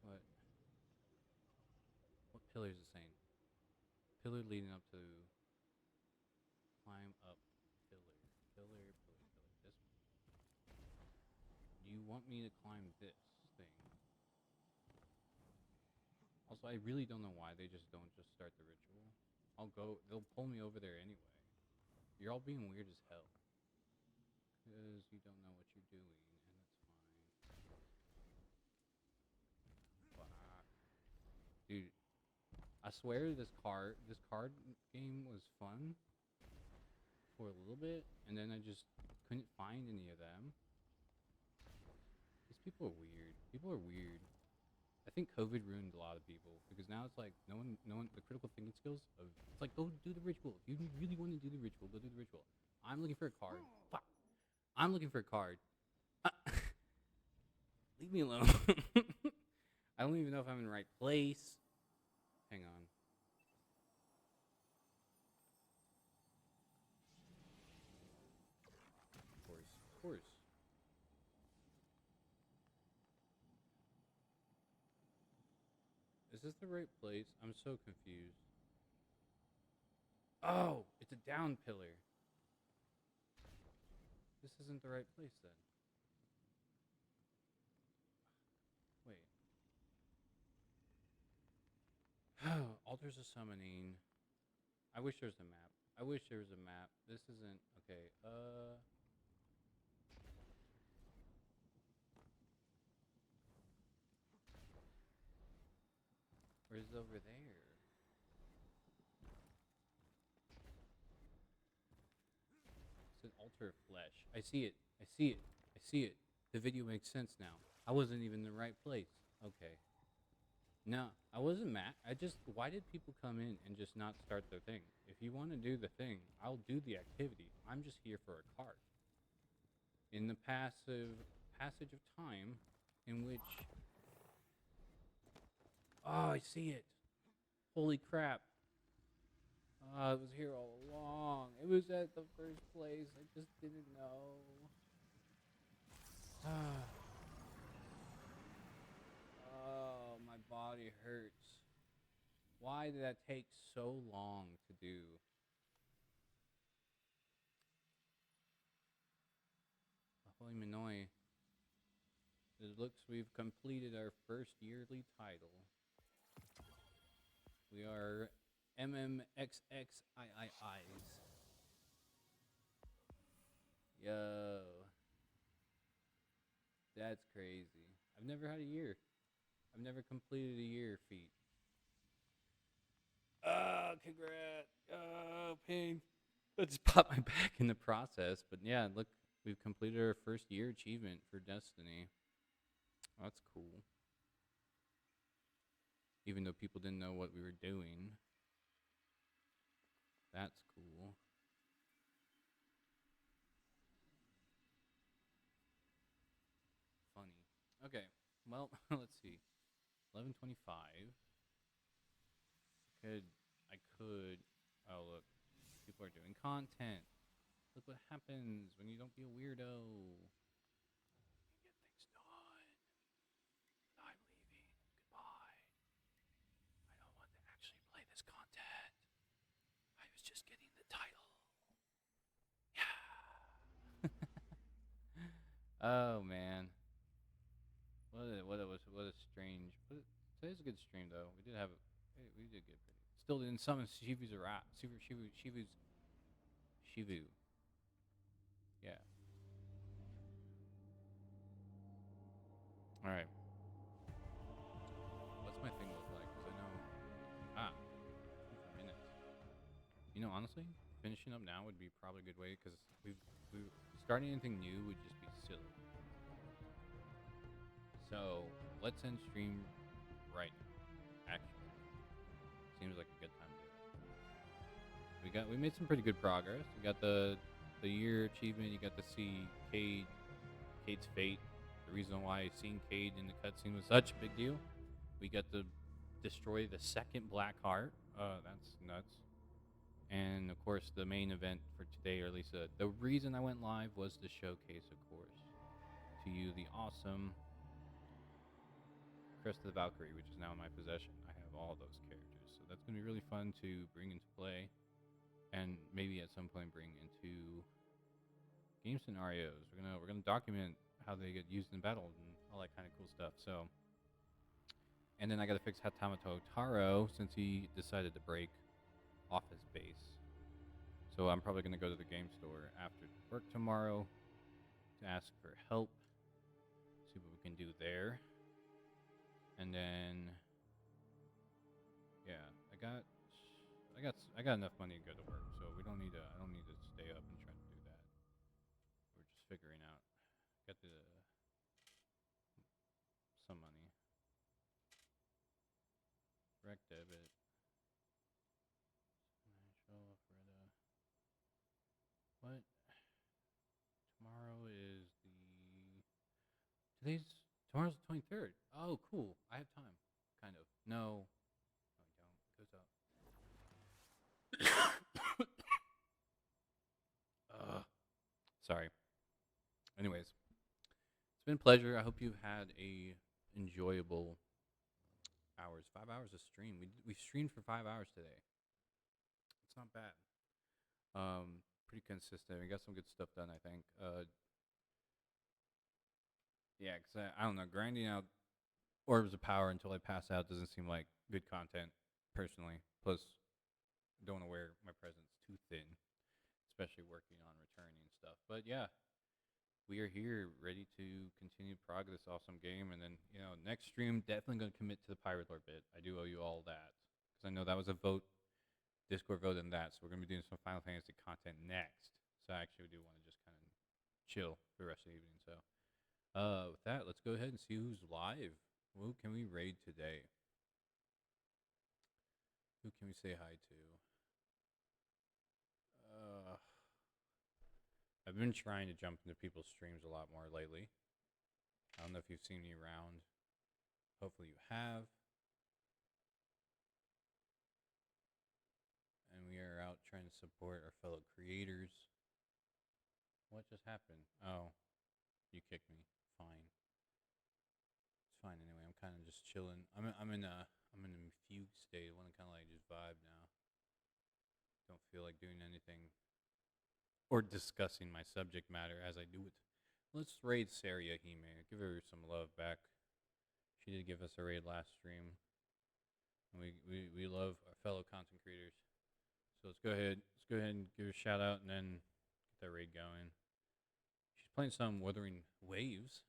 What? What pillar is it saying? Pillar leading up to... climb up pillar. Pillar. This one. Do you want me to climb this thing? Also, I really don't know why they just don't just start the ritual. I'll go... they'll pull me over there anyway. You're all being weird as hell. Because you don't know what you're doing, and that's fine. Wow. Dude, I swear this card game was fun for a little bit, and then I just couldn't find any of them. These people are weird. People are weird. I think COVID ruined a lot of people, because now it's like no one, the critical thinking skills of, it's like, go do the ritual. If you really want to do the ritual, go do the ritual. I'm looking for a card. Fuck. I'm looking for a card. Leave me alone. I don't even know if I'm in the right place. Hang on. Of course. Is this the right place? I'm so confused. Oh, it's a down pillar. This isn't the right place then. Wait. Altars of summoning. I wish there was a map. This isn't okay. Where's over there? It's an altar of flesh. I see it. The video makes sense now. I wasn't even in the right place. Okay. No, I wasn't mad. Why did people come in and just not start their thing? If you want to do the thing, I'll do the activity. I'm just here for a card. In the passage of time in which... oh, I see it. Holy crap. Oh, it was here all along. It was at the first place. I just didn't know. Oh, my body hurts. Why did that take so long to do? Holy Minoi. It looks we've completed our first yearly title. We are MMXXIIIs. Yo. That's crazy. I've never had a year. I've never completed a year feat. Oh, congrats. Oh, pain. That just popped my back in the process. But yeah, look, we've completed our first year achievement for Destiny. That's cool. Even though people didn't know what we were doing. That's cool. Funny. Okay, well, let's see. 11:25. I could. Oh, look. People are doing content. Look what happens when you don't be a weirdo. You get things done. I'm leaving. Goodbye. I don't want to actually play this content. I was just getting the title. Yeah. Oh man. What a strange. Today's a good stream though. We did get pretty. Still didn't summon Shivu's a rat. Shivu. Yeah. All right. What's my thing look like? Because I know. 24 minutes. You know, honestly, finishing up now would be probably a good way because we starting anything new would just be silly. So let's end stream right now. Actually, seems like a good time to do it. We made some pretty good progress. We got the year achievement. You got to see Cade's fate. The reason why seeing Cade in the cutscene was such a big deal. We got to destroy the second Black Heart. That's nuts. And of course, the main event for today, or at least the reason I went live, was to showcase, of course, to you the awesome Crest of the Valkyrie, which is now in my possession. I have all those characters, so that's gonna be really fun to bring into play, and maybe at some point bring into game scenarios. We're gonna document how they get used in battle and all that kind of cool stuff. So, and then I gotta fix Hatamato Taro since he decided to break off his base. So I'm probably gonna go to the game store after work tomorrow to ask for help, see what we can do there. And then, yeah, I got enough money to go to work, so I don't need to stay up and try to do that. We're just figuring out. Got some money. Rec debit. What? Tomorrow's the 23rd. Oh, cool. I have time. Kind of. No, I don't. It goes up. Sorry. Anyways, it's been a pleasure. I hope you've had a enjoyable hours. 5 hours of stream. We streamed for 5 hours today. It's not bad. Pretty consistent. We got some good stuff done, I think. Yeah, because I don't know, grinding out orbs of power until I pass out doesn't seem like good content, personally. Plus, I don't want to wear my presence too thin, especially working on returning and stuff. But yeah, we are here ready to continue to progress this awesome game. And then, next stream, definitely going to commit to the Pirate Lord bit. I do owe you all that. Because I know that was a vote, Discord vote on that. So we're going to be doing some Final Fantasy content next. So I actually do want to just kind of chill for the rest of the evening. So with that, let's go ahead and see who's live. Who can we raid today? Who can we say hi to? I've been trying to jump into people's streams a lot more lately. I don't know if you've seen me around. Hopefully you have. And we are out trying to support our fellow creators. What just happened? Oh, you kicked me. Fine. It's fine anyway. I'm kind of just chilling. I'm in a fugue state. I want to kind of like just vibe now. Don't feel like doing anything or discussing my subject matter as I do it. Let's raid Saria Hime. Give her some love back. She did give us a raid last stream. And we love our fellow content creators. So let's go ahead and give her a shout out and then get that raid going. She's playing some Wuthering Waves.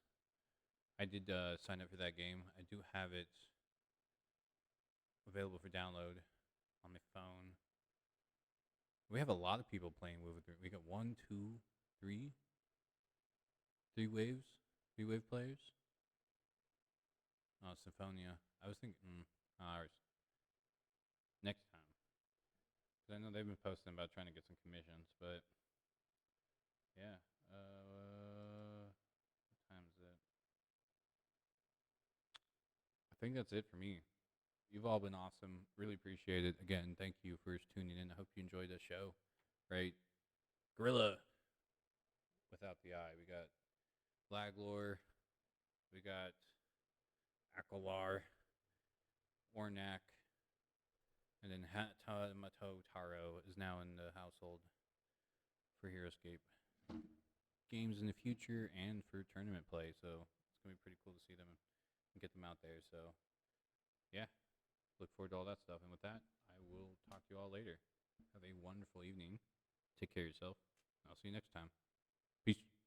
I did sign up for that game. I do have it available for download on my phone. We have a lot of people playing with it. We got 1, 2, 3, 3 waves, 3 wave players. Oh, Symphonia. I was thinking ours next time. 'Cause I know they've been posting about trying to get some commissions, but yeah. What time is it? I think that's it for me. You've all been awesome. Really appreciate it. Again, thank you for tuning in. I hope you enjoyed the show. Right? Gorilla without the eye. We got Laglor. We got Akalar. Ornak. And then Mato Taro is now in the household for HeroScape games in the future and for tournament play. So it's going to be pretty cool to see them and get them out there. So, yeah. Look forward to all that stuff. And with that, I will talk to you all later. Have a wonderful evening. Take care of yourself. I'll see you next time. Peace.